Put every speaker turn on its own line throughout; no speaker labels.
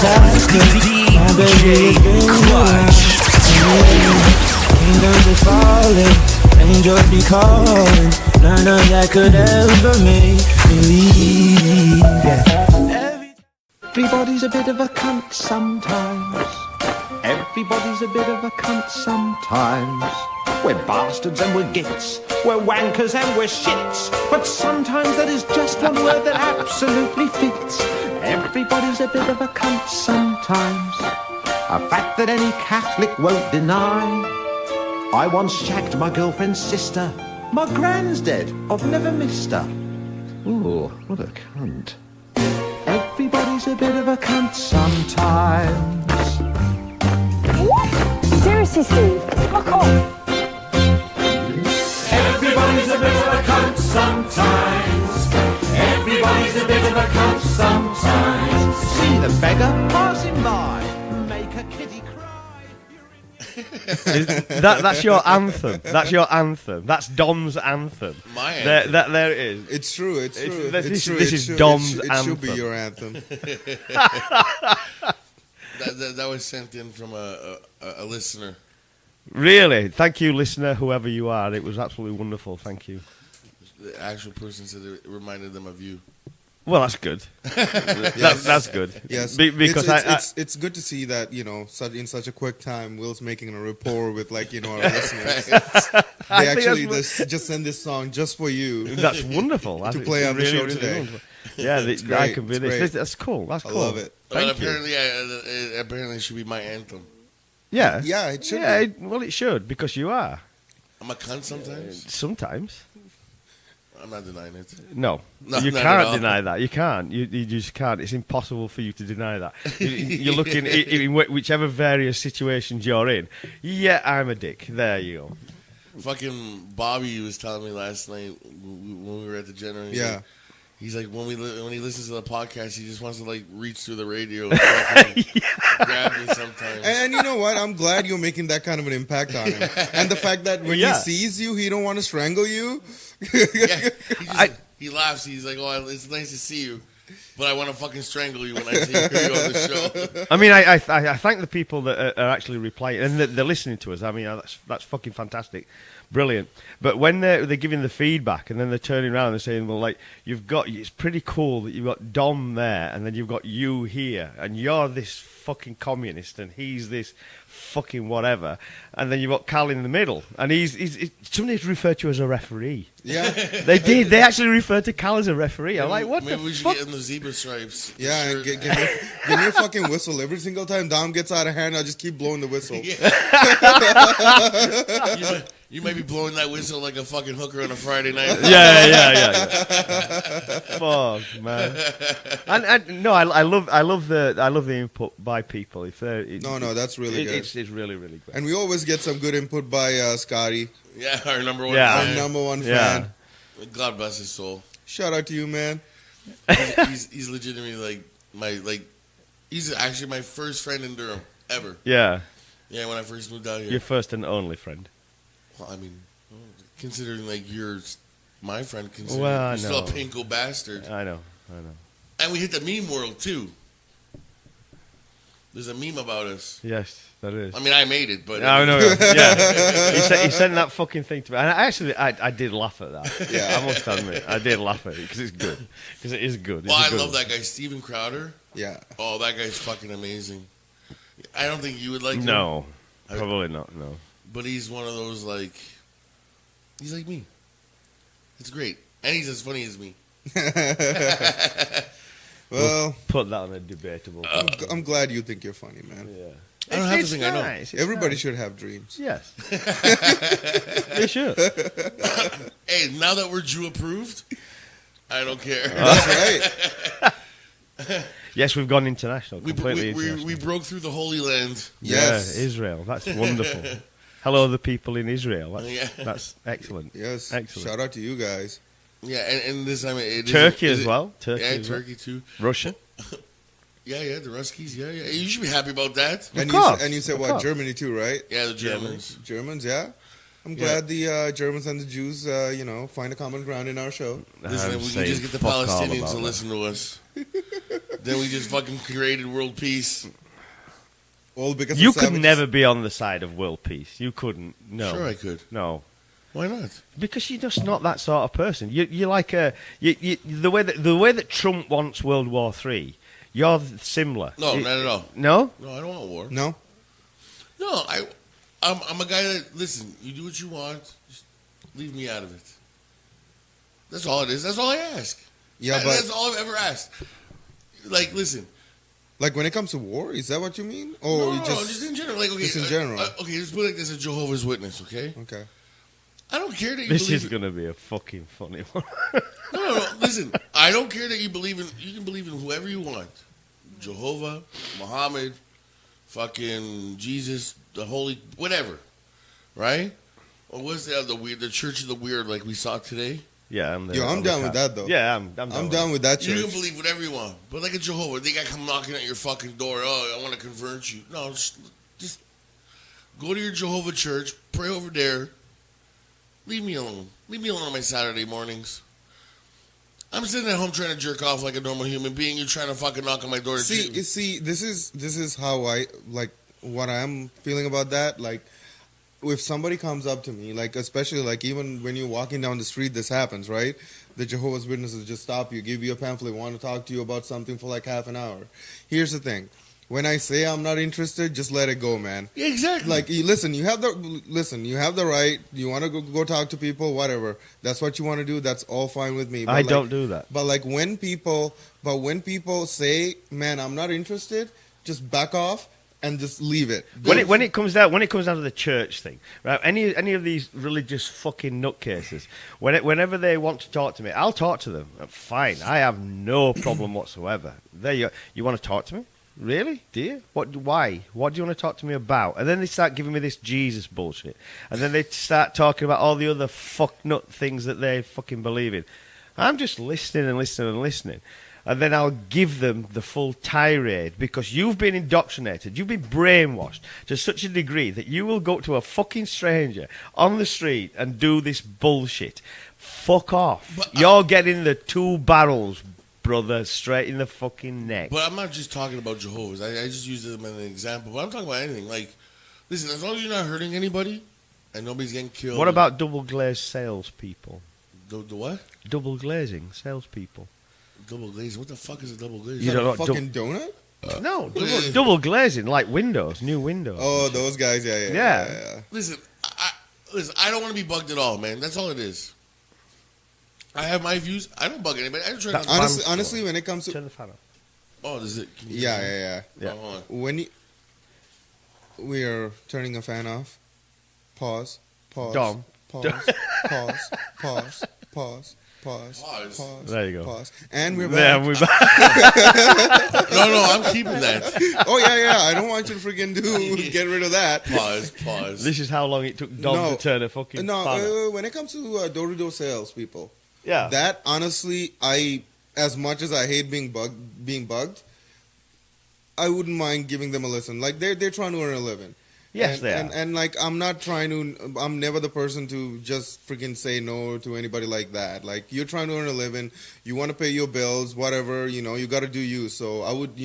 DJ Clutch. Kingdoms are falling, angels be calling. None of that could ever make me leave. Yeah. Everybody's a bit of a cunt sometimes. Everybody's a bit of a cunt sometimes. We're bastards and we're gits. We're wankers and we're shits. But sometimes that is just one word that absolutely fits. Everybody's a bit of a cunt sometimes. A fact that any Catholic won't deny. I once shagged my girlfriend's sister. My gran's dead. I've never missed her. Ooh, what a cunt. Everybody's a bit of a cunt sometimes.
What? Seriously, Steve? Fuck off.
Everybody's a bit of a cunt sometimes. Everybody's a bit of a cunt sometimes. See the beggar passing by. Make a kitty cry.
That's your anthem. That's your anthem. That's Dom's anthem.
My anthem.
There it is.
It's true. It's true.
This is Dom's anthem.
It should be your anthem.
That was sent in from a listener.
Really? Thank you, listener, whoever you are. It was absolutely wonderful. Thank you.
The actual person said it reminded them of you.
Well, that's good. That's good.
Yes,
because
it's good to see that, you know, in such a quick time, Will's making a rapport with, like, you know, our listeners. They actually just send this song just for you.
That's wonderful.
To play on the show today.
Wonderful. Yeah, I can be this. That's cool. That's cool.
I love it.
But apparently, it should be my anthem.
Yeah.
Yeah, it should be.
Well, it should, because you are.
I'm a cunt sometimes?
Sometimes.
I'm not denying it.
No, you can't deny that. You can't. You just can't. It's impossible for you to deny that. You're looking in whichever various situations you're in. Yeah, I'm a dick. There you go.
Fucking Bobby was telling me last night when we were at the General. He's like, when he listens to the podcast, he just wants to, like, reach through the radio and grab me sometimes.
And you know what? I'm glad you're making that kind of an impact on him. And the fact that when he sees you, he don't want to strangle you.
He laughs. He's like, oh, it's nice to see you, but I want to fucking strangle you when I see you on the show.
I mean, I thank the people that are actually replying and they're listening to us. I mean, that's fucking fantastic. Brilliant. But when they're giving the feedback and then they're turning around and saying, well, like, it's pretty cool that you've got Dom there and then you've got you here and you're this fucking communist and he's this fucking whatever, and then you've got Kal in the middle and he's somebody's referred to as a referee.
Yeah.
They did. They actually referred to Kal as a referee. I'm like, what the fuck?
Maybe we should get in the zebra stripes.
Yeah, and give me a fucking whistle. Every single time Dom gets out of hand, I'll just keep blowing the whistle.
You might be blowing that whistle like a fucking hooker on a Friday night.
Yeah. Fuck, man. And no, I love the input by people.
No, that's really good.
It's really, really great.
And we always get some good input by Scotty.
Yeah, our number one
fan.
Our
number one fan.
God bless his soul.
Shout out to you, man.
He's legitimately he's actually my first friend in Durham ever.
Yeah.
Yeah, when I first moved out here.
Your first and only friend.
Well, I mean, considering like you're my friend, you're still a pinko bastard.
I know.
And we hit the meme world too. There's a meme about us.
Yes, that is.
I mean, I made it, but
no, yeah. He sent that fucking thing to me, and I did laugh at that. Yeah, I must admit, I did laugh at it because it's good. Because it is good.
Well, I love that guy, Steven Crowder.
Yeah.
Oh, that guy's fucking amazing. I don't think you would like him.
No, probably not. No.
But he's one of those he's like me. It's great, and he's as funny as me.
Well,
put that on a debatable.
I'm glad you think you're funny, man.
Yeah.
I don't have to think
nice.
I know.
Everybody should have dreams.
Yes. They should.
Hey, now that we're Jew approved, I don't care.
That's right.
Yes, we've gone international.
We broke through the Holy Land.
Yes.
Yeah, Israel. That's wonderful. Hello, the people in Israel. That's excellent.
Yes.
Excellent.
Shout out to you guys.
Yeah, and this time
Turkey as well.
Turkey too.
Russia.
Yeah, the Ruskies. Yeah. You should be happy about that.
And you said what? Germany too, right?
Yeah, the Germans.
Germans, yeah. I'm glad the Germans and the Jews, find a common ground in our show.
Listen, we can just get the Palestinians to listen to us. Then we just fucking created world peace.
All because
You
of
could
savages.
never be on the side of world peace. You couldn't. No.
Sure, I could.
No.
Why not?
Because you're just not that sort of person. You're like the way that Trump wants World War III. You're similar.
No, not at all.
No.
No, I don't want war.
No?
No, I'm a guy that, listen, you do what you want, just leave me out of it. That's all it is. That's all I ask.
Yeah, but
That's all I've ever asked. Like, listen.
like when it comes to war, is that what you mean? Or
No, just in general. Like, okay,
just in general.
Okay, let's put it like this: a Jehovah's Witness. Okay,
Okay.
I don't care that you
This
believe.
is going to be a fucking funny one.
No. Listen, I don't care that you believe in. You can believe in whoever you want. Jehovah, Muhammad, fucking Jesus, the Holy, whatever, right? Or what's the weird? The Church of the Weird, like we saw today.
Yeah, I'm there.
Yo, I'm down with that though.
Yeah, I'm
down with that
You
church.
can believe whatever you want, but like a Jehovah, they got to come knocking at your fucking door. Oh, I want to convert you. No, just go to your Jehovah church, pray over there. Leave me alone. Leave me alone on my Saturday mornings. I'm sitting at home trying to jerk off like a normal human being. You're trying to fucking knock on my door.
See, this is how I like what I'm feeling about that. Like, if somebody comes up to me, like especially like even when you're walking down the street, this happens, right? The Jehovah's Witnesses just stop you, give you a pamphlet, want to talk to you about something for like half an hour. Here's the thing: when I say I'm not interested, just let it go, man.
Yeah, exactly.
Like, you have the right. You want to go talk to people, whatever. That's what you want to do. That's all fine with me. But
I don't do that.
But like when people say, "Man, I'm not interested," just back off and just leave it.
When it comes down to the church thing, right? Any of these religious fucking nutcases, whenever they want to talk to me, I'll talk to them. Fine, I have no problem whatsoever. There you want to talk to me? Really? Do you? Why? What do you want to talk to me about? And then they start giving me this Jesus bullshit, and then they start talking about all the other fuck nut things that they fucking believe in. I'm just listening and listening and listening. And then I'll give them the full tirade because you've been indoctrinated, you've been brainwashed to such a degree that you will go to a fucking stranger on the street and do this bullshit. Fuck off.
But
You're getting the 2 barrels, brother, straight in the fucking neck.
But I'm not just talking about Jehovah's. I just use them as an example. But I'm talking about anything. Like, listen, as long as you're not hurting anybody and nobody's getting killed.
What about double glazed salespeople?
The what?
Double glazing salespeople.
Double glazing. What the fuck is a double glazing?
You don't know
fucking donut?
No, double glazing, like windows, new windows.
Oh, those guys, yeah.
Listen, I don't want to be bugged at all, man. That's all it is. I have my views. I don't bug anybody. I just try not to.
Honestly, when it comes
Turn
to
the fan off.
Oh, is it?
yeah.
Yeah.
Oh,
When we are turning a fan off, pause.
Dom.
Pause.
There you go.
Pause. And we're
Yeah,
back.
we're back.
no, I'm keeping that.
Oh yeah. I don't want you to freaking get rid of that.
Pause.
This is how long it took Dom to turn a fucking fan off.
When it comes to door-to-door sales people,
Yeah.
that honestly, as much as I hate being bugged, I wouldn't mind giving them a listen. Like they're trying to earn a living.
Yes,
and,
they are.
And like I'm never the person to just freaking say no to anybody like that. Like you're trying to earn a living, you want to pay your bills, whatever, you got to do you. So I would,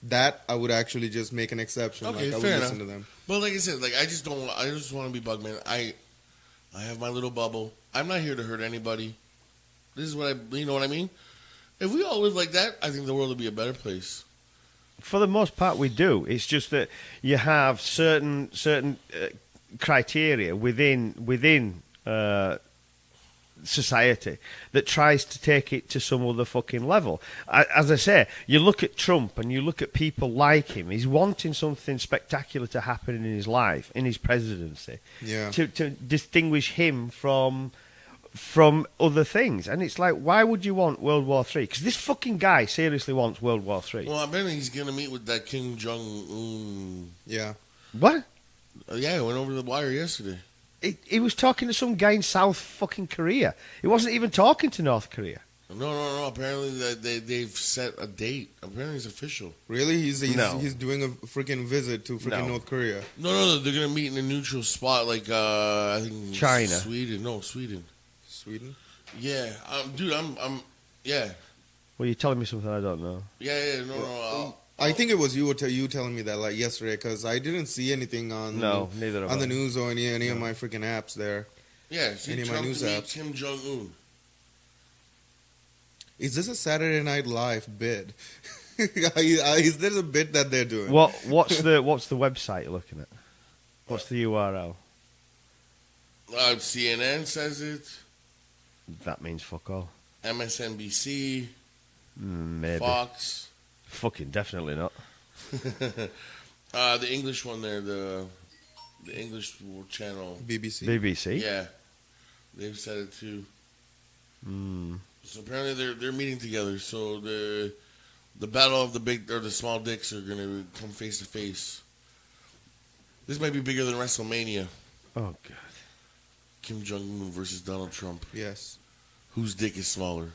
that I would actually just make an exception.
Okay,
like I would
fair
listen
enough.
to them.
But like I said, like I just want to be bugged, man. I have my little bubble. I'm not here to hurt anybody. This is what you know what I mean? If we all live like that, I think the world would be a better place.
For the most part, we do. It's just that you have certain criteria within society that tries to take it to some other fucking level. As I say, you look at Trump and you look at people like him. He's wanting something spectacular to happen in his life, in his presidency, to distinguish him from other things. And it's like, why would you want World War III? Because this fucking guy seriously wants World War III.
Well, I bet he's going to meet with that Kim Jung UN.
Yeah.
What?
Yeah, I went over the wire yesterday.
He was talking to some guy in South fucking Korea. He wasn't even talking to North Korea.
No. Apparently they've set a date. Apparently it's official.
Really? He's
No.
doing a freaking visit to freaking North Korea.
No. They're going to meet in a neutral spot like, I think...
China.
Sweden. No, Sweden.
Sweden?
Yeah. Dude, I'm yeah.
Well, you're telling me something I don't know.
Yeah, no.
I think it was you telling me that like yesterday because I didn't see anything on
neither
on the news or any of my freaking apps there.
Yeah, see,
any of my
Trump
news
to meet
apps.
Kim Jung Un.
Is this a Saturday Night Live bit? Is there a bit that they're doing?
What's the website you're looking at? What's the URL?
CNN says it.
That means fuck all.
MSNBC.
Maybe.
Fox.
Fucking definitely not.
The English one there, the English channel.
BBC?
Yeah. They've said it too.
Mm.
So apparently they're meeting together. So the battle of the big or the small dicks are gonna come face to face. This might be bigger than WrestleMania.
Oh god.
Kim Jung Un versus Donald Trump.
Yes.
Whose dick is smaller?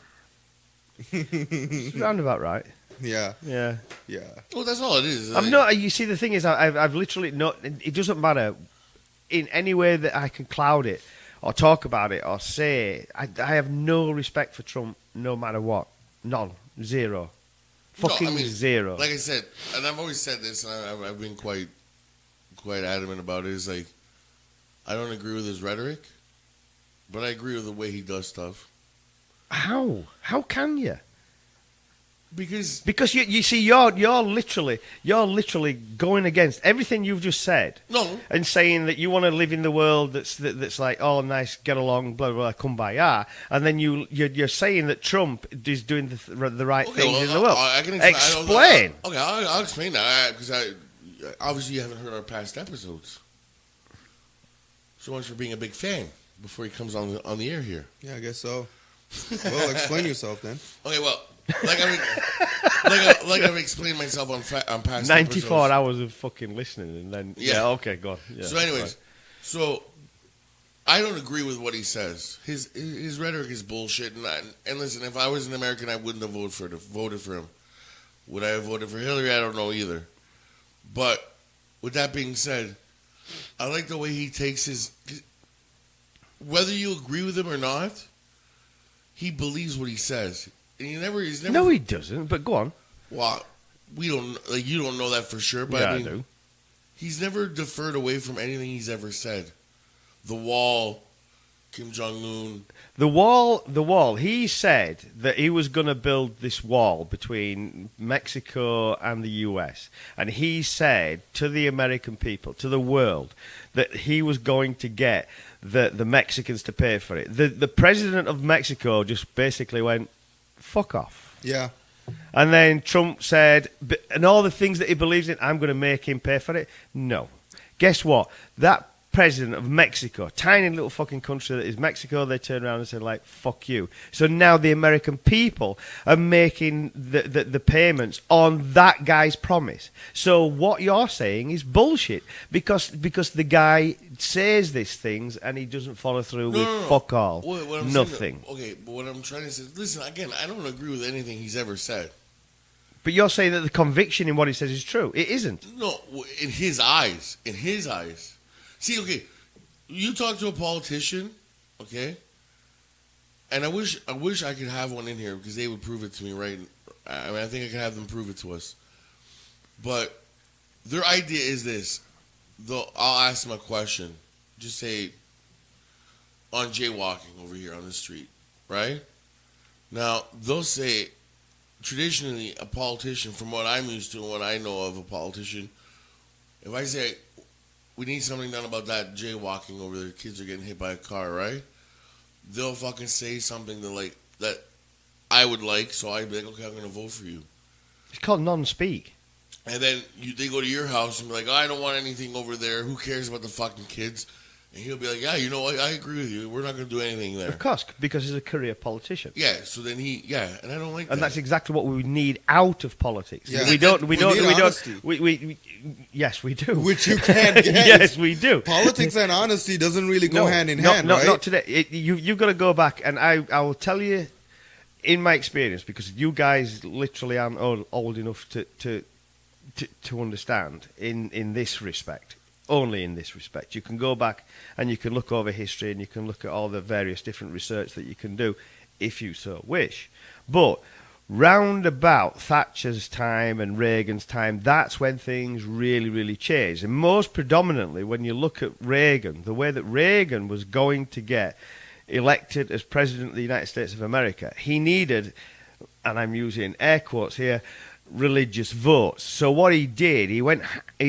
It's roundabout right.
Yeah.
Yeah.
Yeah.
Well, that's all it is.
I'm not. You see, the thing is, I've literally not. It doesn't matter in any way that I can cloud it or talk about it or say. I have no respect for Trump, no matter what. None. Zero. Fucking zero.
Like I said, and I've always said this, and I've been quite adamant about it. Is like, I don't agree with his rhetoric, but I agree with the way he does stuff.
How? How can you?
Because
you see, you're literally going against everything you've just said.
No.
And saying that you want to live in the world that's like, oh, nice, get along, blah blah, blah kumbaya, and then you're saying that Trump is doing the right things in the world.
I can
explain.
I'll explain that because obviously you haven't heard our past episodes. So much for being a big fan. Before he comes on the air here.
Yeah, I guess so. Well, explain yourself then.
Okay, well, like I've explained myself on past
94
episodes.
hours of fucking listening, and then okay, go on. Yeah,
so, anyways, so I don't agree with what he says. His rhetoric is bullshit. And listen, if I was an American, I wouldn't have voted for him. Would I have voted for Hillary? I don't know either. But with that being said, I like the way he takes his. Whether you agree with him or not, he believes what he says. And he's never.
No, he doesn't. But go on.
Well, we don't. Like, you don't know that for sure. But
yeah,
I mean,
I do.
He's never deferred away from anything he's ever said. The wall, Kim Jong Un.
The wall. He said that he was going to build this wall between Mexico and the U.S. And he said to the American people, to the world, that he was going to get the Mexicans to pay for it. The president of Mexico just basically went, fuck off.
Yeah.
And then Trump said, and all the things that he believes in, I'm going to make him pay for it. No. Guess what? That president of Mexico, tiny little fucking country that is Mexico, they turned around and said, like, fuck you. So now the American people are making the payments on that guy's promise. So what you're saying is bullshit because the guy says these things and he doesn't follow through with fuck all. Nothing.
Okay, but what I'm trying to say, listen, again, I don't agree with anything he's ever said.
But you're saying that the conviction in what he says is true. It isn't.
No, in his eyes. In his eyes. See, okay, you talk to a politician, okay, and I wish I could have one in here because they would prove it to me, right? I mean, I think I could have them prove it to us. But their idea is this. I'll ask them a question. Just say, on jaywalking over here on the street, right? Now, they'll say, traditionally, a politician, from what I'm used to and what I know of a politician, if I say, we need something done about that jaywalking over there, kids are getting hit by a car, right? They'll fucking say something that I would like, so I'd be like, okay, I'm going to vote for you.
It's called non-speak.
And then they go to your house and be like, oh, I don't want anything over there. Who cares about the fucking kids? And he'll be like, yeah, you know what? I agree with you. We're not going to do anything there.
Of course, because he's a career politician.
Yeah, so then and I don't like that.
And that's exactly what we need out of politics.
Yeah.
We don't.
Honesty.
Yes, we do.
Which you can't get.
Yes, we do.
Politics and honesty doesn't really go hand in hand, right?
Not today. You've got to go back, and I will tell you, in my experience, because you guys literally aren't old enough to understand in this respect. Only in this respect. You can go back and you can look over history and you can look at all the various different research that you can do if you so wish. But round about Thatcher's time and Reagan's time, that's when things really, really changed. And most predominantly, when you look at Reagan, the way that Reagan was going to get elected as President of the United States of America, he needed, and I'm using air quotes here, religious votes. So what he did, he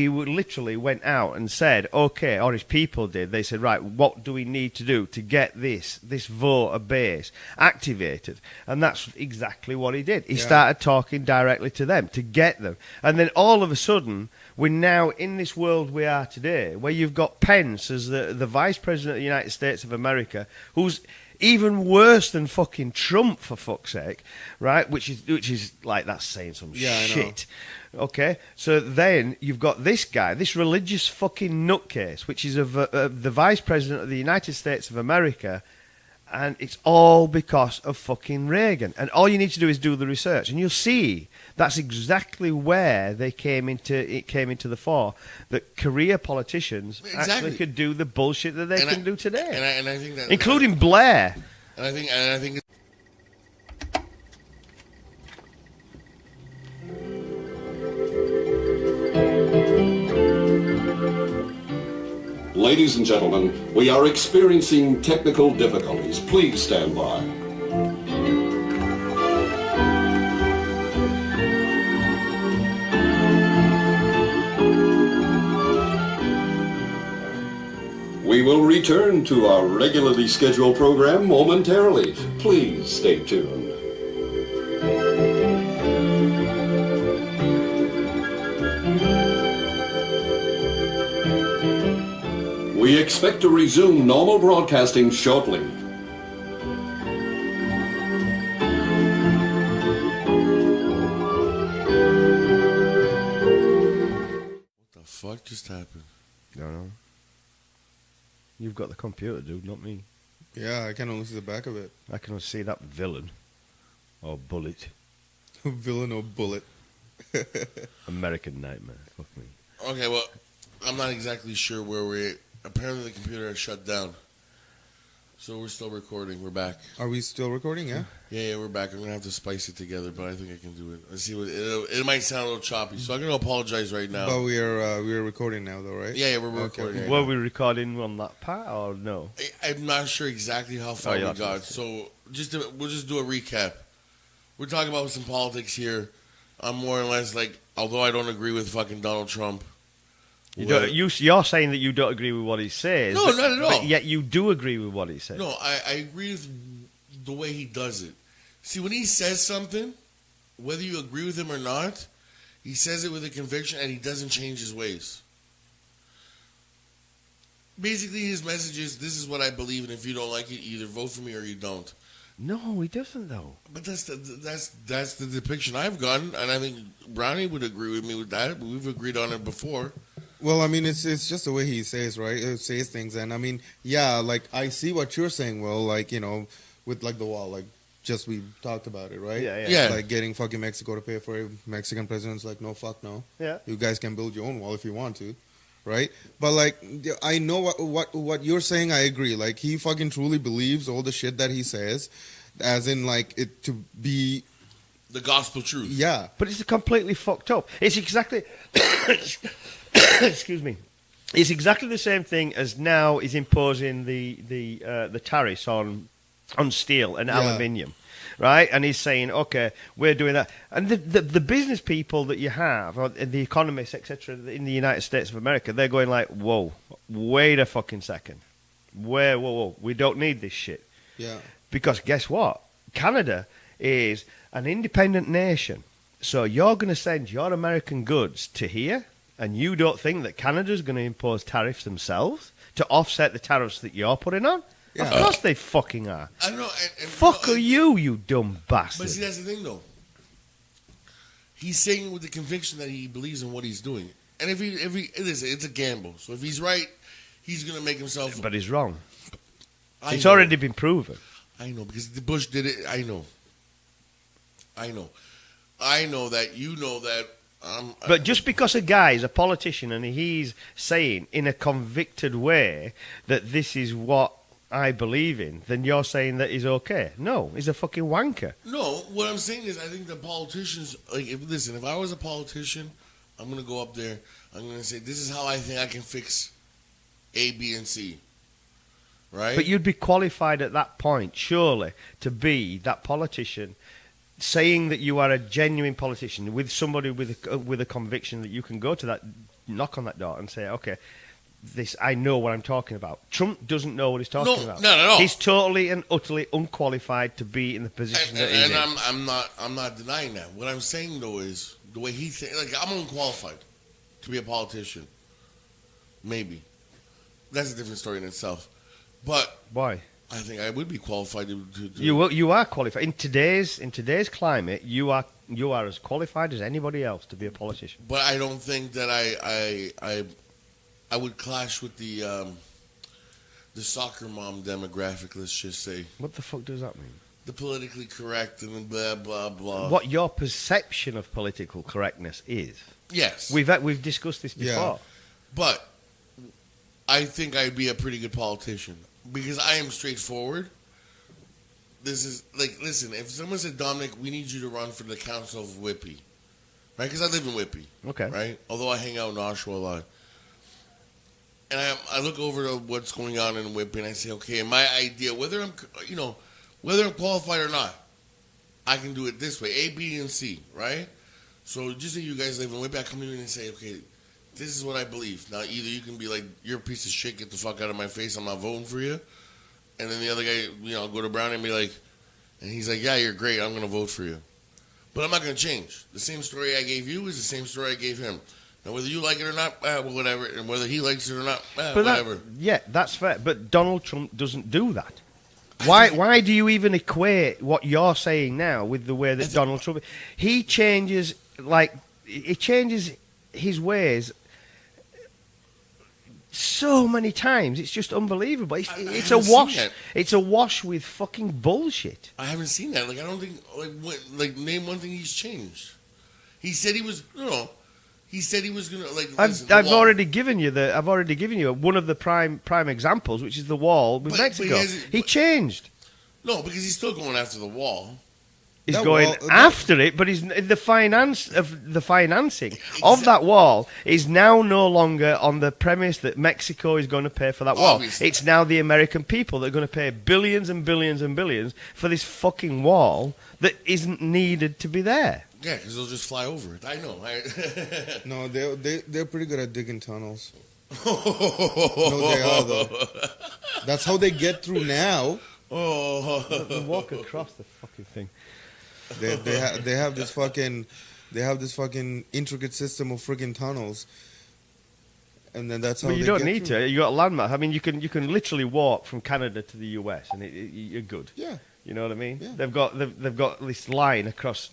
literally went out and said, okay, or his people did, they said, right, what do we need to do to get this voter base activated? And that's exactly what he did. He started talking directly to them to get them. And then all of a sudden, we're now in this world we are today, where you've got Pence as the Vice President of the United States of America, who's even worse than fucking Trump, for fuck's sake, right? Which is like, that's saying some shit. Okay, so then you've got this guy, this religious fucking nutcase, which is the Vice President of the United States of America, and it's all because of fucking Reagan. And all you need to do is do the research, and you'll see that's exactly where it came into the fore, that career politicians actually could do the bullshit that they can do today,
and I think that,
including Blair.
And I think.
Ladies and gentlemen, we are experiencing technical difficulties. Please stand by. We will return to our regularly scheduled program momentarily. Please stay tuned. We expect to resume normal broadcasting shortly.
What the fuck just happened?
I don't know. You've got the computer, dude, not me.
Yeah, I can only see the back of it.
I can only see that villain. Or bullet.
Villain or bullet.
American Nightmare. Fuck me.
Okay, well, I'm not exactly sure where we're at. Apparently the computer has shut down. So we're still recording. We're back.
Are we still recording, yeah?
Yeah, we're back. I'm going to have to spice it together, but I think I can do it. Let's see what it might sound a little choppy, so I'm going to apologize right now.
But we are recording now, though, right?
Yeah, we're recording.
Okay.
Were we recording on that part or no?
I'm not sure exactly how far we got, so we'll just do a recap. We're talking about some politics here. I'm more or less like, although I don't agree with fucking Donald Trump.
You're saying that you don't agree with what he says.
No, not at all.
But yet you do agree with what he says.
No, I agree with the way he does it. See, when he says something, whether you agree with him or not, he says it with a conviction and he doesn't change his ways. Basically, his message is, this is what I believe, and if you don't like it, either vote for me or you don't.
No, he doesn't, though.
But that's the depiction I've gotten, and I think Brownie would agree with me with that. We've agreed on it before.
Well, I mean, it's just the way he says, right? Says things, and I mean, yeah, like I see what you're saying. Well, like with like the wall, like just we talked about it, right?
Yeah.
Like getting fucking Mexico to pay for it. Mexican president's like, no, fuck no.
Yeah.
You guys can build your own wall if you want to, right? But like, I know what you're saying. I agree. Like he fucking truly believes all the shit that he says, as in like it to be
the gospel truth.
Yeah.
But it's completely fucked up. It's exactly. Excuse me. It's exactly the same thing as now is imposing the tariffs on steel and aluminium, right? And he's saying, okay, we're doing that. And the business people that you have, or the economists, etc., in the United States of America, they're going like, whoa, wait a fucking second. Whoa, we don't need this shit.
Yeah.
Because guess what? Canada is an independent nation. So you're going to send your American goods to here, and you don't think that Canada's going to impose tariffs themselves to offset the tariffs that you're putting on? Yeah. Of course they fucking are.
I don't know.
Fuck you dumb bastard.
But see, that's the thing, though. He's saying with the conviction that he believes in what he's doing. And if it's a gamble. So if he's right, he's going to make himself...
But he's wrong. It's already been proven.
I know, because the Bush did it. I know that you know that.
But just because a guy is a politician and he's saying in a convicted way that this is what I believe in, then you're saying that he's okay. No, he's a fucking wanker.
No, what I'm saying is I think the politicians, like, if I was a politician, I'm going to go up there, I'm going to say, this is how I think I can fix A, B, and C. Right?
But you'd be qualified at that point, surely, to be that politician, saying that you are a genuine politician with somebody with a conviction that you can go to that, knock on that door and say, okay, I know what I'm talking about. Trump doesn't know what he's talking about.
Not at all.
He's totally and utterly unqualified to be in the position that he's in.
And I'm not denying that. What I'm saying though is the way he thinks. Like, I'm unqualified to be a politician. Maybe that's a different story in itself. But
why?
I think I would be qualified to
You are qualified in today's climate. You are as qualified as anybody else to be a politician.
But I don't think that I would clash with the soccer mom demographic. Let's just say.
What the fuck does that mean?
The politically correct and blah blah blah.
What your perception of political correctness is?
Yes,
we've discussed this before.
Yeah. But I think I'd be a pretty good politician because I am straightforward. This is like, listen, if someone said, Dominic, we need you to run for the council of Whippy, right? Because I live in Whippy,
okay, right?
Although I hang out in Oshawa a lot. And I look over to what's going on in Whippy and I say, okay, my idea, whether I'm qualified or not, I can do it this way, A, B, and C, right? So just so you guys live in Whippy, I come in and say, okay, this is what I believe. Now, either you can be like, you're a piece of shit, get the fuck out of my face, I'm not voting for you. And then the other guy, go to Brown and be like, and he's like, yeah, you're great, I'm going to vote for you. But I'm not going to change. The same story I gave you is the same story I gave him. Now, whether you like it or not, whatever. And whether he likes it or not, whatever.
That's fair. But Donald Trump doesn't do that. Why do you even equate what you're saying now with the way that Donald Trump... He changes his ways so many times. It's just unbelievable. It's a wash. It's a wash with fucking bullshit.
I haven't seen that. Like, I don't think... name one thing he's changed. He said he was... He said he was gonna
I've already given you one of the prime examples, which is the wall with Mexico. He changed.
No, because he's still going after the wall.
He's going after it, but the financing of that wall is now no longer on the premise that Mexico is going to pay for that wall.
Obviously.
It's now the American people that are going to pay billions and billions and billions for this fucking wall that isn't needed to be there.
Yeah, because they'll just fly over it. I know.
No, they're pretty good at digging tunnels. No, they are though. That's how they get through now.
They walk across the fucking thing.
They have this fucking intricate system of friggin' tunnels, and then that's how.
But you don't need to. You got a landmark. I mean, you can literally walk from Canada to the US, and you're good.
Yeah.
You know what I mean?
Yeah.
They've got this line across,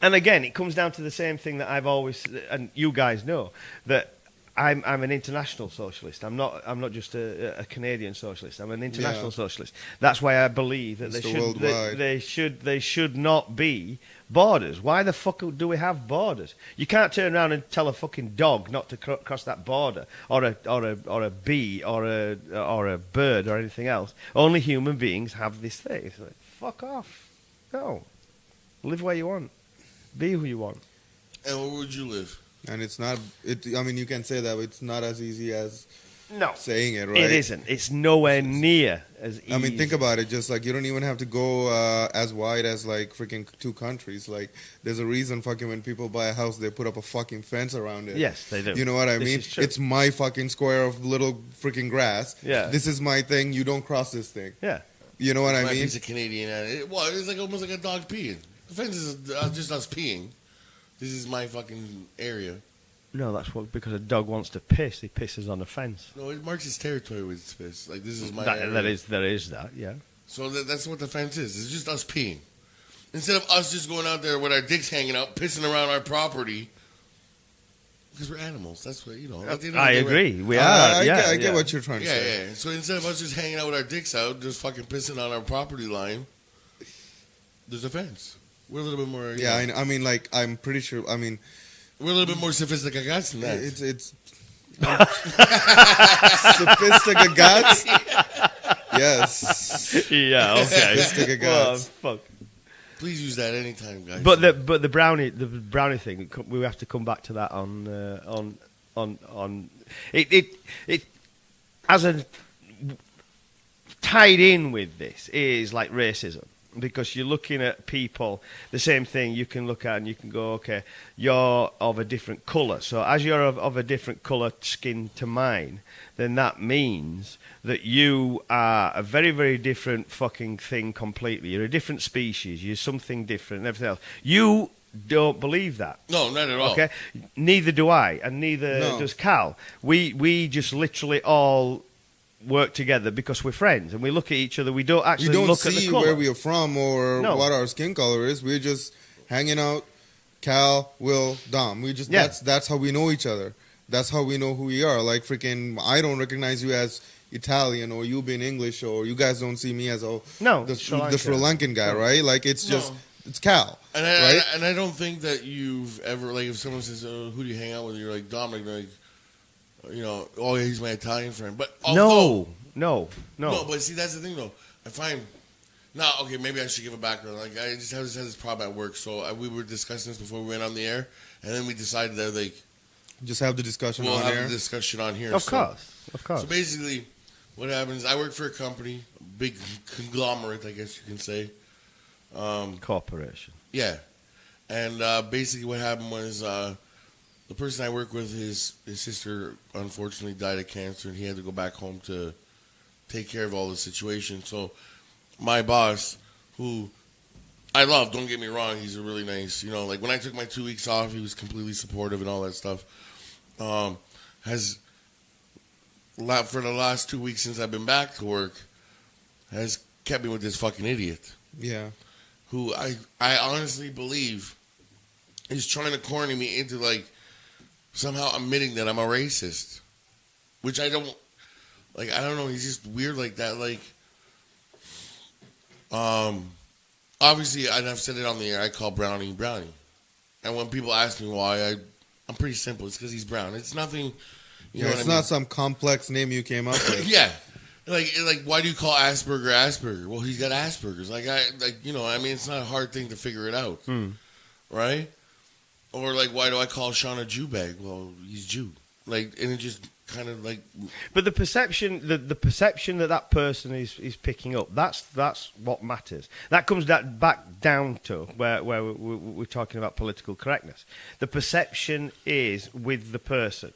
and again, it comes down to the same thing that I've always, and you guys know that I'm an international socialist. I'm not just a Canadian socialist. I'm an international socialist. That's why I believe that they should not be borders. Why the fuck do we have borders? You can't turn around and tell a fucking dog not to cross that border, or a bee, or a bird, or anything else. Only human beings have this thing. It's like, fuck off. No, live where you want, be who you want.
And where would you live?
And it's not. I mean, you can say that, but it's not as easy as saying it, right?
It isn't. It's nowhere near as easy.
I mean, think about it. Just like, you don't even have to go as wide as like freaking 2 countries. Like, there's a reason fucking when people buy a house, they put up a fucking fence around it.
Yes, they do.
You know what I mean? It's my fucking square of little freaking grass.
Yeah.
This is my thing. You don't cross this thing.
Yeah.
You know what I mean?
Piece of Canadian. It's like almost like a dog peeing. The fence is just us peeing. This is my fucking area.
No, that's because a dog wants to piss. He pisses on a fence.
No, it marks his territory with his piss. Like, this is my area.
There is that, yeah.
So that's what the fence is. It's just us peeing. Instead of us just going out there with our dicks hanging out, pissing around our property. Because we're animals. That's what,
I agree.
I get what you're trying to say.
Yeah. So instead of us just hanging out with our dicks out, just fucking pissing on our property line, there's a fence. We're a little bit more...
I mean, like, I'm pretty sure... I mean...
We're a little bit more sophisticated than that.
It's sophisticated. Yes.
Yeah, okay.
Stick of
Well,
gods.
fuck.
Please use that anytime, guys.
But the brownie thing, we have to come back to that on it as a tied in with this is like racism, because you're looking at people, the same thing you can look at and you can go, okay, you're of a different colour, so as you're of a different colour skin to mine, then that means that you are a very, very different fucking thing completely. You're a different species, you're something different and everything else. You don't believe that.
No, not at all.
Okay? Neither do I, and neither does Kal. We just literally all work together because we're friends and we look at each other. We don't actually look at the
see
colour.
where we are from or what our skin color is. We're just hanging out. Kal, Will, Dom. We just that's how we know each other. That's how we know who we are. Like freaking, I don't recognize you as Italian or you being English, or you guys don't see me as the Sri Lankan guy, right? Like it's just it's Kal, right?
And I don't think that you've ever, like, if someone says, "Who do you hang out with?" You're like, Dominic, like, you know, oh yeah, he's my Italian friend. But
no.
But see, that's the thing though. I find now, okay, maybe I should give a background. Like, I just had this problem at work, so we were discussing this before we went on the air, and then we decided that like
just have the discussion
we'll
on
have
air.
the discussion on here.
Of course.
So basically, what happens? I work for a company, big conglomerate, I guess you can say.
Corporation.
Yeah, and basically what happened was the person I work with, his sister unfortunately died of cancer, and he had to go back home to take care of all the situation. So my boss, who I love, don't get me wrong, he's a really nice, you know, like when I took my 2 weeks off, he was completely supportive and all that stuff. Has for the last 2 weeks since I've been back to work, has kept me with this fucking idiot.
Yeah.
Who I honestly believe is trying to corner me into like somehow admitting that I'm a racist, which I don't like. I don't know. He's just weird like that. Like, obviously, and I've said it on the air. I call Brownie, and when people ask me why, I'm pretty simple. It's because he's brown. It's nothing. You know
it's not some complex name you came up with.
Yeah. Like, why do you call Asperger? Well, he's got Asperger's. It's not a hard thing to figure it out, right? Or like, why do I call Sean a Jew bag? Well, he's Jew. Like, and it just kind of like.
But the perception, the perception that person is picking up, that's what matters. That comes back down to where we're talking about political correctness. The perception is with the person.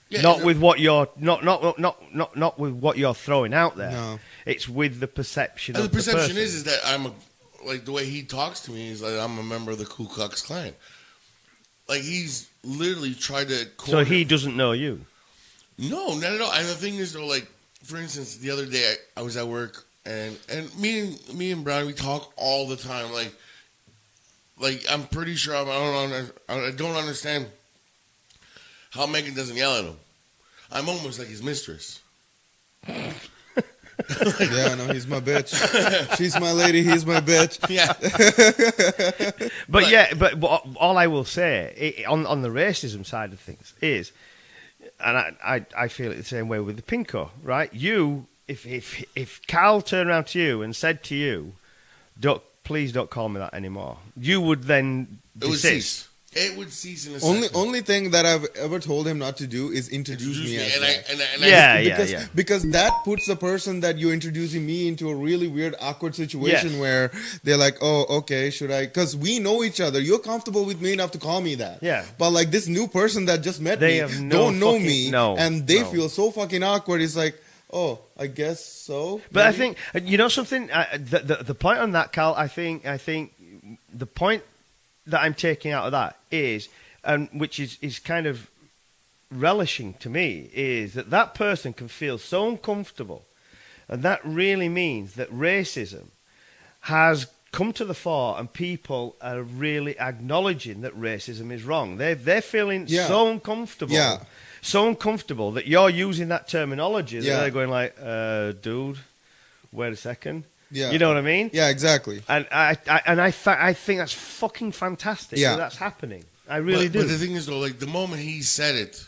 Yeah, not with what you're not with what you're throwing out there. No. It's with the perception.
And
of
the perception
the
is that I'm like the way he talks to me is like I'm a member of the Ku Klux Klan. Like he's literally tried to.
So he doesn't know you.
No, not at all. And the thing is though, like for instance, the other day I was at work and me and Brian, we talk all the time. Like I'm pretty sure I don't understand how Megan doesn't yell at him. I'm almost like his mistress.
Yeah, no, he's my bitch. She's my lady, he's my bitch.
Yeah.
but all I will say on the racism side of things is, and I feel it the same way with the Pinko, right? You, if Kal turned around to you and said to you, please don't call me that anymore, you would then desist.
It would cease in a second.
Only thing that I've ever told him not to do is introduce me as that. Because that puts the person that you're introducing me into a really weird, awkward situation where they're like, oh, okay, should I? Because we know each other. You're comfortable with me enough to call me that.
Yeah.
But like this new person that just met me don't know me, and they feel so fucking awkward. It's like, oh, I guess so.
But maybe. I think, you know something, the point on that, Kal, I think the point that I'm taking out of that is, which is kind of relishing to me, is that person can feel so uncomfortable, and that really means that racism has come to the fore, and people are really acknowledging that racism is wrong. They're feeling so uncomfortable, so uncomfortable that you're using that terminology. That they're going like, dude, wait a second.
Yeah.
You know what I mean?
Yeah, exactly.
And I think that's fucking fantastic that that's happening. I really do.
But the thing is, though, like, the moment he said it,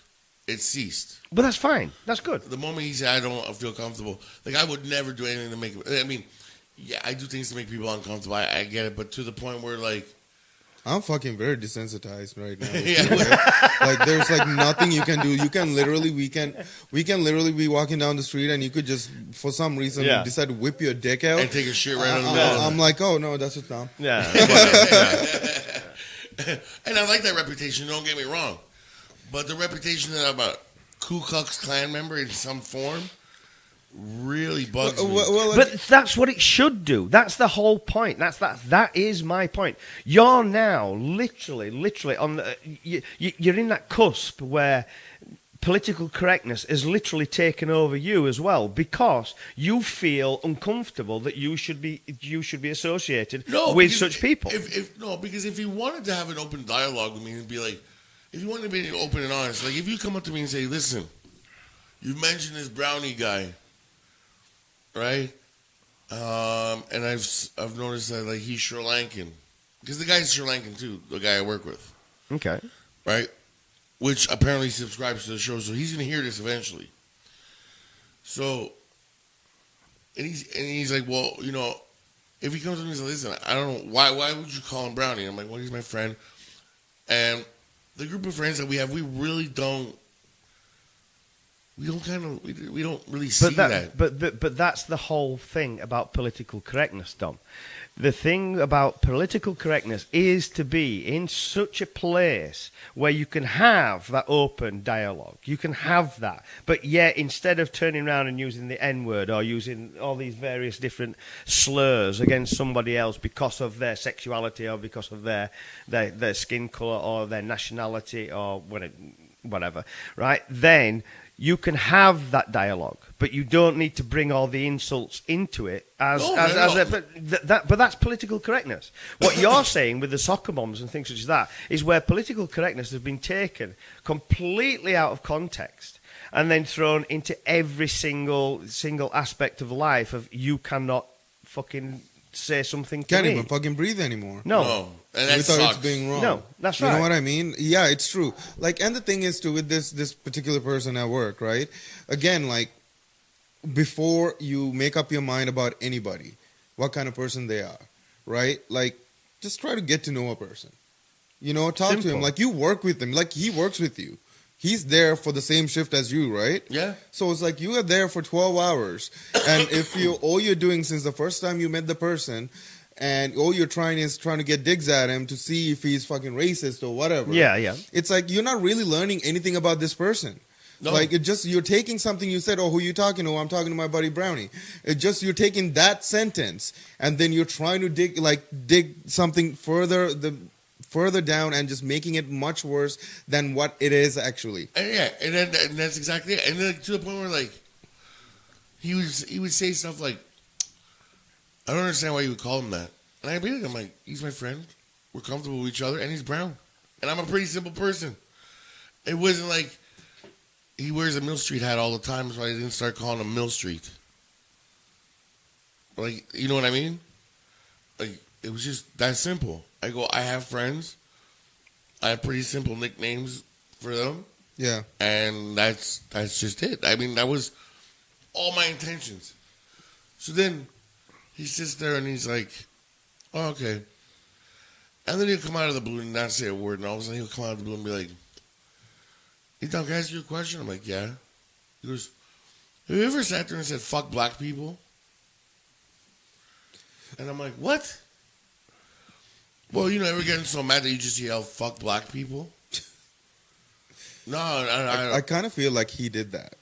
it ceased.
But that's fine. That's good.
The moment he said, I don't feel comfortable, like, I would never do anything to make, I mean, yeah, I do things to make people uncomfortable. I get it, but to the point where, like,
I'm fucking very desensitized right now.
Yeah.
Like, there's like nothing you can do. You can literally, we can literally be walking down the street and you could just, for some reason, decide to whip your dick out
and take a shit right on the middle.
I'm like, oh no, that's just dumb.
Yeah.
And I like that reputation. Don't get me wrong, but the reputation that I'm a Ku Klux Klan member in some form really bugs me.
But that's what it should do. That's the whole point. That is my point. You're now literally on the, you're in that cusp where political correctness has literally taken over you as well, because you feel uncomfortable that you should be associated with such people.
Because if he wanted to have an open dialogue with me and be like, if you wanted to be open and honest, like if you come up to me and say, listen, you mentioned this brownie guy, right? And I've noticed that, like, he's Sri Lankan, because the guy's Sri Lankan too, the guy I work with.
Okay.
Right? Which apparently subscribes to the show, so he's gonna hear this eventually. So, and he's like, well, you know, if he comes to me and says, listen, I don't know why would you call him brownie? I'm like, well, he's my friend, and the group of friends that we have, we really don't. We don't really see that.
But that's the whole thing about political correctness, Dom. The thing about political correctness is to be in such a place where you can have that open dialogue. You can have that. But yet, instead of turning around and using the N-word or using all these various different slurs against somebody else because of their sexuality or because of their skin colour or their nationality or whatever, right? Then you can have that dialogue, but you don't need to bring all the insults into it. But that's political correctness. What you're saying with the soccer moms and things such as that is where political correctness has been taken completely out of context and then thrown into every single aspect of life. Of you cannot fucking say something to
Can't
me.
even fucking breathe anymore.
No.
And that
Without
sucks.
it's being wrong.
No, that's right.
You know what I mean? Yeah, it's true. Like, and the thing is too, with this particular person at work, right? Again, like, before you make up your mind about anybody, what kind of person they are, right? Like, just try to get to know a person. You know, talk to him like you work with him, like he works with you. He's there for the same shift as you, right?
Yeah.
So it's like you are there for 12 hours. And if all you're doing since the first time you met the person, and all you're trying to get digs at him to see if he's fucking racist or whatever.
Yeah.
It's like you're not really learning anything about this person.
No.
Like, you're taking something you said, oh, who you talking to? I'm talking to my buddy Brownie. You're taking that sentence and then you're trying to dig something further down and just making it much worse than what it is actually.
And that's exactly it. And then to the point where, like, he would say stuff like, I don't understand why you would call him that. And I'm like, he's my friend. We're comfortable with each other, and he's brown. And I'm a pretty simple person. It wasn't like he wears a Mill Street hat all the time, so I didn't start calling him Mill Street. Like, you know what I mean? Like, it was just that simple. I have friends. I have pretty simple nicknames for them.
Yeah.
And that's just it. I mean, that was all my intentions. So then he sits there and he's like, oh, okay. And then he'll come out of the blue and not say a word. And all of a sudden he'll come out of the blue and be like, hey, Tom, can I ask you a question? I'm like, yeah. He goes, have you ever sat there and said, fuck black people? And I'm like, what? Well, you know, ever getting so mad that you just yell, fuck black people? No,
I kind of feel like he did that.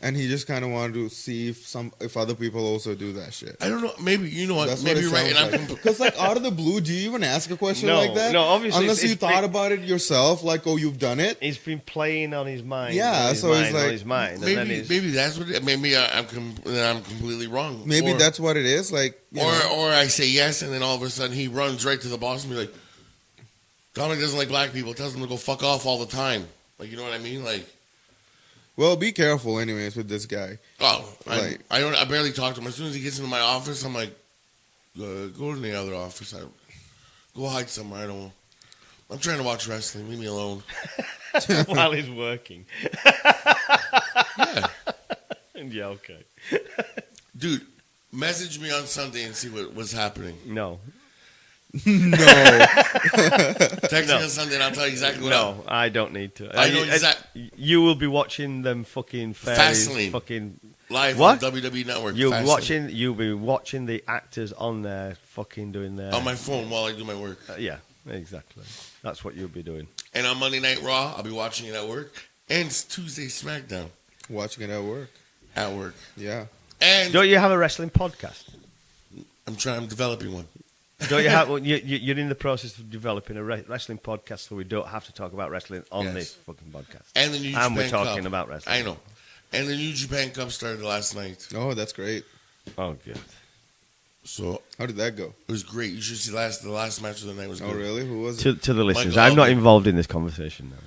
And he just kind of wanted to see if other people also do that shit.
I don't know. Maybe, you know what?
That's
maybe
what
you're right.
Because, like, out of the blue, do you even ask a question like that?
No, obviously.
Unless you thought about it yourself, like, oh, you've done it.
He's been playing on his mind.
Yeah, so it's like,
on his mind.
Maybe that's what it, maybe I'm completely wrong.
Maybe that's what it is. Like,
or I say yes, and then all of a sudden he runs right to the boss and be like, Dominic doesn't like black people. Tells him to go fuck off all the time. Like, you know what I mean? Like,
well, be careful, anyways, with this guy.
Oh, I barely talk to him. As soon as he gets into my office, I'm like, go to the other office. Go hide somewhere. I don't. I'm trying to watch wrestling. Leave me alone.
While he's working.
Yeah.
Yeah, okay.
Dude, message me on Sunday and see what's happening.
No.
Text me on Sunday and I'll tell you exactly what.
No, I don't need to.
I know exactly.
You will be watching them fucking fairies.
Fastlane.
Fucking
Live
what?
on WWE Network.
You'll be watching the actors on there fucking doing their...
On my phone while I do my work.
Yeah, exactly. That's what you'll be doing.
And on Monday Night Raw, I'll be watching it at work. And it's Tuesday SmackDown.
Watching it at work.
At work.
Yeah.
And
Don't you have a wrestling podcast?
I'm developing one.
Don't you have? Well, you're in the process of developing a wrestling podcast, so we don't have to talk about wrestling on this fucking podcast.
And the New Japan
we're talking
Cup.
about wrestling.
I know. And the New Japan Cup started last night.
Oh, that's great.
Oh, good.
So
How did that go?
it was great. You should see the last match of the night was good.
Oh, really? Who was it?
To the listeners,
Michael
I'm not
Elgin.
involved in this conversation now.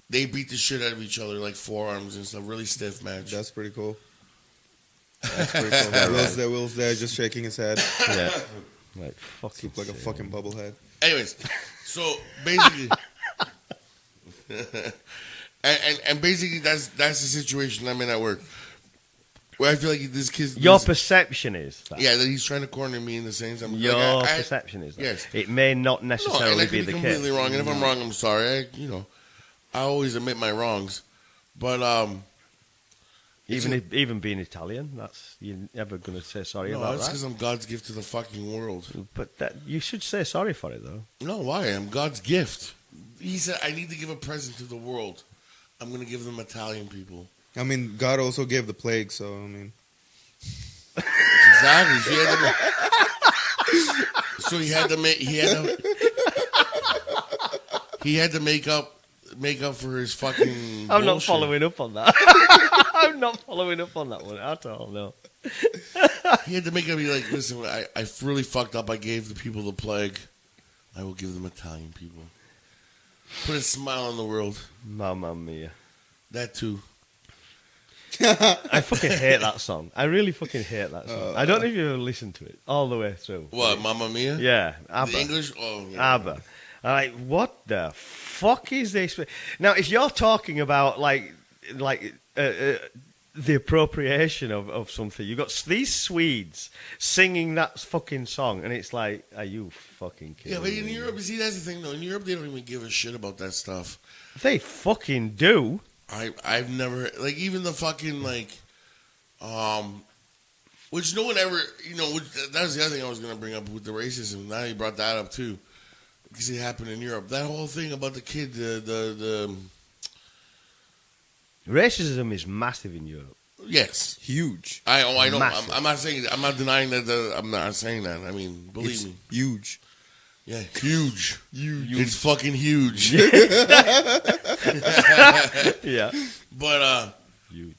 They beat the shit out of each other, like forearms and stuff. Really stiff match.
That's pretty cool. That's pretty cool. Will's there just shaking his head.
Yeah, like fucking
Looked like a fucking bubblehead.
Anyways, so basically, and basically that's the situation I'm in at work. Where I feel like this kid.
Your perception is that.
Yeah, that he's trying to corner me in the same time.
Your perception is that.
Yes.
It may not
No,
necessarily
and I
be
could
the
be completely
case.
wrong. And if I'm wrong, I'm sorry. I always admit my wrongs. But
Even being Italian, you're never going to say sorry
no,
about
that's
that.
because I'm God's gift to the fucking world.
But you should say sorry for it, though.
No, why? I'm God's gift. He said I need to give a present to the world. I'm going to give them Italian people.
I mean, God also gave the plague, so, I mean.
Exactly. So he had to make up for his fucking
I'm not
bullshit.
following up on that. I'm not following up on that one at all, no.
He had to make up. Be like, listen, I really fucked up. I gave the people the plague. I will give them Italian people. Put a smile on the world.
Mamma mia.
That too.
I fucking hate that song. I really fucking hate that song. I don't know if you've ever listened to it all the way through.
What, Mamma Mia?
Yeah, ABBA.
The English? Oh, yeah.
ABBA. I'm like, what the fuck is this? Now, if you're talking about the appropriation of something, you've got these Swedes singing that fucking song, and it's like, are you fucking kidding
Yeah, but in
me?
Europe, see, that's the thing, though. In Europe, they don't even give a shit about that stuff.
They fucking do.
I've never, like, even the fucking, like, which no one ever, that was the other thing I was going to bring up with the racism. Now you brought that up, too. Because it happened in Europe. That whole thing about the kid, the
Racism is massive in Europe.
yes.
Huge.
I know.
Massive.
I'm not saying, I'm not denying that, I'm not saying that. I mean, believe
It's
me.
huge.
Yeah, huge. It's fucking huge.
Yeah.
But,
Huge.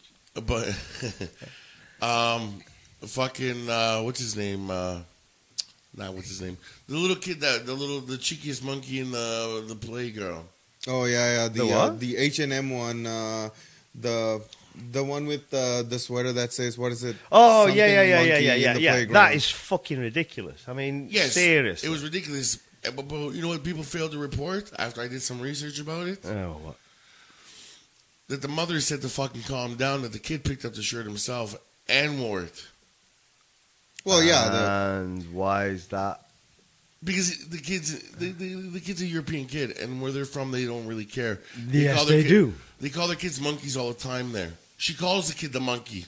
fucking, what's his name? What's his name? The little kid, the cheekiest monkey in the Playgirl.
Oh, yeah.
The what?
The H&M one, the one with the sweater that says, what is it?
Oh,
Something
yeah.
monkey in the playground.
That is fucking ridiculous. I mean,
Yes,
seriously.
it was ridiculous. But you know what people failed to report after I did some research about it?
Oh, what?
That the mother said to fucking calm down, that the kid picked up the shirt himself and wore it.
Well, yeah.
And why is that?
Because the kid's a European kid, and where they're from, they don't really care.
Yes, they do.
They call their kids monkeys all the time there. She calls the kid the monkey.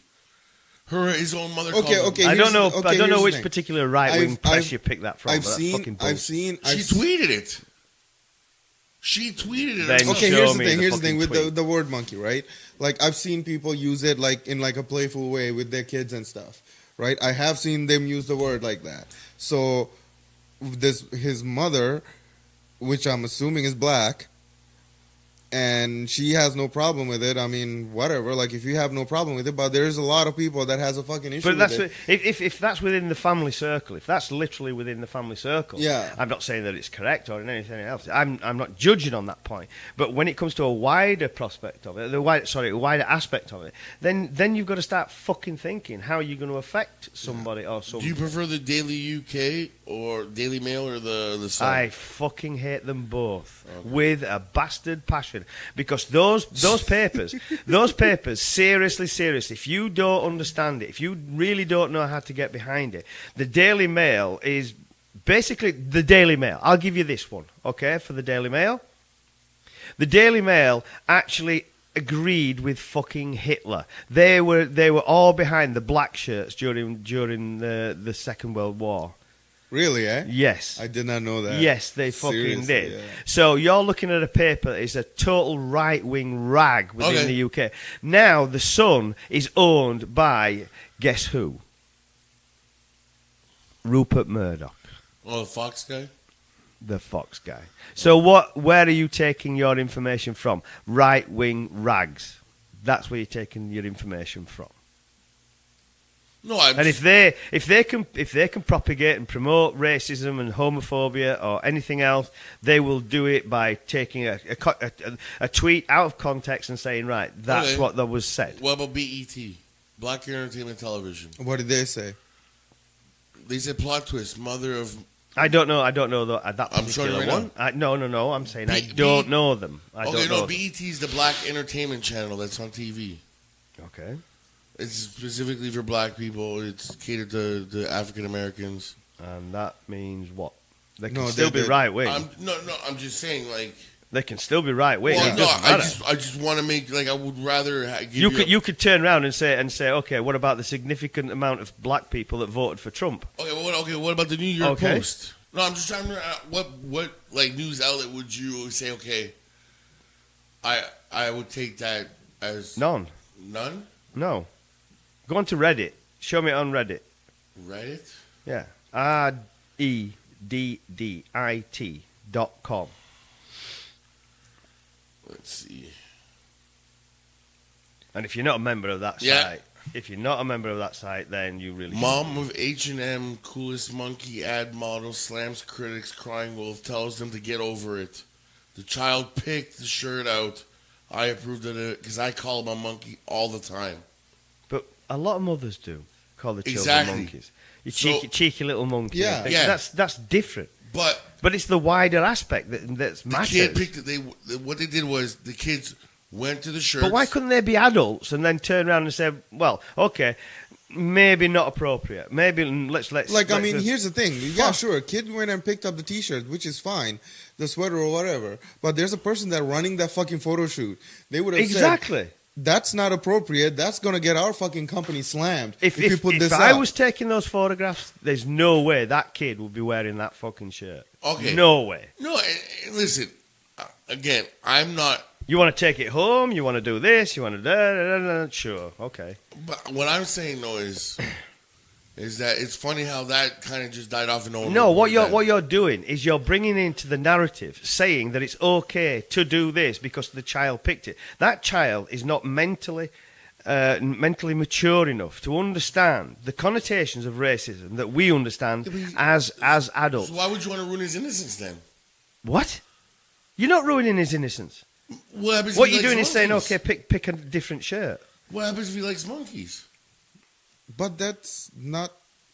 His own mother calls him.
Okay.
I don't know.
Okay,
I don't know
here's the
which
thing.
particular right-wing press you picked that from.
I've
but that's
seen.
fucking
I've
bullshit.
seen.
She tweeted it. She tweeted it.
Then
herself.
Okay,
show
here's the
me
thing.
the
Here's the thing
fucking
with
tweet.
the word monkey, right? Like I've seen people use it like in like a playful way with their kids and stuff, right? I have seen them use the word like that. So his mother, which I'm assuming is black, and she has no problem with it. I mean, whatever. Like, if you have no problem with it, but there's a lot of people that has a fucking issue
But that's
with it.
if that's within the family circle, if that's literally within the family circle,
Yeah.
I'm not saying that it's correct or anything else. I'm not judging on that point. But when it comes to a wider prospect of it, a wider aspect of it, then you've got to start fucking thinking how are you going to affect somebody or something.
Do you prefer the Daily UK or Daily Mail or the Sun?
I fucking hate them both with a bastard passion because those papers, seriously, if you don't understand it, if you really don't know how to get behind it, the Daily Mail is basically the Daily Mail. I'll give you this one, okay, for the Daily Mail. The Daily Mail actually agreed with fucking Hitler. They were all behind the black shirts during the Second World War.
Really, eh?
Yes.
I did not know that.
Yes, they fucking
Seriously,
did.
yeah.
So you're looking at a paper that is a total right-wing rag within the UK. Now the Sun is owned by, guess who? Rupert Murdoch.
Oh, the Fox guy?
The Fox guy. So where are you taking your information from? Right-wing rags. That's where you're taking your information from.
No,
And if they can propagate and promote racism and homophobia or anything else, they will do it by taking a tweet out of context and saying, right, that's what that was said.
What about BET, Black Entertainment Television?
What did they say?
They said plot twist, mother of.
I don't know that
I'm showing you
particular
right
one. No. I'm saying I don't know them. I don't know them.
BET is the Black Entertainment Channel that's on TV.
Okay.
It's specifically for black people. It's catered to African Americans.
And that means what? They can
No,
still be right wing.
I'm just saying, like.
They can still be right wing.
Well,
It
no,
doesn't
I
matter.
just want to make I would rather give
You could turn around and say, okay, what about the significant amount of black people that voted for Trump?
Okay, what about the New York
Okay.
Post? No, I'm just trying to what like news outlet would you say? Okay, I would take that as
None.
None.
No. Go on to Reddit. Show me it on Reddit.
Reddit.
Yeah. REDDIT.com.
Let's see.
And if you're not a member of that site, then you really
Mom of H&M, coolest monkey ad model, slams critics, crying wolf, tells them to get over it. The child picked the shirt out. I approved of it because I call him a monkey all the time.
But a lot of mothers do call the children
Exactly.
monkeys. You cheeky little monkey.
Yeah.
Yeah.
That's different.
But
it's the wider aspect that's
the
matters.
kid picked it. What they did was the kids went to the shirts.
But why couldn't they be adults and then turn around and say, well, okay, maybe not appropriate. Maybe let's
Like, I mean,
let's-
here's the thing. Yeah, sure, a kid went and picked up the T-shirt, which is fine, the sweater or whatever. But there's a person that running that fucking photo shoot. They would have
exactly.
said, that's not appropriate. That's going to get our fucking company slammed if you put this
I
out.
was taking those photographs, there's no way that kid would be wearing that fucking shirt.
Okay.
No way.
No, and listen. Again, I'm not.
You want to take it home? You want to do this? You want to Sure, okay.
But what I'm saying though is that it's funny how that kind of just died off and over.
No, what you're doing is you're bringing into the narrative, saying that it's okay to do this because the child picked it. That child is not mentally mature enough to understand the connotations of racism that we understand as adults.
So why would you want to ruin his innocence then?
What? You're not ruining his innocence.
What happens?
What
if he
you're doing
likes
is saying,
monkeys?
okay, pick a different shirt.
What happens if he likes monkeys?
But that's not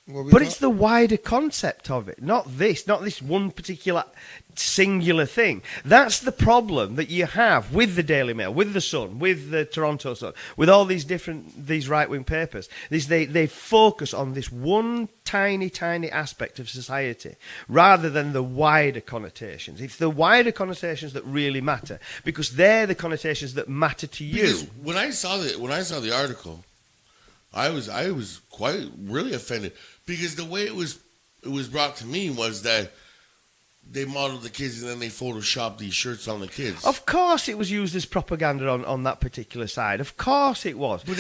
what we
But it's the wider concept of it, not this one particular singular thing. That's the problem that you have with the Daily Mail, with the Sun, with the Toronto Sun, with all these right-wing papers. They focus on this one tiny aspect of society rather than the wider connotations. It's the wider connotations that really matter because they're the connotations that matter to you.
Because when I saw the article, I was quite really offended because the way it was brought to me was that they modeled the kids and then they photoshopped these shirts on the kids.
Of course it was used as propaganda on that particular side. Of course it was.
But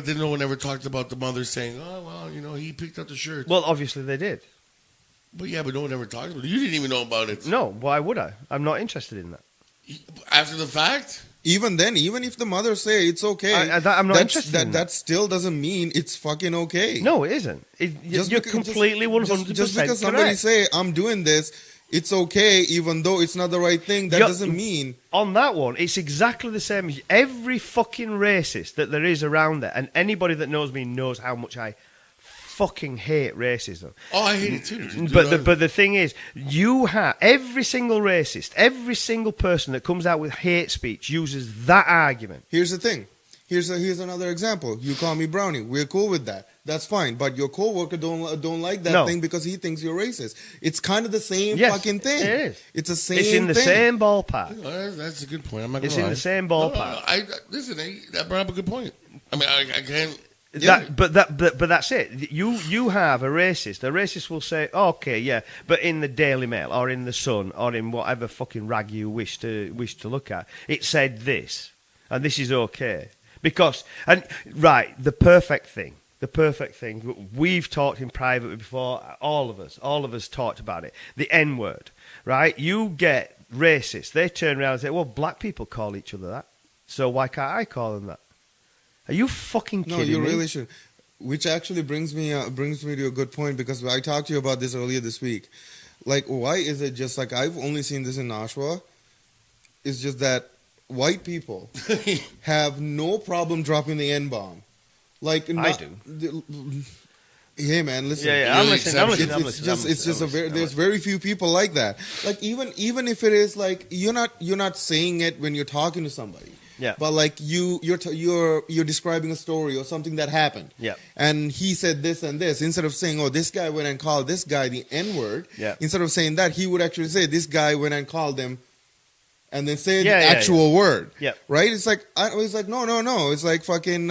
then no one ever talked about the mother saying, "Oh well, he picked up the shirt."
Well, obviously they did.
But no one ever talked about it. You didn't even know about it.
No, why would I? I'm not interested in that.
After the fact?
Even then, even if the mother say it's okay,
I'm not interested in
that still doesn't mean it's fucking okay.
No, it isn't. You're completely 100%
Just because somebody
correct.
say, I'm doing this, it's okay, even though it's not the right thing, that doesn't mean...
On that one, it's exactly the same. Every fucking racist that there is around there, and anybody that knows me knows how much I fucking hate racism.
Oh, I hate it too.
But the thing is, you have every single racist, every single person that comes out with hate speech uses that argument.
Here's the thing. Here's another example. You call me Brownie. We're cool with that. That's fine. But your coworker don't like that thing because he thinks you're racist. It's kind of the same fucking thing.
It is.
It's the same.
It's in the same ballpark.
That's a good point. I'm not gonna
It's
lie.
in the same ballpark.
Listen, that brought up a good point. I mean, I can't.
But that's it. You have a racist. A racist will say, oh, "Okay, yeah," but in the Daily Mail or in the Sun or in whatever fucking rag you wish to look at, it said this, and this is okay because the perfect thing. We've talked in private before. All of us talked about it. The N-word, right? You get racist. They turn around and say, "Well, black people call each other that, so why can't I call them that?" Are you fucking kidding me?
No, you really should. Which actually brings me to a good point because I talked to you about this earlier this week. Like, why is it just like I've only seen this in Oshawa? It's just that white people have no problem dropping the N-bomb. Like I do. Hey man, listen.
Yeah, I'm listening.
There's very few people like that. Like even if it is like you're not saying it when you're talking to somebody.
Yeah.
But like you're describing a story or something that happened.
Yeah.
And he said this and this. Instead of saying, "Oh, this guy went and called this guy the N-word,"
yeah.
Instead of saying that, he would actually say, "This guy went and called them," and then say the actual word.
Yeah.
Right? It's like no. It's like fucking.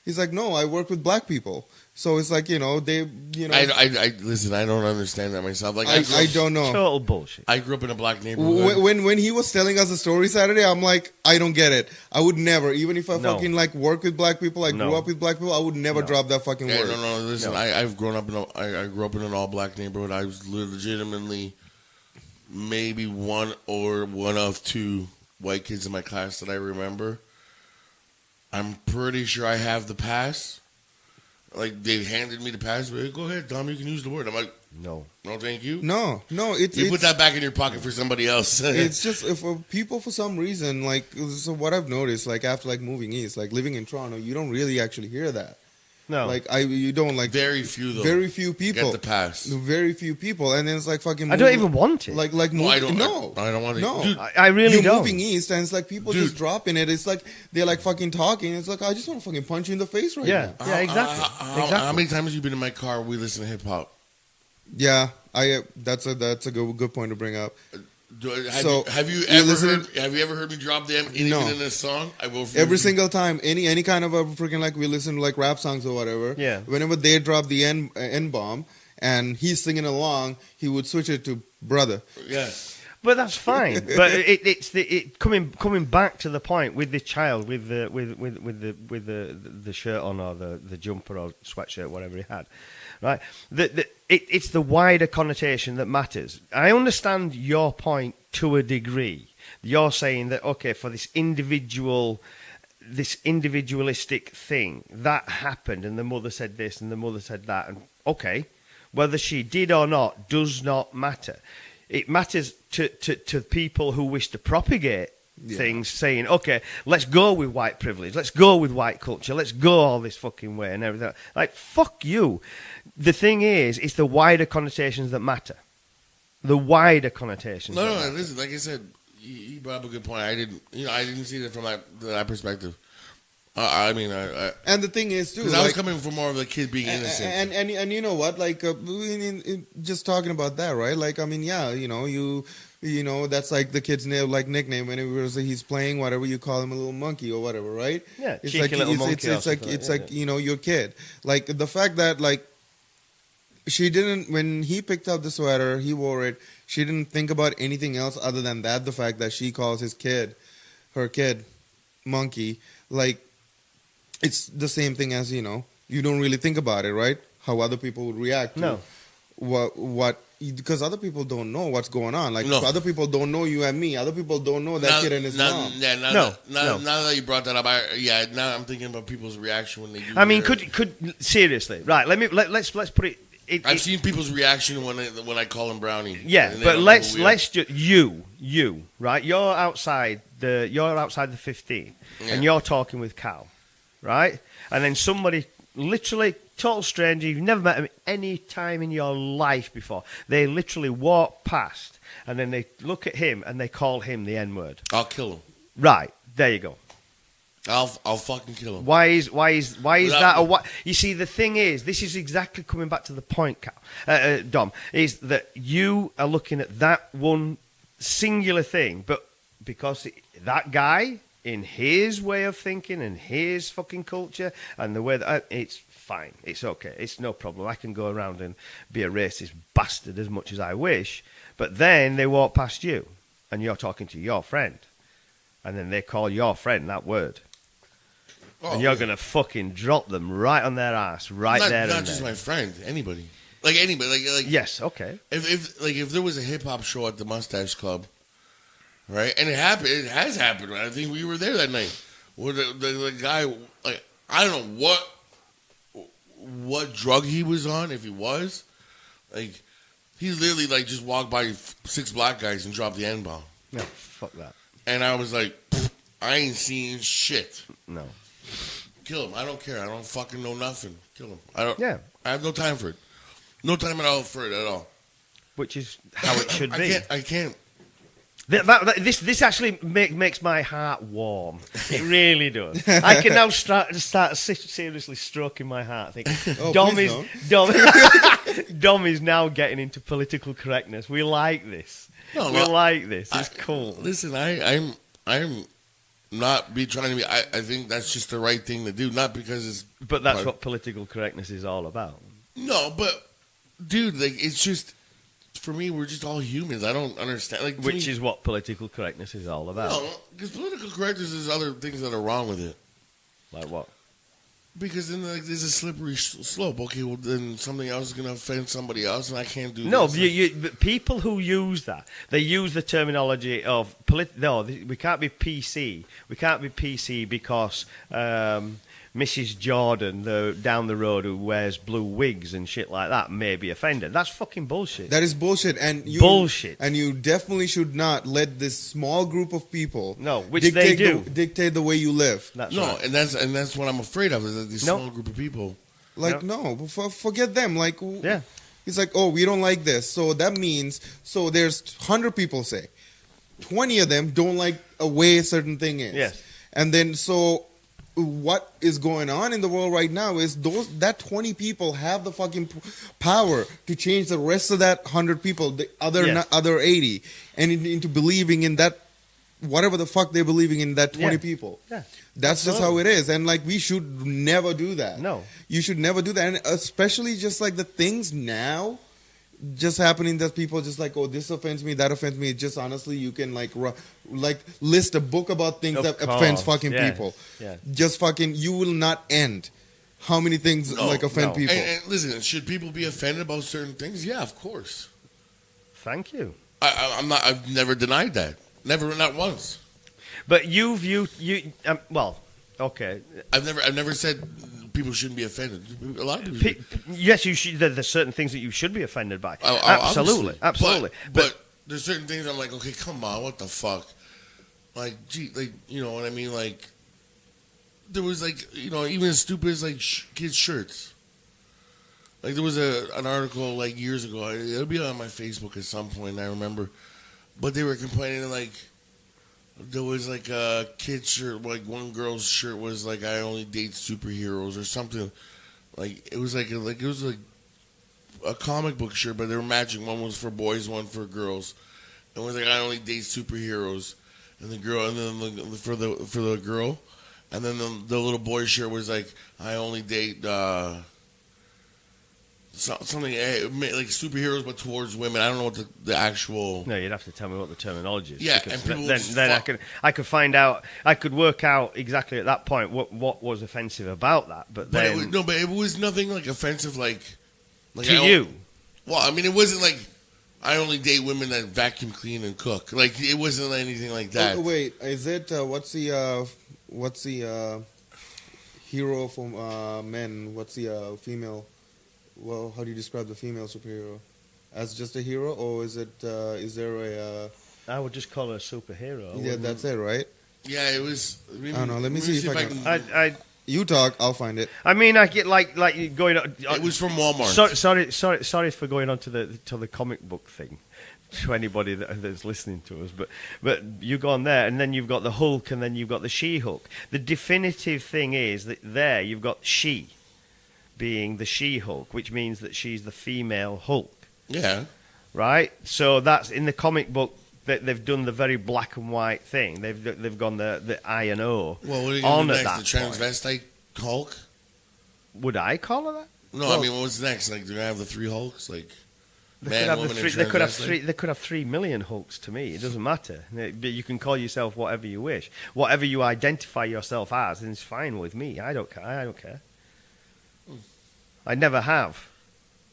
He's like, "No, I work with black people." So it's like, they.
I listen. I don't understand that myself. Like
I don't know.
Total bullshit.
I grew up in a black neighborhood.
When he was telling us the story Saturday, I'm like, I don't get it. I would never, even if I fucking like work with black people, I grew up with black people, I would never drop that fucking word.
No. Listen, I've grown up I grew up in an all black neighborhood. I was legitimately maybe one of two white kids in my class that I remember. I'm pretty sure I have the pass. Like, they handed me the pass. Hey, go ahead, Dom, you can use the word. I'm like, no, thank you.
No.
You put that back in your pocket for somebody else.
It's just, for people, for some reason, like, so what I've noticed, like, after, like, moving east, like, living in Toronto, you don't really actually hear that.
No.
Like, you don't, like...
Very few, though.
Very few people.
Get the pass.
Very few people. And then it's like fucking...
I don't even want it.
Like
I don't want it.
No.
Dude,
I really don't.
You're moving east, and it's like people just dropping it. It's like they're like fucking talking. It's like, I just want to fucking punch you in the face right now.
Yeah, exactly.
How many times have you been in my car we listen to hip-hop?
Yeah, that's a good point to bring up.
Have you ever heard me drop them in a song? I will.
Every single time, any kind of a freaking, like, we listen to like rap songs or whatever.
Yeah.
Whenever they drop the N bomb and he's singing along, he would switch it to brother.
Yes.
But that's fine. But it's coming back to the point with the child with the shirt on or the jumper or sweatshirt, whatever he had, right? It's the wider connotation that matters. I understand your point to a degree. You're saying that, okay, for this individualistic thing that happened, and the mother said this and the mother said that, and okay, whether she did or not does not matter. It matters to people who wish to propagate things, saying, okay, let's go with white privilege, let's go with white culture, let's go all this fucking way and everything. Like, fuck you. The thing is, it's the wider connotations that matter. The wider connotations.
No, listen, like I said, you brought up a good point. I didn't see it from that perspective.
And the thing is too,
because I was coming from more of the kid being innocent,
and you know what, like, just talking about that, right? Like, I mean, yeah, you know, that's like the kid's name, like nickname. Whenever he's playing, whatever, you call him a little monkey or whatever, right?
Yeah,
it's
cheeky
like
little monkey.
It's like you know, your kid. Like the fact that like she didn't, when he picked up the sweater, he wore it. She didn't think about anything else other than that. The fact that she calls her kid, monkey, like. It's the same thing as, you don't really think about it, right? How other people would react to what because other people don't know what's going on. Like
No.
other people don't know you and me. Other people don't know that kid and his mom.
Yeah,
No.
now that you brought that up, now I'm thinking about people's reaction when they do.
I mean, could seriously, right? Let's put it.
I've seen people's reaction when I call him Brownie.
Yeah,
and they
but
don't know
let's
who we are.
just you right. You're outside the 15,
Yeah.
and you're talking with Kal, right? And then somebody, literally total stranger, you've never met him any time in your life before. They literally walk past, and then they look at him and they call him the N-word.
I'll kill him.
Right there, you go.
I'll fucking kill him.
Why is that?
Without-
What you see, the thing is, this is exactly coming back to the point, Dom, is that you are looking at that one singular thing, but because that guy, in his way of thinking and his fucking culture and the way that it's fine, it's okay, it's no problem. I can go around and be a racist bastard as much as I wish, but then they walk past you and you're talking to your friend, and then they call your friend that word. And you're going to fucking drop them right on their ass, right
not,
there
Not
and
just
there.
my friend, anybody. Like anybody. Like
Yes, okay.
If there was a hip hop show at the Mustache Club, right, and it has happened. Right? I think we were there that night. Where the guy, like, I don't know what drug he was on, if he was, like, he literally like just walked by 6 black guys and dropped the N-bomb.
No, fuck that.
And I was like, I ain't seeing shit.
No.
Kill him. I don't care. I don't fucking know nothing. Kill him. I don't.
Yeah.
I have no time for it. No time at all for it at all.
Which is how it should be.
I can't.
This actually makes my heart warm. It really does. I can now start seriously stroking my heart, thinking, Dom is now getting into political correctness. We like this. We like this. It's cool.
Listen, I'm not trying to be. I think that's just the right thing to do. Not because it's.
But that's what political correctness is all about.
No, but dude, like, it's just, for me, we're just all humans. I don't understand. Like,
Which is what political correctness is all about.
No, because political correctness is other things that are wrong with it.
Like what?
Because then there's a slippery slope. Okay, well then something else is going to offend somebody else, and I can't do
No,
this.
but people who use that, they use the terminology of we can't be PC. We can't be PC because Mrs. Jordan down the road who wears blue wigs and shit like that may be offended. That's fucking bullshit.
That is bullshit, and
bullshit.
And you definitely should not let this small group of people
which they do
dictate the way you live.
That's
no,
right.
and that's what I'm afraid of, is that this small group of people.
Like forget them. Like
yeah,
it's like, oh, we don't like this, so that means there's 100 people, say 20 of them don't like a way a certain thing is.
Yes,
and then what is going on in the world right now is that 20 people have the fucking power to change the rest of that 100 people, the other 80, and into believing in that, whatever the fuck they're believing in, that 20 people.
Yeah.
That's just how it is. And like, we should never do that.
No.
You should never do that. And especially just like the things now just happening that people just like, oh, this offends me, that offends me. Just honestly, you can like list a book about things that offends fucking people.
Yeah.
Just fucking, you will not end how many things offend people.
And listen, should people be offended about certain things? Yeah, of course.
Thank you.
I've never denied that. Never, not once.
But okay.
I've never said people shouldn't be offended. A lot of people.
Yes, you should. There's certain things that you should be offended by. Absolutely.
But there's certain things I'm like, okay, come on, what the fuck? Like, gee, like, you know what I mean? Like, there was like, you know, even as stupid as like kids' shirts. Like, there was an article like years ago. It'll be on my Facebook at some point, I remember. But they were complaining like there was like a kid's shirt, like one girl's shirt was like, I only date superheroes or something. Like, it was like a comic book shirt, but they were matching. One was for boys, one for girls. And it was like, I only date superheroes. And the girl, and then for the girl, and then the little boy shirt was like, I only date something like superheroes, but towards women. I don't know what the actual.
No, you'd have to tell me what the terminology is.
Yeah,
and
people
then I could find out. I could work out exactly at that point what was offensive about that. But then
it was nothing like offensive, like
to you.
Well, I mean, it wasn't like I only date women that vacuum clean and cook. Like, it wasn't anything like that.
Oh, wait, is it what's the hero for men? What's the female? Well, how do you describe the female superhero? As just a hero, or is it? Is there a?
I would just call her a superhero.
Yeah, that's it, right?
Yeah, it was.
I don't know. Let me see if I can.
I
You talk, I'll find it.
I mean, I get like you going.
It was from Walmart.
Sorry for going on to the comic book thing. To anybody that's listening to us, but you go on there, and then you've got the Hulk, and then you've got the She-Hulk. The definitive thing is that there you've got she being the She-Hulk, which means that she's the female Hulk.
Yeah.
Right. So that's in the comic book. They've done the very black and white thing. They've gone the I and O.
Well, what are you
on
going to do
at
next? The
that
transvestite Hulk?
Would I call her that?
No, I mean, what's next? Like, do they have the three Hulks? Like,
They could have 3 million Hulks to me. It doesn't matter. But you can call yourself whatever you wish. Whatever you identify yourself as, then it's fine with me. I don't care. I never have.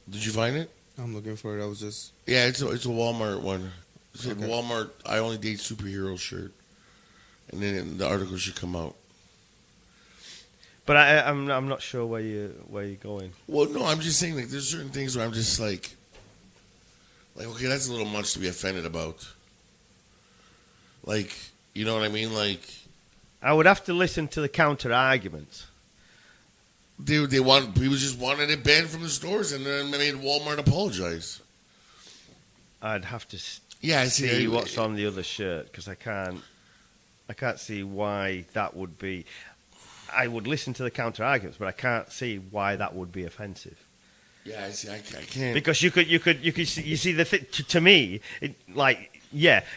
Did you find it?
I'm looking for it. I was just.
Yeah, it's a Walmart one. It's
Okay.
a Walmart I only date superheroes shirt. And then the article should come out.
But I'm not sure where you're going.
Well, no, I'm just saying, like, there's certain things where I'm just like, okay, that's a little much to be offended about. Like, you know what I mean? Like,
I would have to listen to the counter arguments.
people just wanted it banned from the stores, and then they made Walmart apologize.
I'd have to
Yeah, I
see what's on the other shirt, because I can't see why that would be. I would listen to the counter arguments, but I can't see why that would be offensive.
Yeah, I see. I can't.
Because you could see the to me,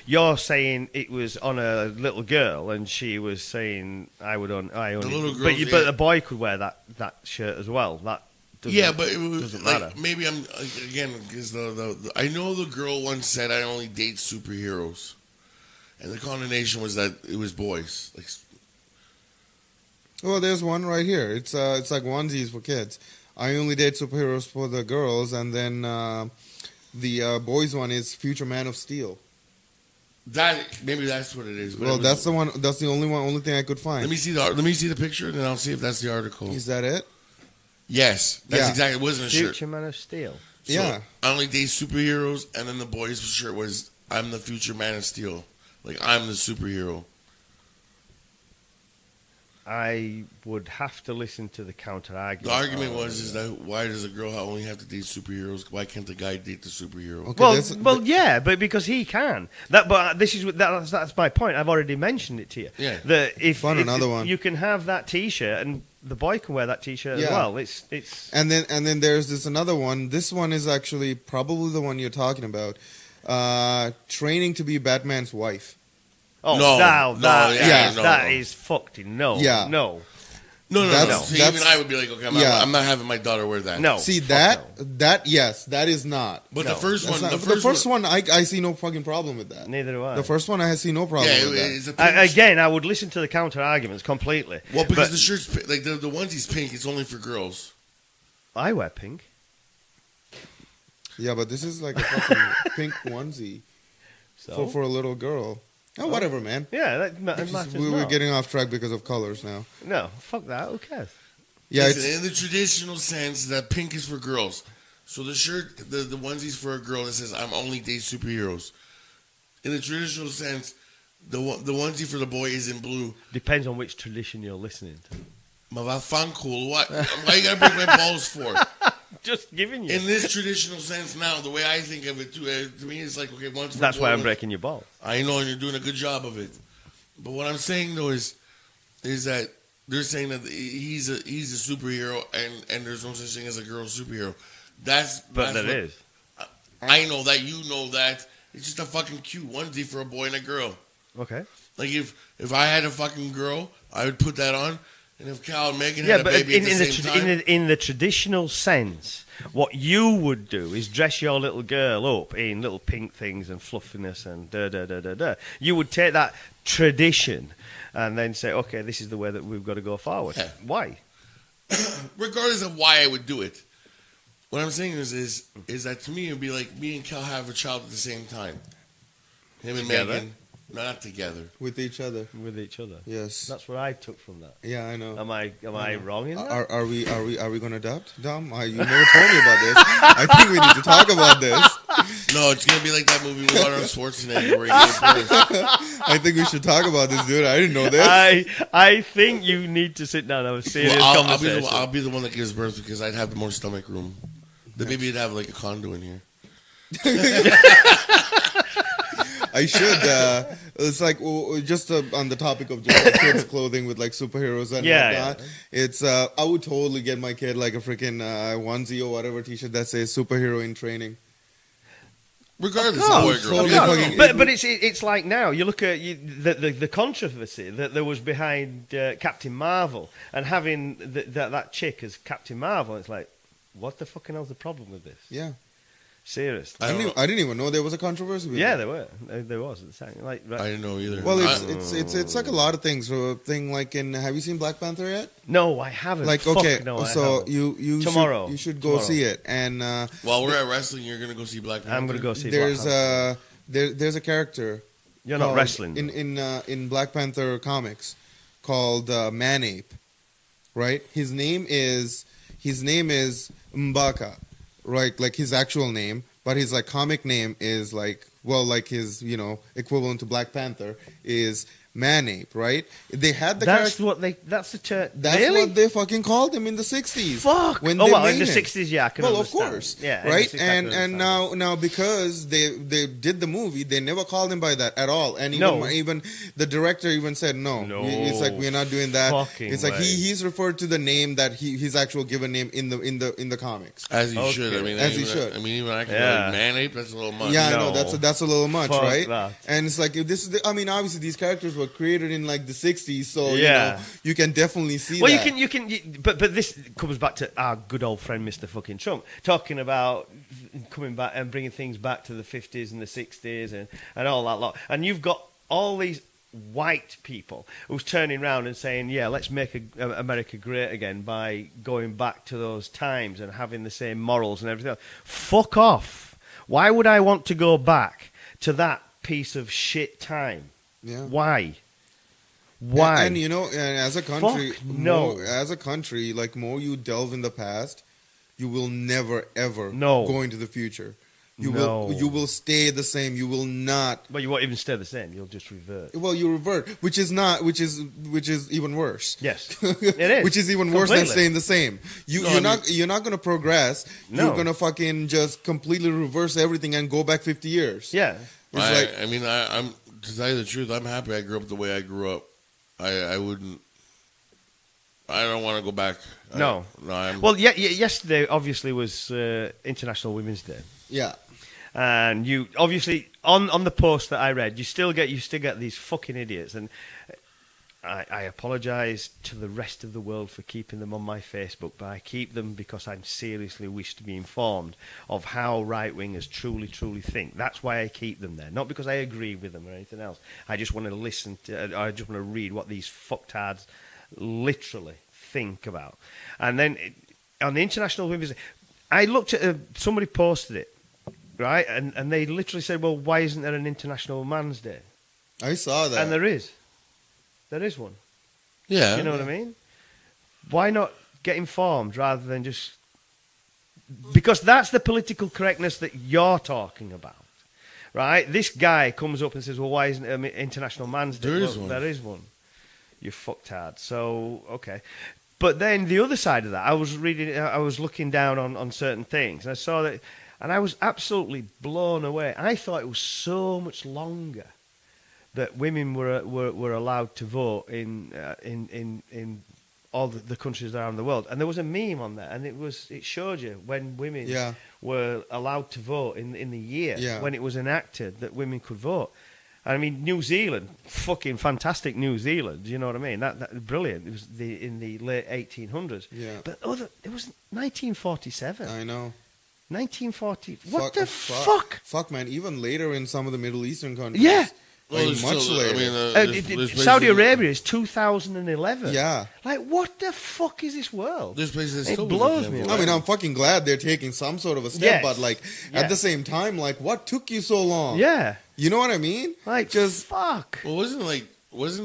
you're saying it was on a little girl, and she was saying I only.
The little girl,
but the boy could wear that shirt as well. That doesn't matter.
Maybe I'm again because I know the girl once said I only date superheroes, and the condemnation was that it was boys. Like,
Well, there's one right here. It's like onesies for kids. I only date superheroes for the girls, and then the boys one is Future Man of Steel.
Maybe that's what it is. But
Well, that's the one. That's the only thing I could find.
Let me see the picture, and then I'll see if that's the article.
Is that it?
Yes, that's
Yeah.
exactly. It wasn't a shirt.
Future Man of Steel.
So,
Yeah.
I only date superheroes, and then the boys' shirt was I'm the Future Man of Steel. Like, I'm the superhero.
I would have to listen to the counter argument.
The argument is that why does a girl only have to date superheroes? Why can't the guy date the superhero?
Okay,
yeah, but because he can. That's my point. I've already mentioned it to you.
Yeah.
That if
another one.
you can have that T-shirt, and the boy can wear that T-shirt as
Yeah.
well. It's
And then there's this another one. This one is actually probably the one you're talking about. Training to be Batman's wife.
that is fucked. No.
No. See, even I would be like, okay, I'm not having my daughter wear that.
No.
See that yes, that is not.
But
No,
the first one,
The first one, I see no fucking problem with that.
Neither do I.
The first one, I see no problem with that.
it's a pink
Again, I would listen to the counter arguments completely.
Well, because
but
the shirt's like the onesie's pink, it's only for girls.
I wear pink.
Yeah, but this is like a fucking pink onesie for a little girl. Oh, whatever, man.
Yeah, that matters.
We're getting off track because of colors now.
No, fuck that. Who cares?
Yeah,
Listen, in the traditional sense that pink is for girls. So the shirt, the onesie's for a girl that says I'm only date superheroes. In the traditional sense, the onesie for the boy is in blue.
Depends on which tradition you're listening to.
Cool. What? Why you gotta break my balls for?
Just giving you.
In this traditional sense now, the way I think of it, too, to me, it's like, okay, once.
That's why I'm breaking your balls.
I know, and you're doing a good job of it. But what I'm saying though is that they're saying that he's a superhero, and there's no such thing as a girl superhero.
But there is.
I know that, you know that. It's just a fucking cute onesie for a boy and a girl.
Okay.
Like if I had a fucking girl, I would put that on. And if Kal and Megan had a baby at the same time,
in the traditional sense, what you would do is dress your little girl up in little pink things and fluffiness and da. You would take that tradition and then say, okay, this is the way that we've got to go forward.
Yeah.
Why?
regardless of why I would do it, What I'm saying is that to me, it would be like me and Cal have a child at the same time. Him and
Together?
Megan. Not together.
With each other.
With each other.
Yes.
That's what I took from that.
Yeah, I know.
Am I wrong in that?
Are we going to adopt, Dom? You never told me about this. I think we need to talk about this.
No, it's going to be like that movie with Arnold Schwarzenegger where he gives birth.
I think we should talk about this, dude. I didn't know this.
I think you need to sit down and have a serious conversation.
I'll be the one that gives birth because I'd have the more stomach room. Then maybe you'd have like a condo in here.
I should. It's like just on the topic of just kids' clothing with like superheroes and whatnot. Yeah. It's I would totally get my kid like a freaking onesie or whatever T-shirt that says "superhero in training."
Regardless of boy or
girl, but it's like now you look at the controversy that there was behind Captain Marvel and having that chick as Captain Marvel. It's like, what the fucking hell's the problem with this?
Yeah.
Seriously,
I didn't even know there was a controversy with
that. There was at the time. Like, right.
I didn't know either.
Well, it's like a lot of things. So, thing like have you seen Black Panther yet?
No, I haven't.
Like, okay, so you
tomorrow
you should go see it. And
while we're at wrestling, you're gonna go see Black Panther.
I'm gonna go see.
There's
Black Panther.
There's a character.
You're not wrestling
in Black Panther comics called Man-Ape, right? His name is M'Baka. Right, like his actual name, but his like comic name is like his equivalent to Black Panther is Man-Ape, right? They had the
That's
what they fucking called him in the 60s.
Fuck.
When
in the
made
60s, yeah, I can understand.
Of course,
yeah,
right. And now because they did the movie, they never called him by that at all. And even the director even said no. It's like we're not doing that. It's like he's referred to the name that his actual given name in the comics.
As he should. I mean, even I can be like Man-Ape. That's a little much.
Yeah, I know that's a little much,
Fuck
right?
That.
And it's like obviously these characters were created in like the 60s, so you can definitely see
well,
that.
But this comes back to our good old friend Mr. fucking Trump talking about coming back and bringing things back to the 50s and the 60s and all that lot. And you've got all these white people who's turning around and saying, yeah, let's make America great again by going back to those times and having the same morals and everything else. Fuck off. Why would I want to go back to that piece of shit time?
Yeah.
Why?
And as a country, like more you delve in the past, you will never ever go into the future. You will stay the same. You will not.
Well, you won't even stay the same. You'll just revert.
Well, you revert, which is even worse.
Yes, it is.
Which is even worse than staying the same. You're not going to progress. No. You're going to fucking just completely reverse everything and go back 50 years.
Yeah.
I'm to tell you the truth, I'm happy I grew up the way I grew up. I don't want to go back. Yesterday obviously was International Women's Day.
Yeah.
And you obviously on the post that I read, you still get these fucking idiots, and I apologise to the rest of the world for keeping them on my Facebook, but I keep them because I seriously wish to be informed of how right-wingers truly think. That's why I keep them there, not because I agree with them or anything else. I just want to I just want to read what these fucktards literally think about. And then on the International Women's Day, I looked at somebody posted it, right, and they literally said, well, why isn't there an International Man's Day?
I saw that.
And there is. There is one.
Yeah.
You know what I mean? Why not get informed rather than just... Because that's the political correctness that you're talking about, right? This guy comes up and says, well, why isn't there an International Man's Day? There is one. You fucktard. So, okay. But then the other side of that, I was looking down on certain things, and I saw that, and I was absolutely blown away. I thought it was so much longer that women were allowed to vote in all the countries around the world. And there was a meme on there, and it showed you when women were allowed to vote in the year when it was enacted that women could vote. I mean, New Zealand, fucking fantastic New Zealand. You know what I mean? That brilliant. It was in the late 1800s.
Yeah.
But it was 1947.
I know.
1940. What the fuck?
Fuck, man. Even later in some of the Middle Eastern countries.
Yeah.
Like,
there's
much
still-
later.
I mean, there's
Saudi
places-
Arabia is 2011.
Yeah.
Like, what the fuck is this world?
There's places that
It
still
blows
been
me
canceled.
I mean, I'm fucking glad they're taking some sort of a step,
Yes.
but like
Yes.
at the same time, like what took you so long?
Yeah.
You know what I mean?
Like,
Just
fuck.
Well, wasn't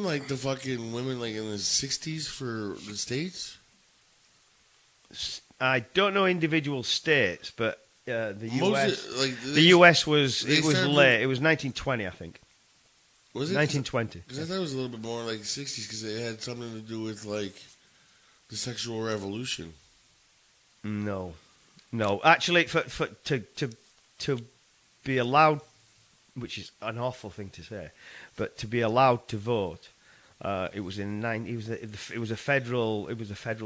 like the fucking women like in the 60s for the States?
I don't know individual states, but the US,
Like
the US was
they
it was
started-
late. It was 1920, I think.
Was it
1920.
Because I thought it was a little bit more like 60s because it had something to do with like the sexual revolution.
No. Actually, to be allowed, which is an awful thing to say, but to be allowed to vote, it was in it was a federal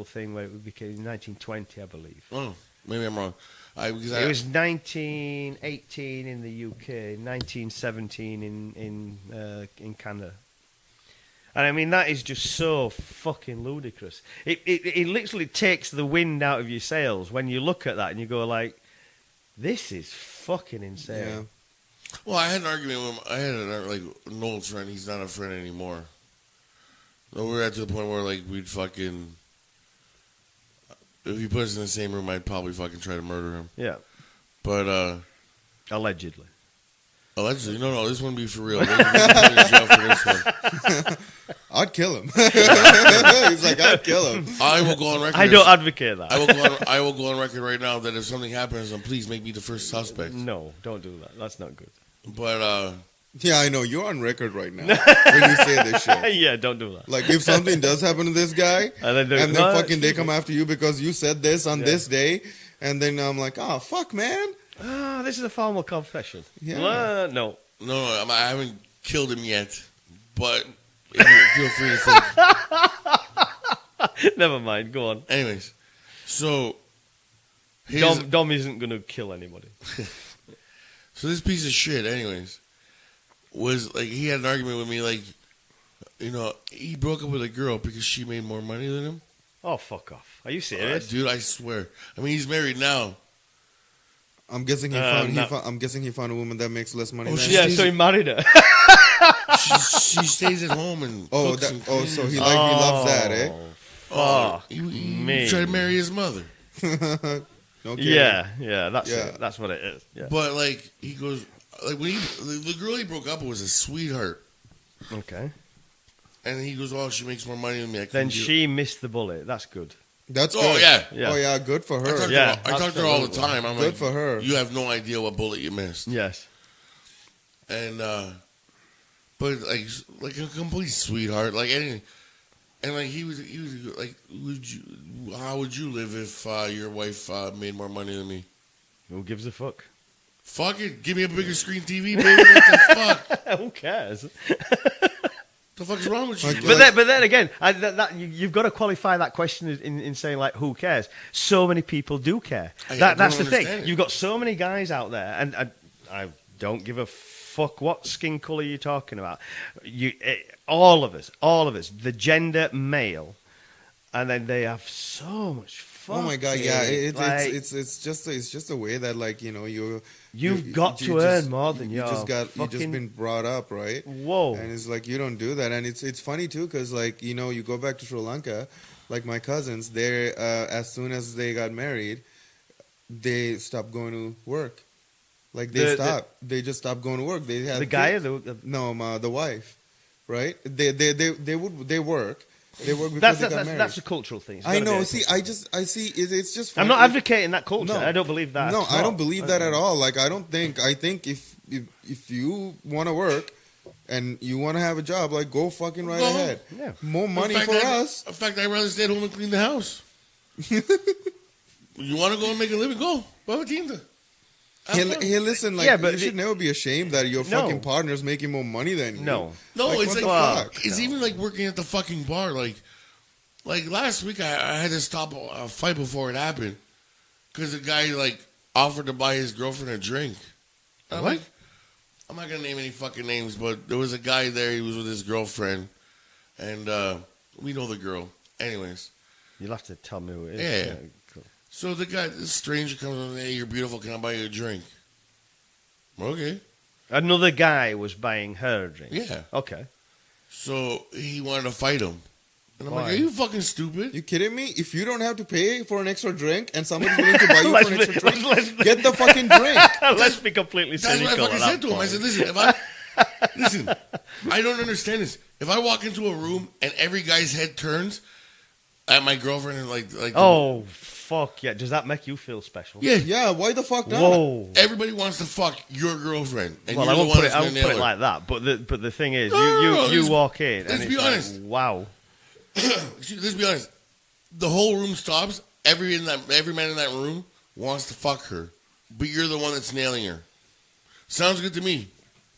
thing where it became in 1920, I believe.
Oh, maybe I'm wrong.
It was 1918 in the UK, 1917 in Canada. And I mean, that is just so fucking ludicrous. It literally takes the wind out of your sails when you look at that and you go like, this is fucking insane.
yeah.
Well, I had an argument with him. I had like an old friend. He's not a friend anymore. So we were at the point where like we'd fucking. If he put us in the same room, I'd probably fucking try to murder him.
Yeah.
But
Allegedly.
allegedly, no, this wouldn't be for real. They're gonna put me in jail for this one.
I'd kill him. He's like, I'd kill him.
I will go on record.
I don't advocate that.
I will go on record right now that if something happens, then please make me the first suspect.
No, don't do that. That's not good.
But
Yeah, I know. You're on record right now when you say this shit.
Yeah, don't do that.
Like, if something does happen to this guy,
And then
fucking they come after you because you said this on this day, and then I'm like, oh, fuck, man.
This is a formal confession.
Yeah.
No.
no, I haven't killed him yet. But feel free to think.
Never mind. Go on.
Anyways, so
Dom isn't going to kill anybody.
So this piece of shit, anyways, was like he had an argument with me, like, you know, he broke up with a girl because she made more money than him.
Oh, fuck off. Are you serious?
Dude, I swear. I mean, he's married now.
I'm guessing he
no.
found a woman that makes less money
Oh,
than
she-
him.
Yeah, so he married her.
She stays at home and cooks and cleans.
So he loves that, eh?
Oh,
he
me.
tried to marry his mother.
No kidding.
Yeah, that's
Yeah.
it. That's what it is. Yeah.
But like he goes, like when the girl he broke up with was a sweetheart,
Okay.
and he goes, "Oh, she makes more money than me."
Then she missed the bullet. That's good.
That's
Oh
good.
yeah.
Yeah.
Oh yeah, good for
I
her.
talk,
Yeah,
to, I talk to her all the
absolutely.
time. I'm
Good
like,
for her.
You have no idea what bullet you missed.
Yes.
And but like a complete sweetheart, like anything. And like he was like, how would you live if your wife made more money than me?
Who gives a fuck?
Fuck it, give me a bigger screen TV, baby. What the fuck?
Who cares?
The fuck's wrong with you?
Like-
But then again, you've got to qualify that question in saying like, who cares? So many people do care.
I
That's
don't
the thing.
understand it.
You've got so many guys out there, and I don't give a fuck what skin color you're talking about. All of us, the gender male, and then they have so much fun.
Oh my god, yeah,
Like,
it's just a way that like
you've got to earn more than
you just
fucking-
been brought up, right?
Whoa.
And it's like you don't do that, and it's funny too because like you go back to Sri Lanka, like my cousins, they as soon as they got married, they stopped going to work. Like they just stopped going to work. They had
The guy or
kids.
the
the wife, right? They work. They work before
that's
they got married.
that's a cultural thing. It's
I
gotta be
know.
a
See, I see. It's just.
I'm
funny.
not advocating that culture.
No.
I don't believe that.
No,
at
I
all.
don't believe that at all. Like, I think if you want to work and you want to have a job, like, go fucking right
Go.
ahead.
Yeah.
More money
In fact,
for us.
In fact, I'd rather stay at home and clean the house. You want to go and make a living? Go. Babatinda.
Hey, listen, like,
Yeah, but
you should never be ashamed that your
No.
fucking partner's making more money than you.
No.
No,
Like,
it's
what
like
the fuck?
it's even like working at the fucking bar. Like last week, I had to stop a fight before it happened because the guy like offered to buy his girlfriend a drink. I'm
What?
like, I'm not gonna name any fucking names, but there was a guy there. He was with his girlfriend, and we know the girl. Anyways,
You'll have to tell me who it is.
Yeah.
Cool.
so this stranger comes up, "Hey, you're beautiful. Can I buy you a drink?" Okay.
Another guy was buying her a drink.
Yeah.
Okay.
So he wanted to fight him. And I'm
Why?
like, are you fucking stupid?
You kidding me? If you don't have to pay for an extra drink and somebody's willing to buy you for an extra drink,
let's be-
get the fucking drink.
Let's be completely
That's
cynical.
what I fucking
at
said
that
to him. I
point.
said, listen, I don't understand this. If I walk into a room and every guy's head turns at my girlfriend and like
Oh, fuck yeah. Does that make you feel special?
yeah,
Yeah, why the fuck not?
Whoa.
everybody wants to fuck your girlfriend. And
Well,
you're
I won't
the one
put it.
that's
I
gonna
won't put
nail
it
her.
like that. But the thing is,
No,
you
let's-
walk in and
let's
it's
be
like,
honest.
wow.
Let's be honest. The whole room stops. Every man in that room wants to fuck her, but you're the one that's nailing her. Sounds good to me.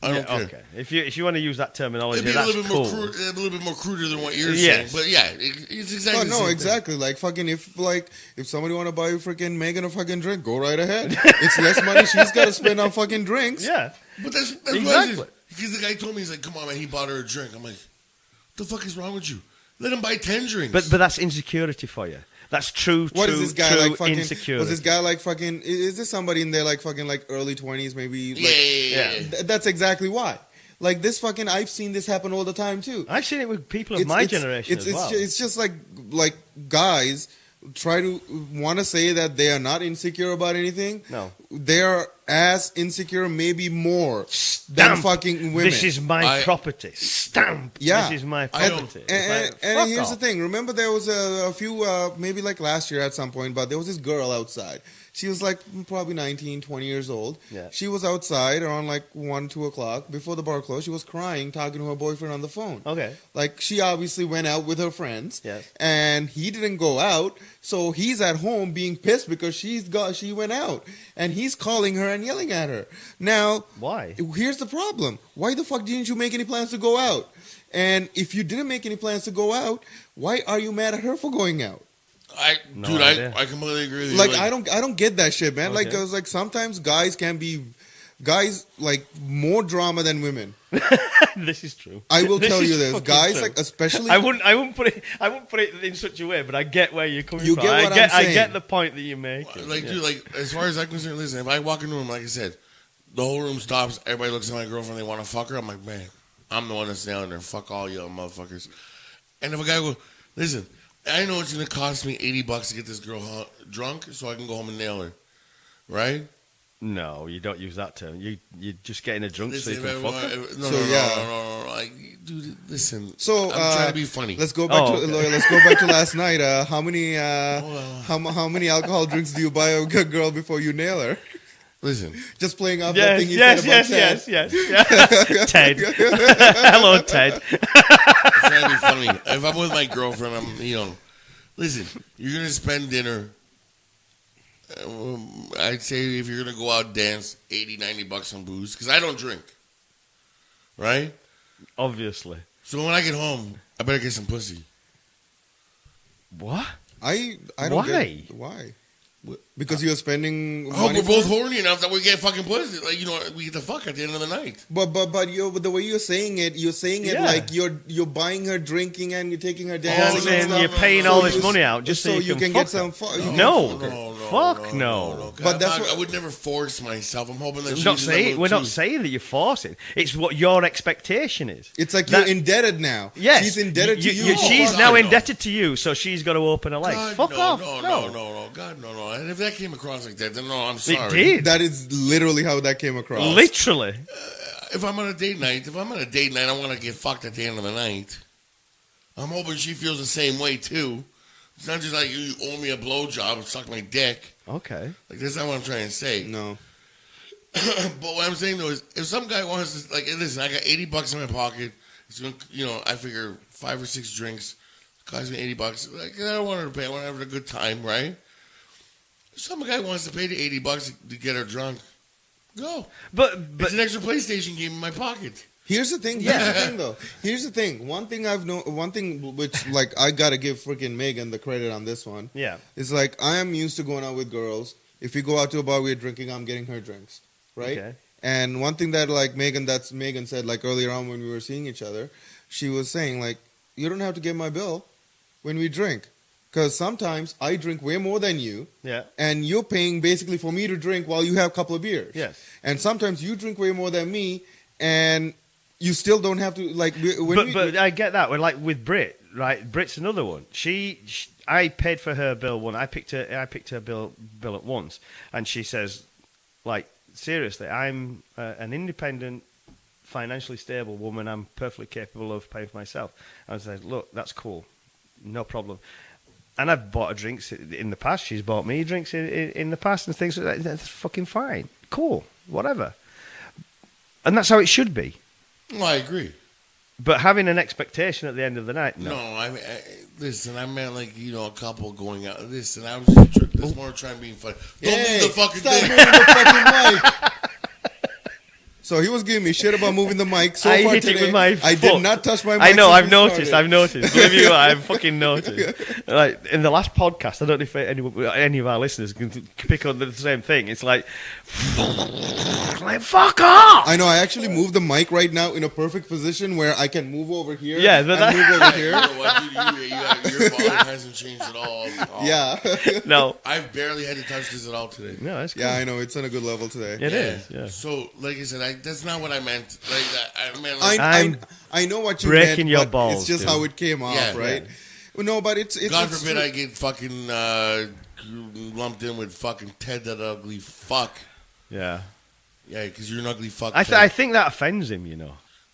I don't care.
Okay. If you want to use that terminology,
It'd be
that's
a little bit
cool.
more crude, a little bit more cruder than what you're
Yes.
saying. But yeah, it's exactly.
Oh,
the
no,
same thing.
exactly. Like fucking if somebody want to buy freaking Megan a fucking drink, go right ahead. It's less money she's got to spend on fucking drinks.
Yeah.
But that's
Exactly.
what I said. Because the guy told me, he's like, come on, man, he bought her a drink. I'm like, what the fuck is wrong with you? Let him buy 10 drinks.
But that's insecurity for you. That's true.
What is this guy like fucking?
insecurity.
Was this guy like fucking? Is this somebody in there like fucking like early 20s maybe? Like,
yeah.
That's exactly why. Like this fucking, I've seen this happen all the time too.
I've seen it with people of my generation as well.
It's just like guys try to want to say that they are not insecure about anything.
No.
They are as insecure, maybe more, than
Stamp.
fucking women.
This is my property. Stamp.
Yeah.
This is my
I
property.
And,
It's like,
and
fuck
here's
off.
the thing. Remember, there was a few, maybe like last year at some point, but there was this girl outside. She was like probably 19, 20 years old.
Yeah.
She was outside around like 1, 2 o'clock before the bar closed. She was crying, talking to her boyfriend on the phone.
Okay.
Like she obviously went out with her friends.
Yes.
And he didn't go out, so he's at home being pissed because she went out, and he's calling her and yelling at her. Now,
Why?
here's the problem. Why the fuck didn't you make any plans to go out? And if you didn't make any plans to go out, why are you mad at her for going out?
No idea.
I completely agree with you.
Like I don't get that shit, man. Like
Okay.
'cause, like sometimes guys can be like more drama than women.
This is true.
I will
This
tell
is
you this.
fucking
Guys
true.
like especially
I wouldn't put it in such a way, but I get where you're coming
You
from.
get what I'm
I
saying.
get the point that you're making.
Like,
Yeah.
dude, like, as far as I'm concerned, listen, if I walk into a room, like I said, the whole room stops, everybody looks at my girlfriend, they want to fuck her, I'm like, man, I'm the one that's down there, fuck all y'all motherfuckers. And if a guy goes, listen, I know it's going to cost me $80 to get this girl drunk so I can go home and nail her, right?
No, you don't use that term. You're just getting a drunk so
Listen,
you can fuck her.
no, like, dude, listen,
So
I'm trying to be funny.
Let's go back
Oh,
to
okay.
let's go back to last night. How many how many alcohol drinks do you buy a good girl before you nail her?
Listen,
Just playing off that
Yes,
thing you
yes,
said about
yes,
Ted.
yes. Ted. Hello, Ted.
I'm trying to be funny. If I'm with my girlfriend, listen, you're going to spend dinner. I'd say if you're going to go out dance, $80-$90 on booze, because I don't drink. Right?
Obviously.
So when I get home, I better get some pussy.
What?
I don't
Why?
get why. Because you're spending
Oh,
money
we're both
for it?
horny enough that we get fucking pussy. Like, we get the fuck at the end of the night.
But the way you're saying it
Yeah.
like you're buying her drinking and you're taking her
As
dancing and
in,
stuff.
you're paying
So
all this
you-
money out just so you can
get
fuck her.
some.
No.
No.
Fuck no.
But that's what-
I would never force myself. I'm hoping that
We're not saying that you're forcing. It's what your expectation is.
It's like
That-
you're indebted now.
Yes.
She's indebted to you.
She's
fuck
now
no.
indebted to you, so she's got to open her legs.
God,
Fuck
no,
off.
No. God, no. And if that came across like that, then no, I'm
It
sorry.
did.
That is literally how that came across.
Literally.
If I'm on a date night, I want to get fucked at the end of the night. I'm hoping she feels the same way, too. It's not just like you owe me a blowjob and suck my dick.
Okay.
Like, that's not what I'm trying to say.
No.
But what I'm saying, though, is if some guy wants to, like, listen, I got $80 in my pocket. It's going to, I figure 5 or 6 drinks. Cost me $80. Like, I don't want her to pay. I want to have a good time, right? If some guy wants to pay the $80 to get her drunk, go.
But
It's an extra PlayStation game in my pocket.
Here's the thing. Here's the thing. One thing which like I gotta give freaking Megan the credit on this one.
yeah.
It's like I am used to going out with girls. If we go out to a bar, we're drinking. I'm getting her drinks, right?
Okay.
And one thing that like Megan said like earlier on when we were seeing each other, she was saying like, you don't have to get my bill when we drink. Because sometimes I drink way more than you.
Yeah.
And you're paying basically for me to drink while you have a couple of beers.
Yes.
And sometimes you drink way more than me, and you still don't have to, like...
But I get that. Like with Britt, right? Britt's another one. I paid for her bill one. I picked her bill at once. And she says, like, seriously, I'm an independent, financially stable woman. I'm perfectly capable of paying for myself. I was like, look, that's cool. No problem. And I've bought her drinks in the past. She's bought me drinks in the past and things like that. That's fucking fine. Cool. Whatever. And that's how it should be.
Well, I agree.
But having an expectation at the end of the night, no.
No, I mean, listen, I meant like, a couple going out. Listen, I was just more trying to be funny. Don't move the fucking
stop
thing.
moving the fucking mic. So he was giving me shit about moving the mic. So
I
far
hit
today,
it with my
I
foot.
did not touch my mic.
I know,
since
I've
we
noticed.
started.
I've noticed. Believe me, I've fucking noticed. Like in the last podcast, I don't know if any of our listeners can pick on the same thing. It's like fuck off.
I know. I actually moved the mic right now in a perfect position where I can move over here.
Yeah,
and move over here.
You know what, dude, your volume hasn't changed at all.
Yeah.
No.
I've barely had to touch this at all today.
No, that's cool.
Yeah, I know. It's on a good level today.
It is. Yeah.
So, like I said, that's not what I meant. Like that, I meant like,
I know what you
breaking
meant,
your
but
balls,
it's just
dude.
how it came off,
Yeah,
right? Well, no, but it's
God
it's
forbid
true.
I get fucking lumped in with fucking Ted, that ugly fuck.
Yeah.
Yeah, because you're an ugly fuck.
I think that offends him.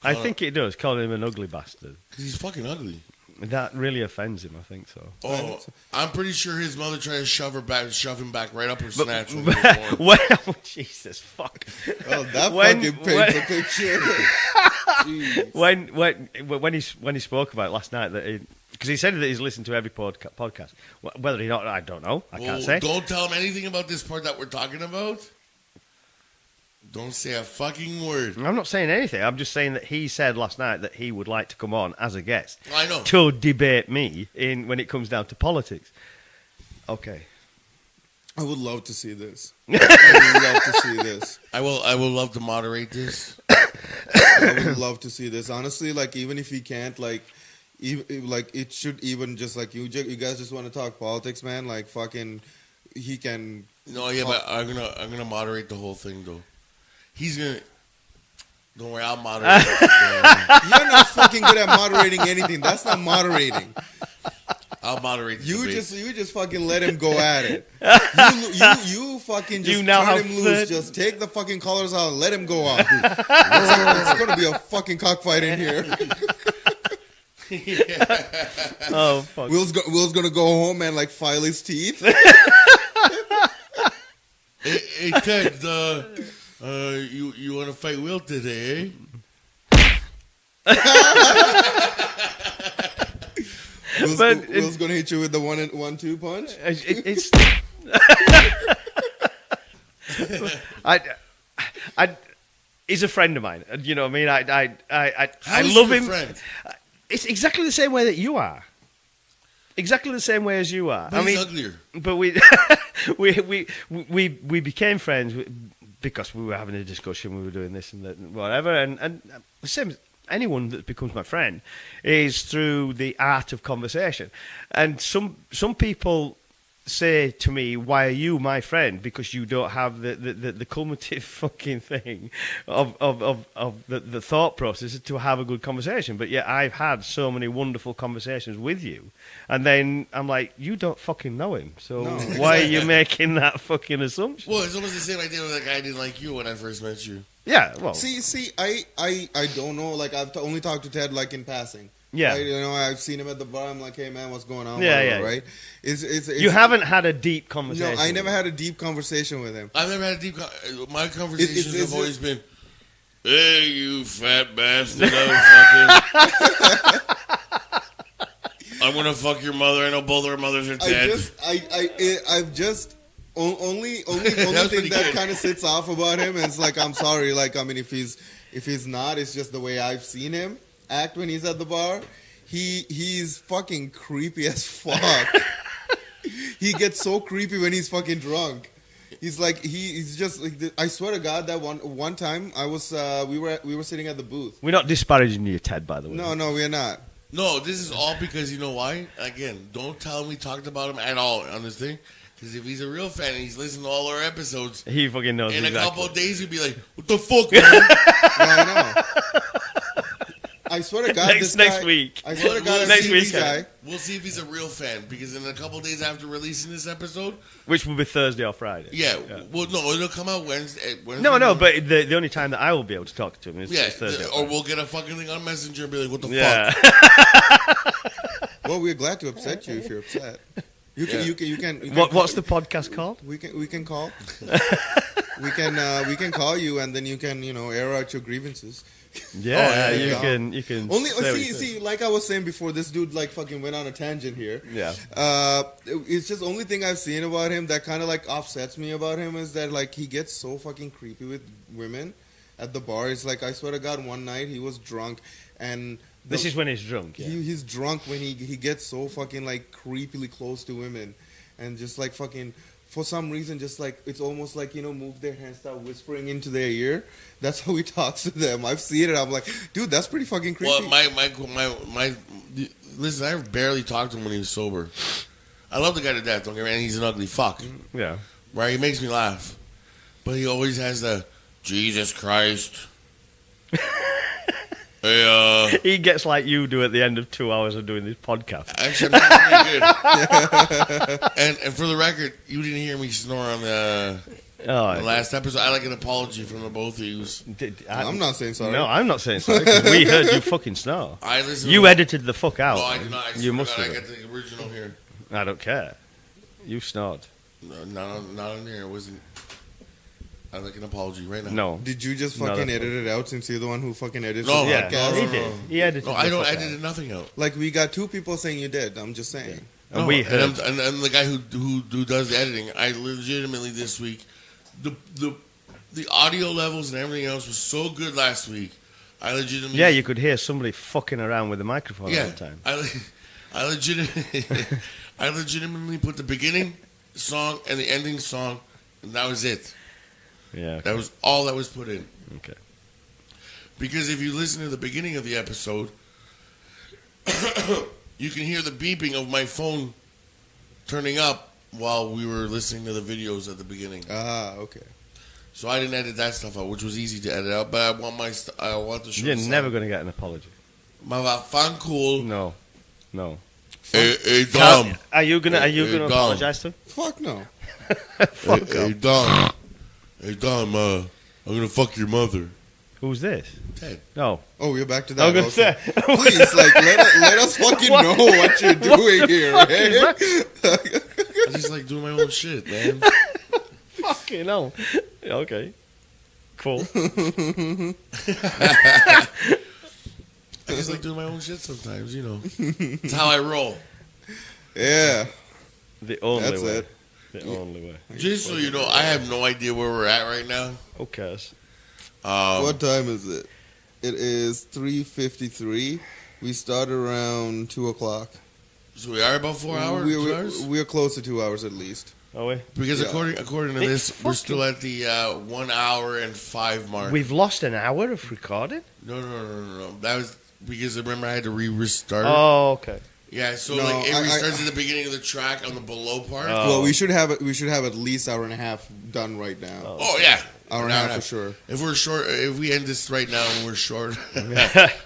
I think it does. Calling him an ugly bastard.
Because he's fucking ugly.
That really offends him. I think so.
Oh, I'm pretty sure his mother tried to shove him back right up her snatch.
Well, Jesus fuck.
Oh, that fucking paints a picture.
Jeez. When he spoke about it last night, that because he said that he's listened to every podcast. Whether or not, I don't know. I can't say.
Don't tell him anything about this part that we're talking about. Don't say a fucking word.
I'm not saying anything. I'm just saying that he said last night that he would like to come on as a guest.
I know.
To debate me when it comes down to politics. Okay.
I would love to see this. I would love to see this.
I will love to moderate this.
I would love to see this. Honestly, like, even if he can't, it should even just, like, you guys just want to talk politics, man. Like, fucking, he can...
No, yeah, but I'm gonna moderate the whole thing, though. He's gonna... Don't worry, I'll moderate it.
You're not fucking good at moderating anything. That's not moderating.
I'll moderate the
You
debate.
just fucking let him go at it. You fucking just
You now
turn
have
him loose. Just take the fucking collars out and let him go out. It's gonna be a fucking cockfight in here.
Oh fuck.
Will's gonna go home and like file his teeth.
Hey Ted, you want to fight Will today?
Will's gonna hit you with the 1-2 punch.
It's he's a friend of mine. You know what I mean? I love him.
Friend?
It's exactly the same way that you are. Exactly the same way as you are.
But he's uglier.
But we became friends because we were having a discussion. We were doing this and that and whatever. And the same as anyone that becomes my friend is through the art of conversation. And some people say to me, "Why are you my friend?" Because you don't have the cumulative fucking thing of the thought process to have a good conversation. But yet I've had so many wonderful conversations with you, and then I'm like, you don't fucking know him, so why are you making that fucking assumption?
Well, it's almost the same idea with like I didn't like you when I first met you.
Yeah, well,
See, I don't know. Like, I've only talked to Ted like in passing.
Yeah.
Right? You know, I've seen him at the bar. I'm like, hey man, what's going on?
Yeah,
Whatever,
yeah.
Right? It's
you haven't had a deep conversation.
No, I never had a deep conversation with him.
I've never had a deep. My conversations have always been, "Hey, you fat bastard! I'm gonna fuck your mother. I know both our mothers are dead."
I've just only
That's
thing
pretty
that
good.
kind of sits off about him is like, I'm sorry. Like, I mean, if he's not, it's just the way I've seen him act when he's at the bar. He's fucking creepy as fuck. He gets so creepy when he's fucking drunk. He's like he's just like I swear to God that one time I was we were sitting at the booth.
We're not disparaging you, Ted, by the way.
No, we're not.
No, this is all because you know why? Again, don't tell him we talked about him at all on this thing. Because if he's a real fan and he's listening to all our episodes,
He fucking knows
in
exactly.
a couple of days he'll be like, "What the fuck, man?"
Yeah, I know. I swear to God, this
next
guy,
week.
I swear to God,
Next
this
week.
guy.
We'll see if he's a real fan. Because in a couple of days after releasing this episode,
Which will be Thursday or Friday.
yeah. Well, no, it'll come out Wednesday.
No, but the only time that I will be able to talk to him is
Yeah,
Thursday.
or we'll get a fucking thing on Messenger and be like, "What the
Yeah.
fuck?"
Well, we're glad to upset you if you're upset. You can.
What's the podcast called?
We can call. we can call you, and then you can air out your grievances.
Yeah,
yeah.
you can.
Only
say what you
see, like I was saying before, this dude like fucking went on a tangent here.
Yeah.
It's just only thing I've seen about him that kind of like offsets me about him is that like he gets so fucking creepy with women at the bar. It's like I swear to God, one night he was drunk and.
This is when he's drunk. Yeah.
He's drunk when he gets so fucking like creepily close to women, and just like fucking for some reason just like it's almost like move their hands, start whispering into their ear. That's how he talks to them. I've seen it. I'm like, dude, that's pretty fucking creepy.
Well, my listen, I barely talked to him when he was sober. I love the guy to death. Don't get me wrong. He's an ugly fuck.
Yeah.
Right? He makes me laugh, but he always has the Jesus Christ. Hey,
He gets like you do at the end of 2 hours of doing this podcast.
actually, I'm pretty good. And for the record, you didn't hear me snore on the last episode. I like an apology from the both of you.
I'm not saying sorry.
No, I'm not saying sorry. 'Cause we heard you fucking snore.
I listened.
You edited the fuck out.
No, I did not.
You must
I
have.
got the original here.
I don't care. You snored.
No, not on here. It wasn't. I like an apology right now.
No.
Did you just
No,
fucking
that's
edit it out since you're the one who fucking edits
No,
the
Yeah,
podcast?
he did. He edited.
No,
the
I don't.
fuck
I
out.
did nothing out.
Like we got two people saying you did. I'm just saying.
And
No,
we heard.
and the guy who does the editing, I legitimately this week, the audio levels and everything else was so good last week. I legitimately
Yeah, you could hear somebody fucking around with the microphone all the time.
I legitimately put the beginning song and the ending song, and that was it.
Yeah.
That was all that was put in.
Okay.
Because if you listen to the beginning of the episode, you can hear the beeping of my phone turning up while we were listening to the videos at the beginning.
Ah, okay.
So I didn't edit that stuff out, which was easy to edit out. But I want to show.
You're never going to get an apology.
My fan cool.
No.
Hey Dom.
Are you gonna
Dom.
apologize to him?
Fuck no.
Fuck
Hey
off.
Dom. Hey Dom. I'm gonna fuck your mother.
Who's this?
Ted.
No.
Oh, we're back to
I
that.
was gonna
Okay.
say.
Please, like, let us fucking know what you're doing here, right?
I just like doing my own shit, man.
Fucking hell. Okay. Cool.
I just like doing my own shit sometimes, you know. It's how I roll.
Yeah.
The only
That's
way.
it.
The only way.
Just so you know, I have no idea where we're at right now.
Who cares?
What time is it? It is 3:53. We start around 2 o'clock.
So we are about 4 hours? 2 hours?
We're close to 2 hours at least.
Are we?
Because
Yeah.
according to
Hey,
this, we're
fucking-
still at the 1 hour and 5 mark.
We've lost an hour of recording?
No. That was because remember I had to restart.
Oh, okay.
Yeah, so
No,
like it
I-
restarts at the beginning of the track on the below part.
Oh.
Well, we should have at least hour and a half done right now.
Oh yeah,
Hour and a half for sure.
If we're short, if we end this right now and we're short,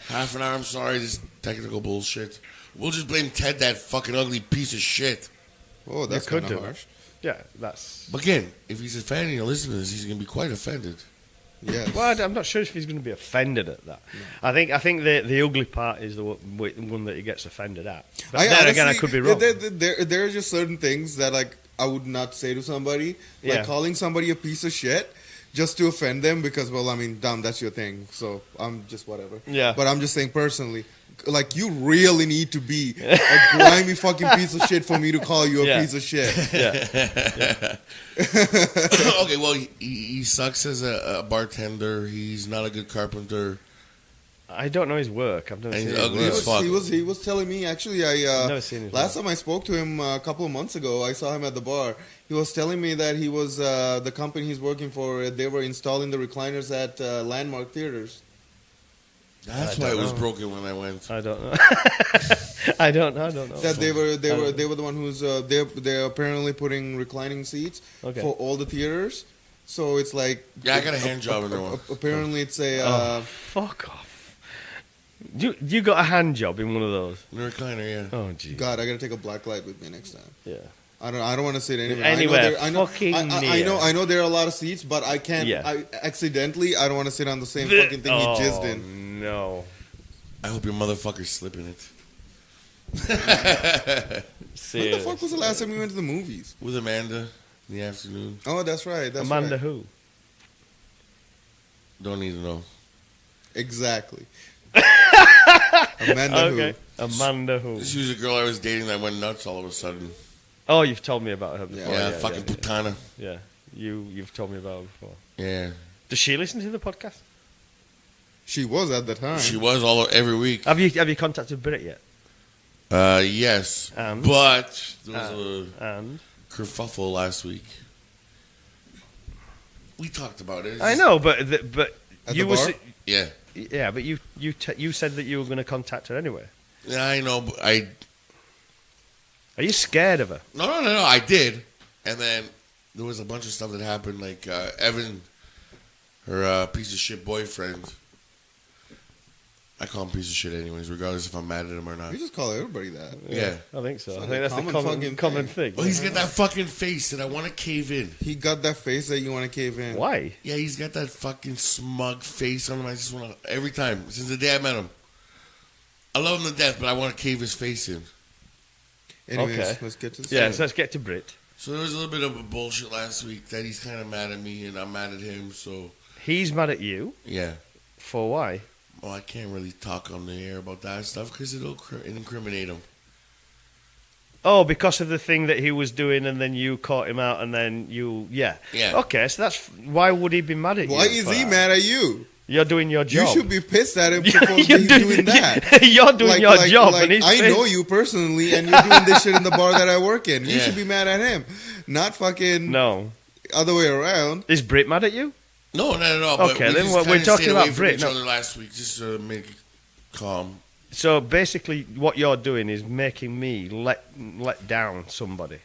half an hour. I'm sorry, this technical bullshit. We'll just blame Ted, that fucking ugly piece of shit.
Oh, that's
could
kind of
do.
harsh.
Yeah, that's...
But again, if he's a fan and you listen to this, he's gonna be quite offended.
Yes.
Well, I'm not sure if he's going to be offended at that. No. I think the ugly part is the one that he gets offended at. But then again, I could be wrong.
There are just certain things that like I would not say to somebody. Like
Yeah.
calling somebody a piece of shit just to offend them because, well, I mean, Dom, that's your thing. So I'm just whatever.
Yeah.
But I'm just saying personally, like you really need to be a grimy fucking piece of shit for me to call you a
Yeah.
piece of shit.
Yeah.
Okay, well, he sucks as a bartender. He's not a good carpenter.
I don't know his work. I've never
And
seen
he's
his
ugly
work.
as fuck.
He was telling me actually.
Never seen his
Last
work.
time I spoke to him a couple of months ago, I saw him at the bar. He was telling me that he was the company he's working for. They were installing the recliners at Landmark theaters.
That's why it was broken when I went.
I don't know. I don't know.
That they were the one who's they're apparently putting reclining seats for all the theaters. So it's like
I got a hand job in there.
Apparently, it's a
fuck off. You got a hand job in one of those?
The recliner, yeah.
Oh jeez.
God, I gotta take a black light with me next time.
Yeah.
I don't want to sit anywhere.
Anywhere.
I know there are a lot of seats, but I can't.
Yeah.
I don't want to sit on the same fucking thing he jizzed in.
No.
I hope your motherfucker's slipping it.
When the fuck was the last time we went to the movies?
With Amanda in the afternoon.
Oh, that's right.
Amanda who?
Don't need to know.
Exactly. Amanda who?
Amanda who?
She was a girl I was dating that went nuts all of a sudden.
Oh, you've told me about her before.
Yeah, fucking putana.
Yeah, you've told me about her before.
Yeah.
Does she listen to the podcast?
She was at the time.
She was every week.
Have you contacted Britt yet?
Yes. But there was a kerfuffle last week. We talked about it.
I know, but
at
you
the bar?
Yeah, but you said that you were going to contact her anyway.
Yeah, I know, but
Are you scared of her?
No, I did. And then there was a bunch of stuff that happened, like Evan, her piece of shit boyfriend. I call him piece of shit anyways, regardless if I'm mad at him or not.
You just call everybody that.
Yeah.
I think so.
It's
I
like
think
a
that's the common thing.
Well, he's got that fucking face that I want to cave in.
He got that face that you want to cave in.
Why?
Yeah, he's got that fucking smug face on him. I just want to, every time, since the day I met him. I love him to death, but I want to cave his face in.
Anyways, let's get to the
so let's get to Britt.
So there was a little bit of a bullshit last week that he's kind of mad at me and I'm mad at him, so...
He's mad at you?
Yeah.
For why?
Well, I can't really talk on the air about that stuff because it'll incriminate him.
Oh, because of the thing that he was doing and then you caught him out and then you... Yeah. Okay, so that's... Why would he be mad at you?
Why is he mad at you?
You're doing your job.
You should be pissed at him because he's doing that.
You're doing your job and he's
I know you personally and you're doing this shit in the bar that I work in. You should be mad at him. Not fucking...
No.
Other way around.
Is Britt mad at you?
No, not at all.
Okay, then we're talking about Britt.
Each other last week just to make it calm.
So basically, what you're doing is making me let down somebody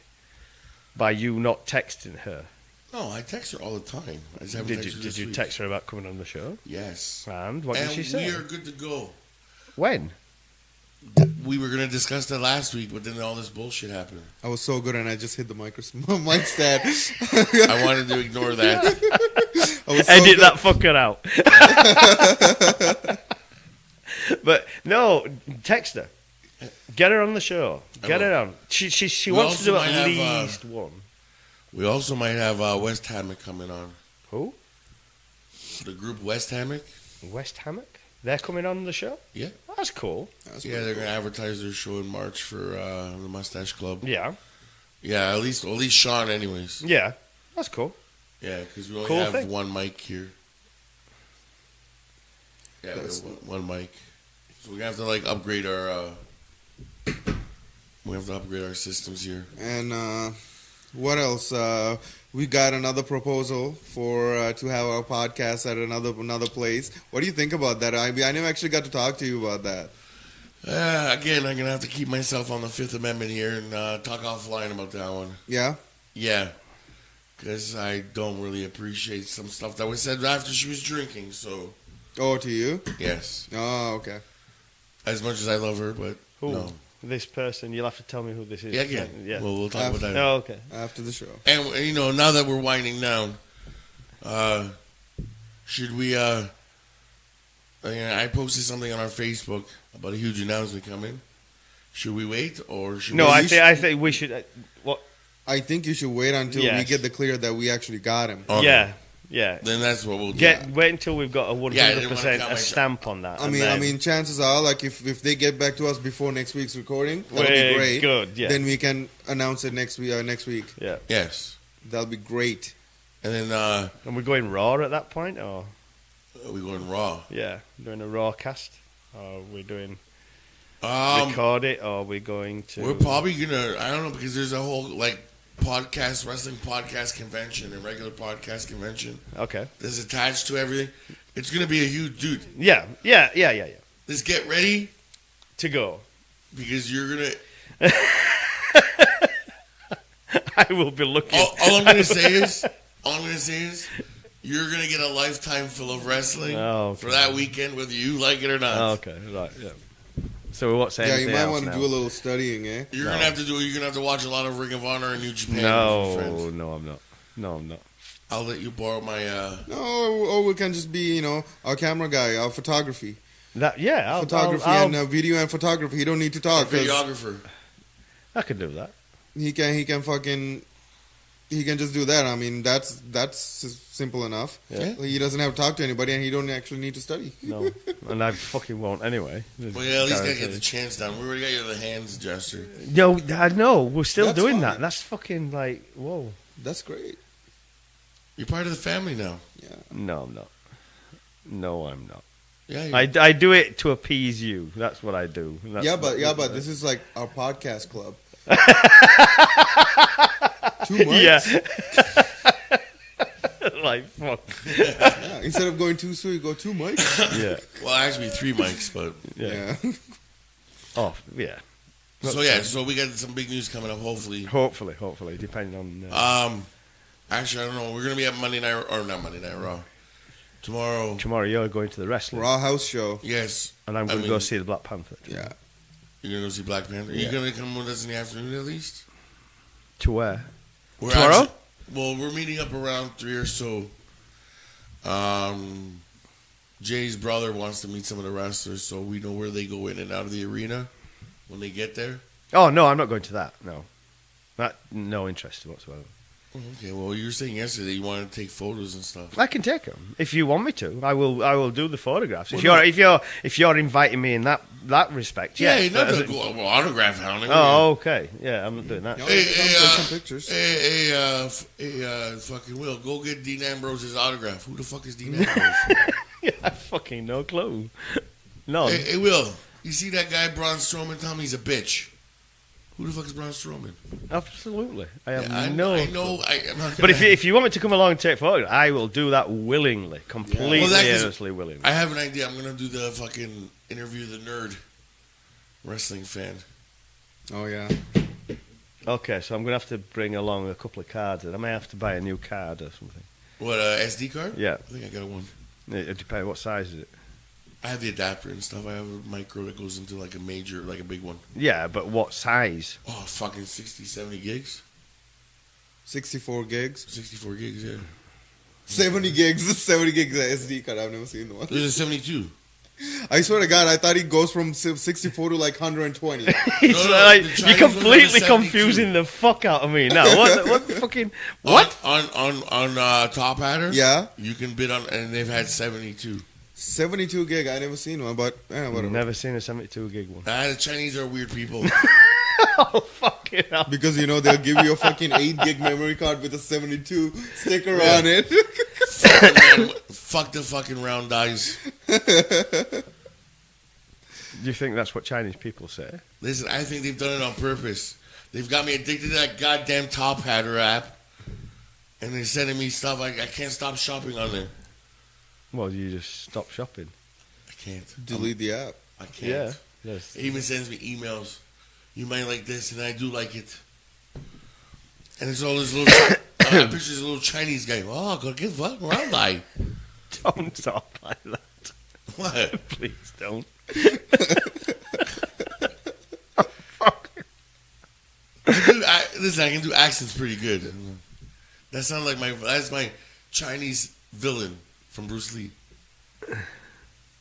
by you not texting her.
No, I text her all the time. I just haven't texted her
Did you text her about coming on the show?
Yes.
And what did she say?
And we are good to go.
When?
We were going to discuss that last week, but then all this bullshit happened.
I was so good and I just hit the mic stand.
I wanted to ignore that.
Edit that fucker out. But no, text her. Get her on the show. Get her on. She wants to do at least one.
We also might have West Hammock coming on.
Who?
The group West Hammock.
West Hammock? They're coming on the show?
Yeah.
That's cool.
They're going to advertise their show in March for the Mustache Club.
Yeah.
Yeah, at least Sean anyways.
Yeah. That's cool.
Yeah, because we only have one mic here. Yeah, one mic. So we're going to have to upgrade our systems here.
And what else? We got another proposal for to have our podcast at another place. What do you think about that? I never actually got to talk to you about that.
Again, I'm gonna have to keep myself on the Fifth Amendment here and talk offline about that one.
Yeah.
Yeah, because I don't really appreciate some stuff that was said after she was drinking. So.
Oh, to you?
Yes.
Oh, okay.
As much as I love her, but no.
This person, you'll have to tell me who this is.
Yeah, again. Yeah. Well, we'll talk about that.
Oh, okay.
After the show.
And, now that we're winding down, should we, I posted something on our Facebook about a huge announcement coming. Should we wait, or should we...
No, I think we should... what?
I think you should wait until we get the clear that we actually got him.
Okay. Yeah.
Then that's what we'll do.
Wait until we've got a 100% a stamp on that.
I mean, chances are, if they get back to us before next week's recording, that'll be great.
Good, yeah.
Then we can announce it next week.
Yeah.
Yes.
That'll be great.
And then...
and we're going raw at that point, or...
Are we going raw?
Yeah. Doing a raw cast? Or are we doing... record it, or are we going to...
We're probably going to... I don't know, because there's a whole, wrestling podcast convention and regular podcast convention.
Okay.
That's attached to everything. It's gonna be a huge dude.
Yeah.
Let's get ready
To go.
because you're gonna.
I will be looking.
All I'm gonna say is, you're gonna get a lifetime full of wrestling for that weekend, whether you like it or not.
Oh, okay, right, yeah. So we won't say
Yeah,
anything
you might
else
want to
now.
do a little studying, eh?
You're gonna have to watch a lot of Ring of Honor and New Japan.
No,
friends.
no, I'm not. No, I'm not.
I'll let you borrow my.
No, or we can just be, our camera guy, our photography.
Photography
And video and photography. He don't need to talk. 'Cause
videographer.
I could do that.
he can just do that. I mean, that's simple enough.
Yeah.
He doesn't have to talk to anybody, and he don't actually need to study.
No, and I fucking won't anyway.
Well, yeah, at least gotta get the chance down. We already got you the hands gesture.
No, I know. We're still
That's
doing
fine.
that. That's fucking like, whoa.
That's great.
You're part of the family now.
Yeah.
No, I'm not. No, I'm not.
Yeah.
I do it to appease you. That's what I do. That's
But this is like our podcast club. 2 mics.
Yeah. Like fuck.
Yeah, instead of going 2 so you go 2 mics.
Yeah.
Well, actually 3 mics, but
Yeah.
Yeah.
Oh, yeah.
so we got some big news coming up. Hopefully.
Hopefully, depending on.
Actually, I don't know. We're gonna be at Monday Night or not Monday Night Raw tomorrow.
Tomorrow you're going to the wrestling,
Raw house show.
Yes,
and I'm going to go see the Black Panther.
Yeah.
You're gonna go see Black Panther. Are you gonna come with us in the afternoon at least?
To where?
We're
Tomorrow?
We're meeting up around 3 or so. Jay's brother wants to meet some of the wrestlers, so we know where they go in and out of the arena when they get there.
Oh no, I'm not going to that. No, no interest whatsoever.
Okay, well, you were saying yesterday you wanted to take photos and stuff.
I can take them if you want me to. I will do the photographs.
Well,
If you're inviting me in that respect,
Yeah,
yes,
not
but
to
as
go autograph hounding.
Oh, okay. Yeah, I'm not doing that.
Take some pictures.
Hey, fucking Will, go get Dean Ambrose's autograph. Who the fuck is Dean Ambrose?
I fucking no clue. No.
Hey, Will, you see that guy Braun Strowman? Tell me he's a bitch. Who the fuck is Braun Strowman?
Absolutely. I have
I
no.
know. I'm not
But
gonna-
if you want me to come along and take photos, I will do that willingly, completely,
Well, that is-
earnestly willingly.
I have an idea. I'm gonna do the fucking interview the nerd wrestling fan.
Oh yeah.
Okay, so I'm going to have to bring along a couple of cards, and I may have to buy a new card or something.
What SD card?
Yeah.
I think I got one.
It depends. What size is it?
I have the adapter and stuff. I have a micro that goes into like a major, like a big one.
Yeah, but what size?
Oh, fucking 60, 70 gigs?
64 gigs.
64 gigs, yeah.
70 gigs. 70 gigs SD card. I've never seen the one.
There's a 72.
I swear to God, I thought he goes from 64 to like 120.
It's
no,
like,
the
you're
Chinese ones
completely
are the 72.
confusing the fuck out of me now. What the fucking what?
On Top Hatter?
Yeah.
You can bid on, and they've had 72.
72 gig. I never seen one, but whatever.
Never seen a 72 gig one.
The Chinese are weird people.
Oh fucking hell!
Because they'll give you a fucking 8 gig memory card with a 72 sticker on it.
Fuck the fucking round dice.
Do you think that's what Chinese people say?
Listen, I think they've done it on purpose. They've got me addicted to that goddamn Top Hatter app, and they're sending me stuff. I can't stop shopping on there.
Well, you just stop shopping.
I can't.
Delete the app.
I can't.
Yeah. Yes.
It even sends me emails. You might like this, and I do like it. And it's all this little pictures of a little Chinese guy. Oh, go get what? Round eye.
Don't talk like that.
What?
Please don't.
Listen, I can do accents pretty good. That sounds like that's my Chinese villain from Bruce Lee.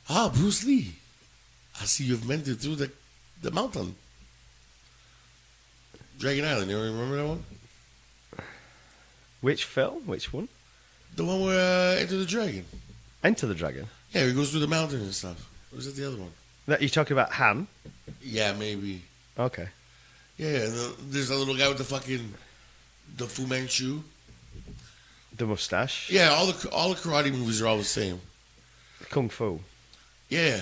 Ah, Bruce Lee. I see you've made it through the mountain. Dragon Island, you remember that one?
Which film? Which one?
The one where Enter the Dragon.
Enter the Dragon.
Yeah, he goes through the mountain and stuff. Or is it the other one?
That you're talking about Han?
Yeah, maybe.
Okay.
Yeah, there's a little guy with the Fu Manchu.
The mustache.
Yeah, all the karate movies are all the same.
Kung Fu.
Yeah.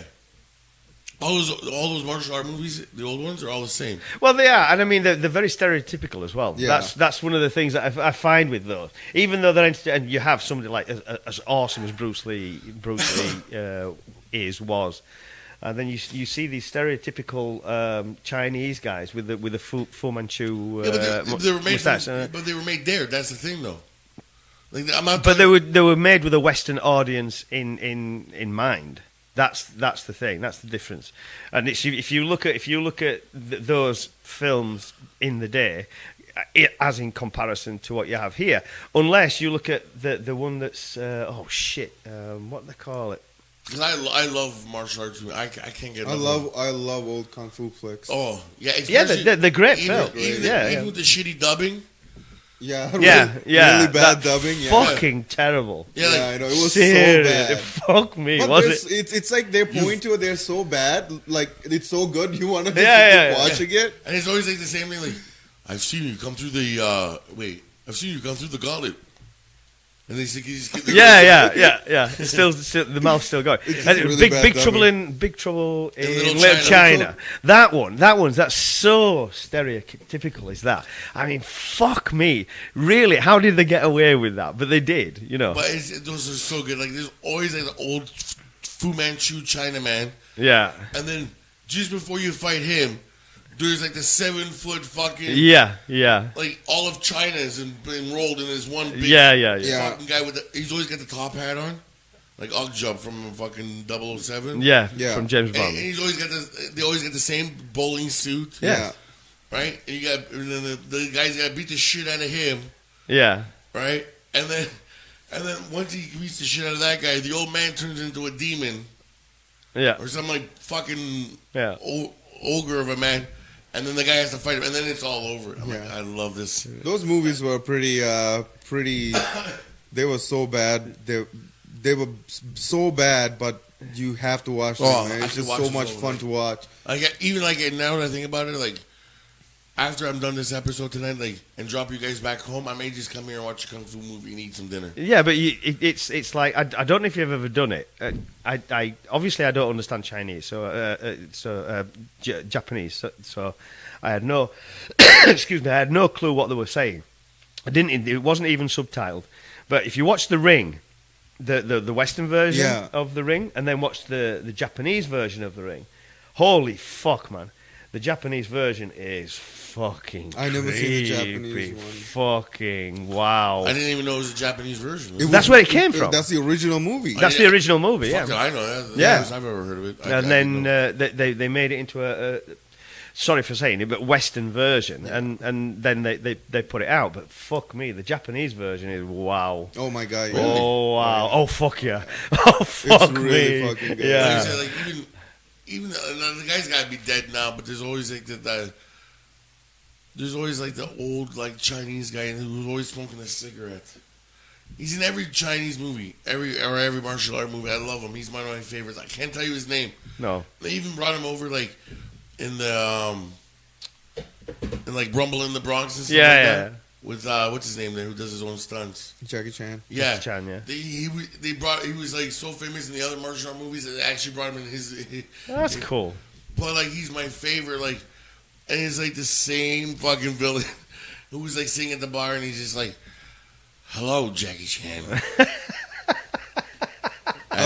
All those martial art movies, the old ones, are all the same.
Well, they are, and I mean they're very stereotypical as well.
Yeah.
That's one of the things that I find with those. Even though they're and you have somebody like as awesome as Bruce Lee was, and then you see these stereotypical Chinese guys with the Fu Manchu mustache.
But they were made there. That's the thing, though. Like, I'm not.
But they were made with a Western audience in mind. That's the thing. That's the difference. And it's, if you look at those films in the day, as in comparison to what you have here, unless you look at the one that's what do they call it?
Because I love martial arts. I can't get.
I love old kung fu flicks.
Oh yeah,
they're great films.
Even with the shitty dubbing.
Yeah,
really
bad dubbing. Yeah.
Fucking terrible.
Yeah, I know, it was
Seriously,
so bad.
Fuck me,
But
was it?
It's like they're pointing to it. They're so bad, like it's so good. You want to just keep watching it.
And it's always like the same thing. Like, I've seen you come through the gauntlet. And they say,
yeah. Still, the mouth's still going. And
really
Big Trouble in Little China. That's so stereotypical. Is that? I mean, fuck me. Really, how did they get away with that? But they did, you know.
But those are so good. Like, there's always like the old Fu Manchu Chinaman.
Yeah.
And then just before you fight him, there's like the 7-foot fucking like all of China is enrolled in this one big fucking guy he's always got the top hat on, like Ogjub from fucking 007.
Yeah, from James Bond.
And he's always got they always get the same bowling suit.
Yeah.
Right? And then the guy's got to beat the shit out of him.
Yeah.
Right? And then once he beats the shit out of that guy, the old man turns into a demon.
Yeah.
Or some like fucking ogre of a man. And then the guy has to fight him, and then it's all over. I'm like, I love this.
Those movies were pretty. They were so bad. They were so bad, but you have to watch them. Man. It's just so much fun to watch.
Even now that I think about it, like after I'm done this episode tonight, like and drop you guys back home, I may just come here and watch a kung fu movie and eat some dinner.
Yeah, but it's like I don't know if you've ever done it. I obviously I don't understand Chinese, so Japanese. So I had no excuse me, I had no clue what they were saying. It wasn't even subtitled. But if you watch The Ring, the Western version of The Ring, and then watch the Japanese version of The Ring, holy fuck, man! The Japanese version is fucking
I never
creepy.
seen the Japanese one.
Fucking wow.
I didn't even know it was a Japanese version.
That's where it came from.
That's the original movie.
That's the original movie, yeah.
I know that.
Yeah.
I've ever heard of it.
And then they made it into a sorry for saying it, but Western version, and then they put it out. But fuck me, the Japanese version is wow.
Oh my god!
Really? Oh wow! Oh fuck yeah! Oh fuck
it's really
me!
Fucking good.
Yeah.
Like I said, like even the guy's got to be dead now, but there's always like there's always like the old like Chinese guy who's always smoking a cigarette. He's in every Chinese movie, every martial art movie. I love him. He's one of my favorites. I can't tell you his name.
No.
They even brought him over like in the in like Rumble in the Bronx and stuff like that. With what's his name there who does his own stunts?
Jackie Chan.
Yeah,
Jackie Chan. Yeah.
He was like so famous in the other martial art movies that they actually brought him in his.
That's cool.
But like he's my favorite. Like, and it's like the same fucking villain who was like singing at the bar, and he's just like, "Hello, Jackie Chan."
I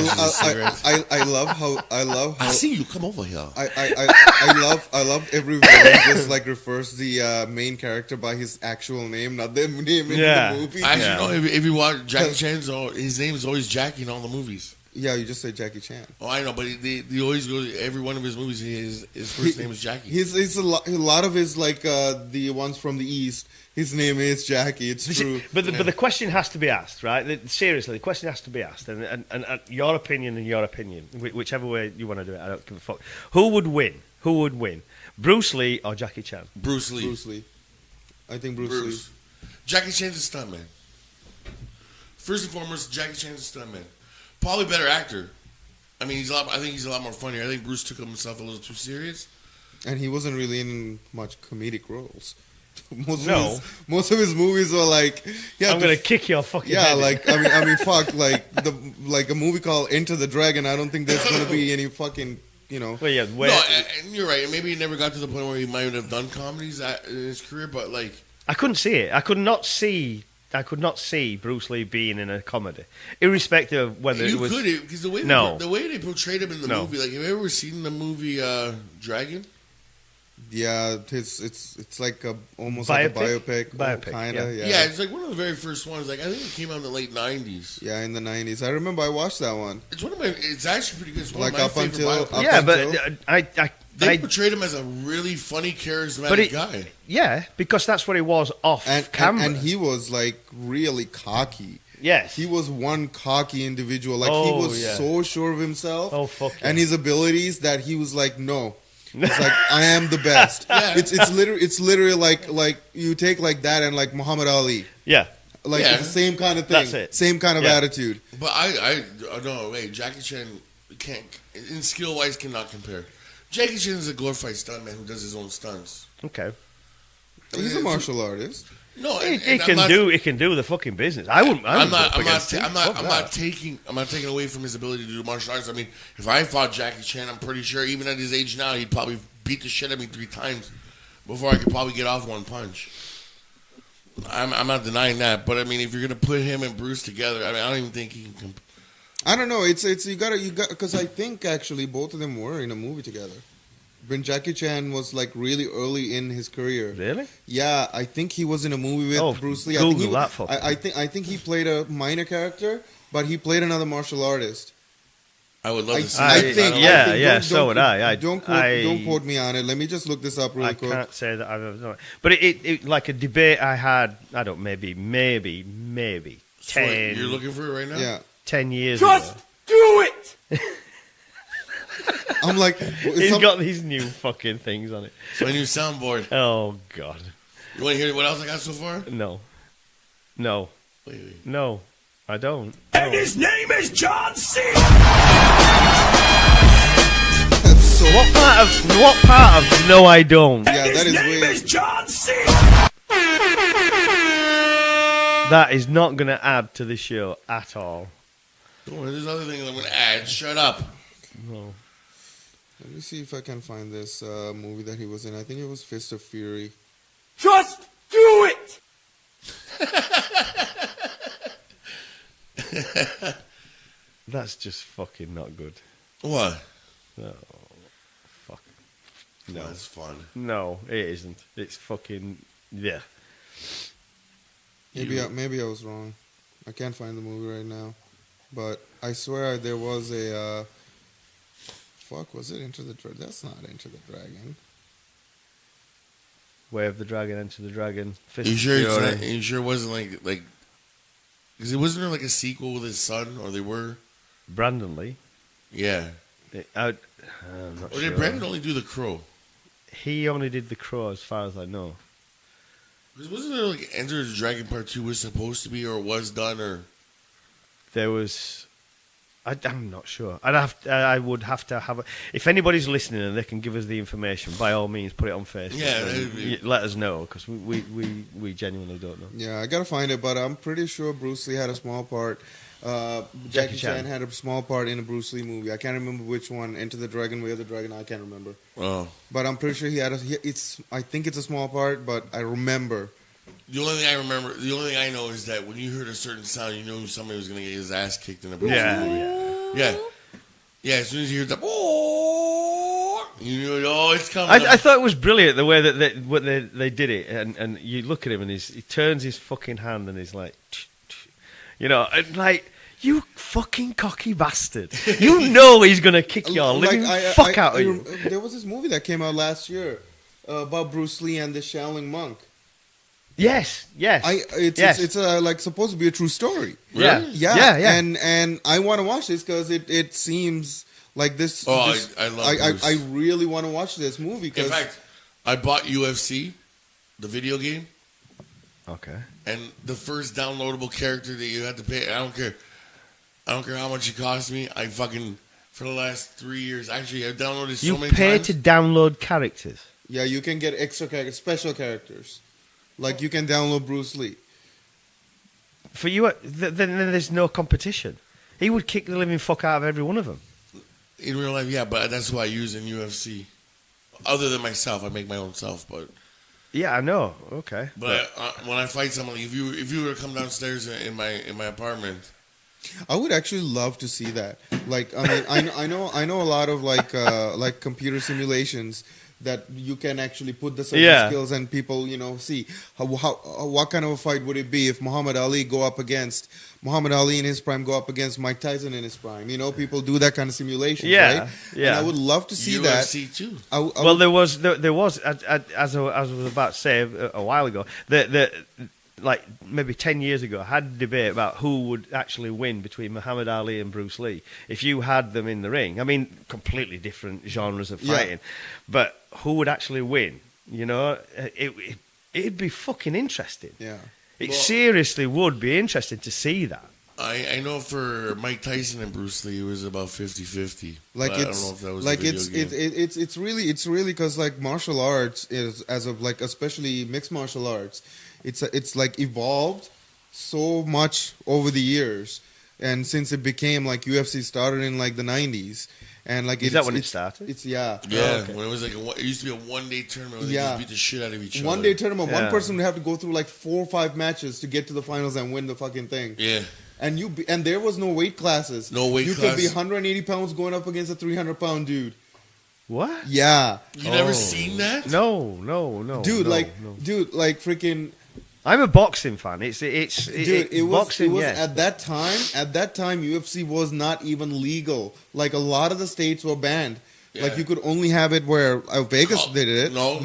love how
I see you come over here.
I love every villain just like refers the main character by his actual name, not their name in the movie.
Actually, no. If you watch Jackie Chan's, his name is always Jackie in all the movies.
Yeah, you just say Jackie Chan.
Oh, I know, but he always goes. Every one of his movies, his first name is Jackie.
He's a lot of his like the ones from the East. His name is Jackie. It's true.
But the question has to be asked, right? Seriously, the question has to be asked, and your opinion and your opinion, whichever way you want to do it, I don't give a fuck. Who would win? Who would win? Bruce Lee or Jackie Chan?
Bruce Lee.
Bruce Lee. I think Bruce Lee.
Jackie Chan's a stuntman. First and foremost, Jackie Chan's a stuntman. Probably better actor. I mean, I think he's a lot more funnier. I think Bruce took himself a little too serious.
And he wasn't really in much comedic roles.
Most
of his movies were like,
I'm gonna kick your fucking head.
like I mean, fuck, like a movie called Enter the Dragon. I don't think there's gonna be any fucking you know.
Well, yeah,
No, and you're right. And maybe he never got to the point where he might have done comedies in his career, but like
I couldn't see it. I could not see Bruce Lee being in a comedy, irrespective of whether it was.
You could, because the way they portrayed him in the movie. Like, have you ever seen the movie Dragon?
Yeah, it's like almost
Biopic?
like a biopic kind of.
Yeah, it's like one of the very first ones. Like, I think it came out in the late '90s.
Yeah, in the '90s. I remember I watched that one.
It's one of my. It's actually pretty good. It's one
Like
of my
up
favorite
until
biopics. They
I
portrayed him as a really funny, charismatic guy.
Yeah, because that's what he was off camera.
And he was like really cocky.
Yes.
He was one cocky individual. Like he was so sure of himself and his abilities that he was like, no. It's like, I am the best. It's literally like you take like that and like Muhammad Ali.
Yeah.
Like it's the same kind of thing.
That's it.
Same kind of attitude.
But I no, wait, Jackie Chan can't, in skill wise, cannot compare. Jackie Chan is a glorified stuntman who does his own stunts.
Okay.
He's a martial artist.
No,
he can do the fucking business. I'm
not taking away from his ability to do martial arts. I mean, if I fought Jackie Chan, I'm pretty sure even at his age now, he'd probably beat the shit out of me 3 times before I could probably get off one punch. I'm not denying that, but I mean, if you're gonna put him and Bruce together, I mean, I don't even think he can.
I don't know. It's you got because I think actually both of them were in a movie together. When Jackie Chan was like really early in his career.
Really?
Yeah, I think he was in a movie with Bruce Lee. I think he played a minor character, but he played another martial artist.
I would love to see that.
So would I.
Don't quote me on it. Let me just look this up really quick.
I can't say that I've ever done it. But it like a debate I had, I don't maybe 10.
So you're looking for it right now?
Yeah.
10 years ago.
Just do it!
I'm like,
he's got these new fucking things on it.
My new soundboard.
Oh God.
You want to hear what else I got so far?
No.
Wait.
No, I don't.
And his name is John C.
That's so
What part of no I don't?
Yeah, that is
His name
weird.
is John C.
That is not going to add to the show at all.
Don't worry, there's other things I'm going to add. Shut up.
No.
Let me see if I can find this movie that he was in. I think it was Fist of Fury.
Just do it!
That's just fucking not good.
What?
No. Fuck. No.
That's fun.
No, it isn't. It's fucking... Yeah.
Maybe I was wrong. I can't find the movie right now. But I swear there was a... was it Into the Dragon? That's not Into the Dragon.
Way of the Dragon, Enter the Dragon. Fist
You sure?
Fury.
You sure it wasn't like? Because it wasn't there like a sequel with his son, or they were.
Brandon Lee.
Yeah.
I'm not
Or
sure.
did Brandon only do The Crow?
He only did The Crow, as far as I know.
Because wasn't there like Enter the Dragon Part 2 was supposed to be, or was done, or?
There was... I'm not sure. I would have to have... If anybody's listening and they can give us the information, by all means, put it on Facebook.
Yeah.
Let us know, because we genuinely don't know.
Yeah, I gotta find it, but I'm pretty sure Bruce Lee had a small part. Jackie Chan had a small part in a Bruce Lee movie. I can't remember which one. Enter the Dragon, Way of the Dragon. I can't remember.
Oh.
But I'm pretty sure he had I think it's a small part, but I remember.
The only thing I remember, the only thing I know is that when you heard a certain sound, you knew somebody was going to get his ass kicked in a Bruce Lee movie. Yeah. As soon as you heard the you knew, it's coming.
I thought it was brilliant the way that they did it, and you look at him and he turns his fucking hand and he's like, and like, you fucking cocky bastard! You know he's gonna kick your living fuck out of you.
There was this movie that came out last year about Bruce Lee and the Shaolin monk.
Yes.
It's like supposed to be a true story.
Really?
Yeah. And I want to watch this because it seems like this.
I love Bruce.
I really want to watch this movie.
In fact, I bought UFC, the video game.
Okay.
And the first downloadable character that you had to pay, I don't care how much it cost me. I fucking, for the last 3 years, actually, I've downloaded so many times.
You pay to download characters?
Yeah, you can get extra characters, special characters. Like you can download Bruce Lee.
For you, then there's no competition. He would kick the living fuck out of every one of them.
In real life, yeah, but that's what I use in UFC. Other than myself, I make my own self, but...
Yeah, I know. Okay.
But when I fight someone, if you were to come downstairs in my apartment...
I would actually love to see that. Like, I mean, I know a lot of like computer simulations that you can actually put the certain skills and people, see what kind of a fight would it be if Muhammad Ali in his prime go up against Mike Tyson in his prime. People do that kind of simulation, right? Yeah. And I would love to see
UFC
that.
Too.
Well, there was as I was about to say a while ago, like maybe 10 years ago, I had a debate about who would actually win between Muhammad Ali and Bruce Lee if you had them in the ring. I mean, completely different genres of fighting, but who would actually win? It'd be fucking interesting.
Yeah,
it seriously would be interesting to see that.
I know for Mike Tyson and Bruce Lee, it was about 50-50. Like I don't know if that was
like
a video game.
It's really because like martial arts is especially mixed martial arts. It's like evolved so much over the years, and since it became like UFC started in like the 90s, and like
is that when it started?
It's
when it was like it used to be a 1 day tournament where they just beat the shit out of each other.
1 day tournament, one person would have to go through like 4 or 5 matches to get to the finals and win the fucking thing.
Yeah.
And there was no weight classes.
No weight classes.
You could be 180 pounds going up against a 300-pound dude.
What?
Yeah.
You never seen that?
No.
Dude, like freaking.
I'm a boxing fan. It was boxing.
At that time, UFC was not even legal. Like a lot of the states were banned. Yeah. Like you could only have it where Vegas did it.
No.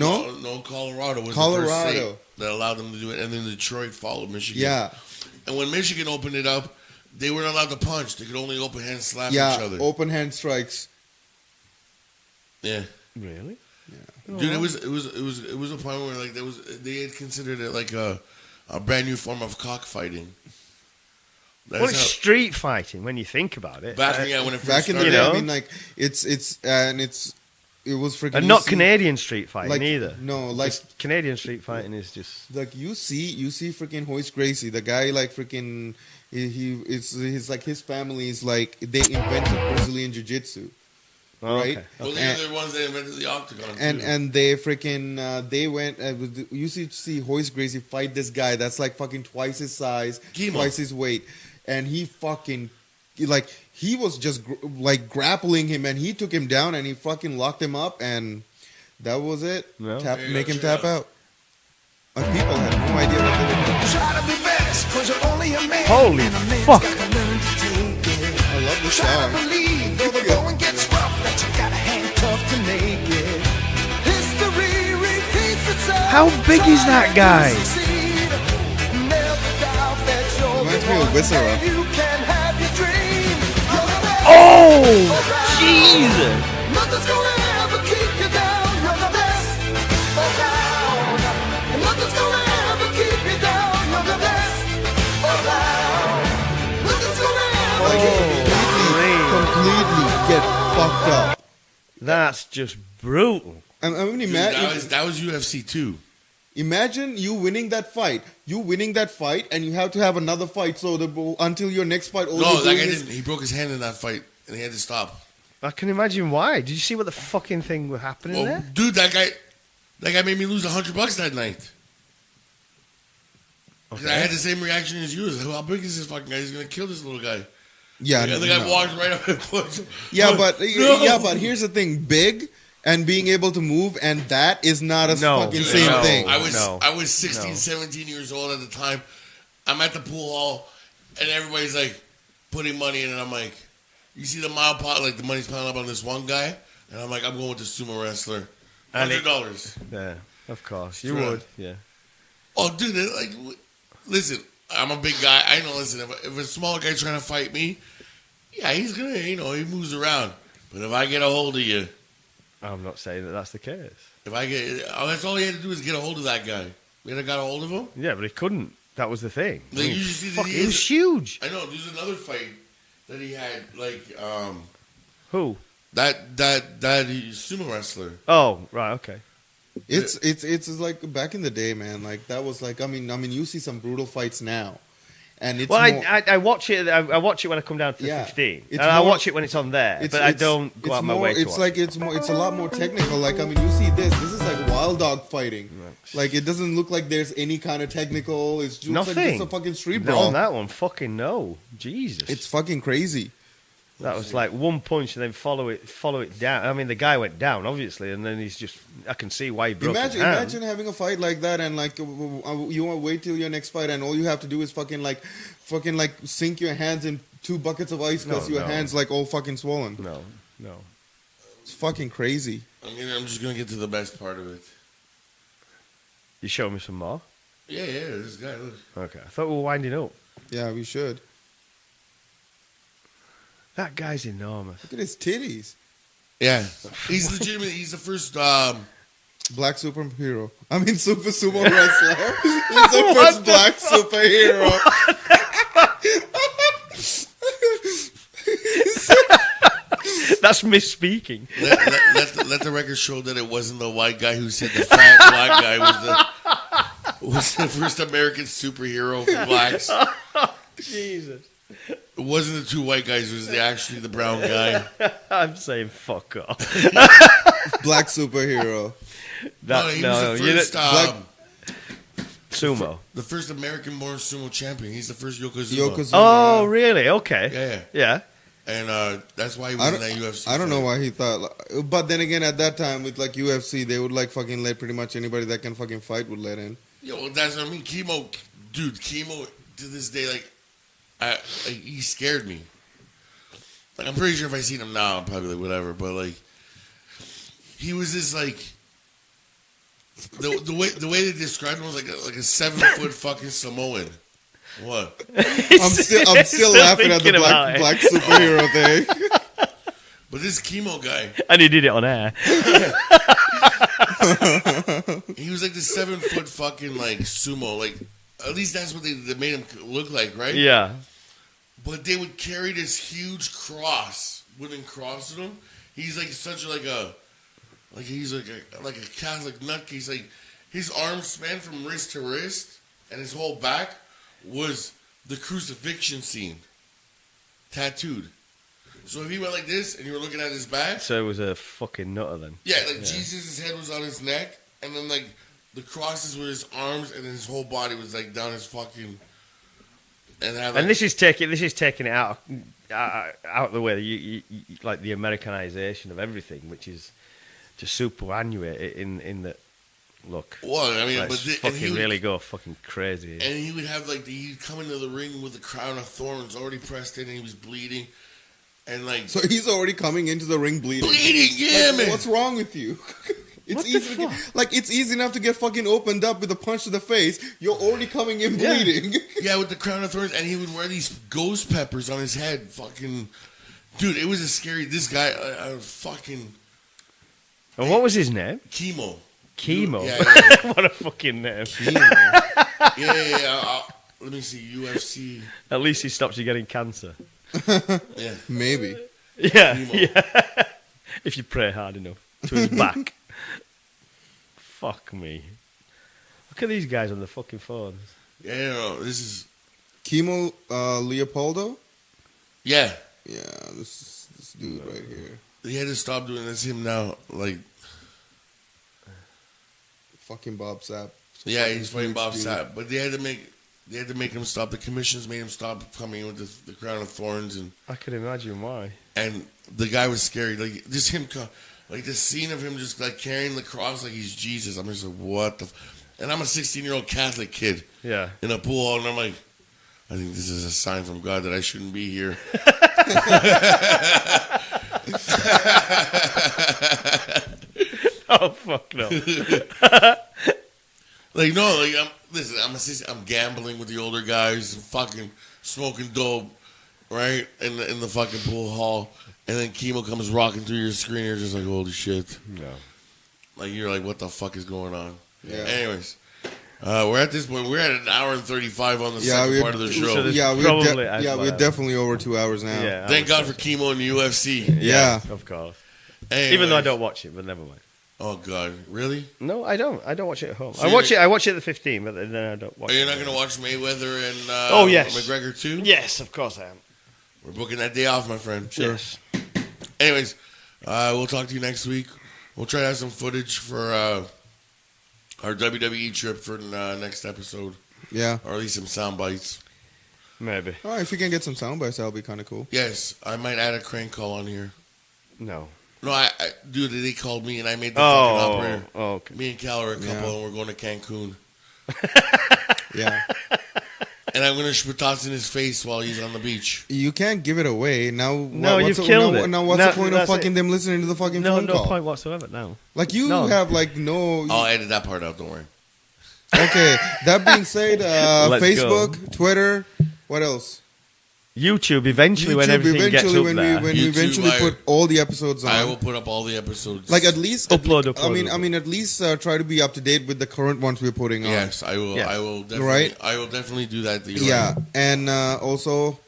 Colorado was the first state that allowed them to do it, and then Detroit followed Michigan.
Yeah.
And when Michigan opened it up, they weren't allowed to punch. They could only open hand slap each other.
Yeah, open hand strikes.
Yeah.
Really?
Yeah.
Dude, it was a point where like they had considered it like a brand new form of cockfighting.
Well, it's street fighting when you think about it.
When it first started.
In the day, I mean, like it was freaking.
And not Canadian street fighting either.
No, like
Canadian street fighting is just
like you see freaking Hoist Gracie, the guy like freaking he's like his family is like they invented Brazilian Jiu-Jitsu. Right.
Okay.
Well, they're the ones that invented the octagon.
And they freaking they went. You see Hoist Gracie fight this guy that's like fucking twice his size, twice his weight, and he fucking like he was just like grappling him, and he took him down, and he fucking locked him up, and that was it.
No.
Make him tap out. And people had no idea what they were doing.
Try to be best, 'cause you're only a man.
Holy
And a man's
fuck.
gotta learn to take it.
I love this
Try
song.
to believe, though the going gets rough, that you got a hand tough to make it. History repeats itself.
How big is that guy?
Reminds me of Viscera.
You can have your dream.
Oh, Jesus!
Nothing's gonna ever keep you down. You're the best around. And nothing's gonna ever keep you down. You're the best around. Nothing's gonna ever keep you down.
Completely get fucked up.
That's just brutal.
I mean,
Dude, that was UFC 2.
Imagine you winning that fight. And you have to have another fight. So until your next fight.
No, that guy didn't. He broke his hand in that fight, and he had to stop.
I can imagine why. Did you see what the fucking thing was happening there?
Dude, that guy made me lose $100 that night. Okay. I had the same reaction as you. How big is this fucking guy? He's gonna kill this little guy.
Yeah,
the guy walked right up and punched him.
Yeah, but here's the thing: big and being able to move, and that is not a fucking same thing.
I was 16, 17 years old at the time. I'm at the pool hall, and everybody's like putting money in, and I'm like, you see the mile pot, like the money's piling up on this one guy, and I'm like, I'm going with the sumo wrestler, $100.
Yeah, of course you would. Yeah.
Oh, dude, like, listen, I'm a big guy. I know. Listen, if a small guy trying to fight me, yeah, he's gonna, he moves around. But if I get a hold of you,
I'm not saying that that's the case.
If I get, that's all he had to do is get a hold of that guy. We had got a hold of him.
Yeah, but he couldn't. That was the thing.
Like, you see that
it was huge.
I know. There's another fight that he had, like,
who?
That sumo wrestler.
Oh, right, okay.
It's like back in the day, man. Like that was like I mean you see some brutal fights now, And it's
Well,
more,
I watch it. I watch it when I come down to 15.
It's
And I
more-
watch it when it's on there, but I don't go out my way to
It's
watch
like
it.
it's a lot more technical. Like, I mean, you see this is like wild dog fighting. Like, it doesn't look like there's any kind of technical. It's just,
Nothing.
like just a fucking street
No,
brawl.
on that one, fucking no. Jesus.
It's fucking crazy.
That was like one punch and then follow it down. I mean, the guy went down, obviously, and then he's just... I can see why he broke his hand.
Imagine having a fight like that, and like you want to wait till your next fight, and all you have to do is fucking sink your hands in 2 buckets of ice because your hands like all fucking swollen.
No.
It's fucking crazy.
I'm just gonna get to the best part of it.
You show me some more?
Yeah, this guy, look.
Okay. I thought we were winding up.
Yeah, we should.
That guy's enormous.
Look at his titties.
Yeah. He's legitimate. He's the first,
Black superhero. I mean, super sumo wrestler. He's the first black superhero.
That's misspeaking.
let the record show that it wasn't the white guy who said the fat black guy was the first American superhero for blacks.
Jesus.
It wasn't the 2 white guys. It was actually the brown guy.
I'm saying fuck off.
Black superhero.
He was the first,
Sumo.
the first American-born sumo champion. He's the first Yokozuna.
Yokozuna.
Oh, really? Okay.
Yeah.
Yeah.
And that's why he was in that UFC.
I don't
fight.
know why he thought, but then again, at that time with like UFC, they would like fucking let pretty much anybody that can fucking fight would let in.
Yeah, well, that's what I mean. Chemo to this day, like, he scared me. Like, I'm pretty sure if I seen him now, I'm probably like whatever. But like, he was this like the way they described him was like a 7-foot fucking Samoan. What?
I'm still laughing at the black superhero thing.
But this chemo guy,
And he did it on air.
he was like the 7-foot fucking like sumo. Like, at least that's what they made him look like, right?
Yeah.
But they would carry this huge cross, wooden cross with him. He's like such he's like a Catholic nutcase. Like, his arms span from wrist to wrist, and his whole back was the crucifixion scene, tattooed. So if he went like this and you were looking at his back,
So it was a fucking nutter then.
yeah, like Jesus' head was on his neck, and then like the crosses were his arms, and then his whole body was like down his fucking. And
this is taking it out of the way. You like the Americanization of everything, which is to superannuate it in the look.
Well, I mean,
Let's fucking really go fucking crazy.
And he would have he'd come into the ring with the crown of thorns already pressed in, and he was bleeding, and like
So he's already coming into the ring bleeding.
yeah, man.
What's wrong with you?
What
It's
the
easy.
fuck?
It's easy enough to get fucking opened up with a punch to the face. You're already coming in bleeding.
Yeah, with the crown of thorns, and he would wear these ghost peppers on his head. Fucking, dude, it was a scary. This guy, fucking.
And what was his name?
Chemo.
Chemo.
Yeah.
What a fucking name.
Yeah. Let me see, UFC.
At least he stops you getting cancer.
Yeah.
Maybe.
Yeah.
Chemo.
Yeah. If you pray hard enough to his back. Fuck me. Look at these guys on the fucking phones.
Yeah, no, this is.
Chemo Leopoldo?
Yeah.
Yeah, this dude right here.
He had to stop doing this. Him now. Like,
Fucking Bob Sapp.
yeah, he's fighting
huge
Bob
dude.
Sapp. But they had to make him stop. The commissions made him stop coming in with the crown of thorns, and
I can imagine why.
the guy was scary. Like, just him, like the scene of him just like carrying the cross like he's Jesus. I'm just like, what the. And I'm a 16-year-old Catholic kid
Yeah.
in a pool hall, and I'm like, I think this is a sign from God that I shouldn't be here.
Oh, fuck no.
Like, no, like, I'm gambling with the older guys, fucking smoking dope, right? In the fucking pool hall. And then Chemo comes rocking through your screen, you're just like, holy shit.
No.
Like, you're like, what the fuck is going on?
Yeah.
Anyways, we're at this point, we're at an hour and 35 on the
Yeah,
second
we-
part of the
so
show.
there's
Yeah,
probably
we're definitely over 2 hours now.
Yeah.
Thank God for Chemo in the UFC.
Yeah.
Of course.
Anyways,
Even though I don't watch it, but never mind.
Oh God, really?
No, I don't. I don't watch it at home.
So
I watch it at the 15, but then I don't watch
Are
it.
you not going to watch Mayweather and
yes.
McGregor too?
Yes, of course I am.
We're booking that day off, my friend.
Sure. Yes.
Anyways, we'll talk to you next week. We'll try to have some footage for our WWE trip for the next episode.
Yeah.
Or at least some sound bites.
Maybe.
Oh, if you can get some sound bites, that'll be kind of cool.
Yes, I might add a crank call on here.
No.
No, dude, they called me and I made the fucking operator.
Oh, okay.
Me and Cal are a couple and we're going to Cancun.
Yeah.
And I'm going to spittox in his face while he's on the beach.
You can't give it away. Now,
you've killed it.
Now, what's the point of fucking them listening to the fucking phone call?
No point whatsoever, no.
Like, you have, like, no...
I'll edit that part out, don't worry.
Okay, that being said, Facebook,
go.
Twitter, what else?
YouTube eventually when everything gets up
when
there.
we eventually put all the episodes on.
I will put up all the episodes.
Like at least
upload.
I mean at least try to be up to date with the current ones we're putting on.
Yes, I will.
Yes.
I will definitely.
Right?
I will definitely do that.
Yeah, and also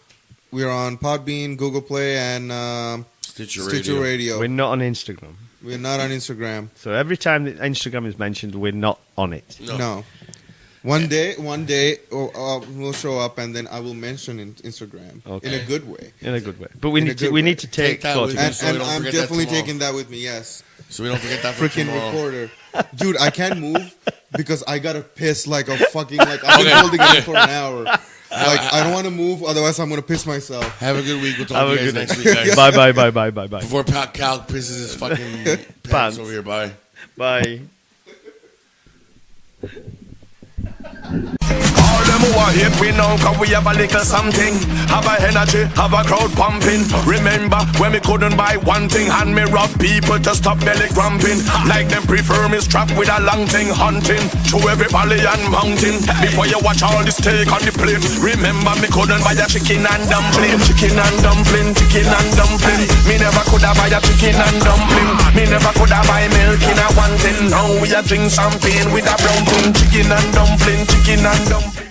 we're on Podbean, Google Play, and
Stitcher
Radio.
We're not on Instagram.
We're not on Instagram.
So every time that Instagram is mentioned, we're not on it.
No. One day, we'll show up, and then I will mention Instagram in a good way.
In a good way, but we need to take photos.
And I'm definitely taking that with me. Yes.
So we don't forget that for
freaking
tomorrow.
Recorder, dude. I can't move because I gotta piss like a fucking like I've been holding it for an hour. Like I don't want to move, otherwise I'm gonna piss myself.
Have a good week. We'll talk to you guys next week, guys.
Bye.
Before Cal pisses his fucking pants over here. Bye.
Bye.
All them who are hate we now, cause we have a little something. Have a energy, have a crowd pumping. Remember when me couldn't buy one thing, and me rob people to stop belly cramping. Like them prefer me strapped with a long thing, hunting through every valley and mountain. Before you watch all the steak on the plate, remember me couldn't buy a chicken and dumpling. Chicken and dumpling, chicken and dumpling. Me never could have buy a chicken and dumpling. Me never could have buy milk in a one tin. Now we a drink champagne with a brown thing. Chicken and dumpling, chicken and dumpling.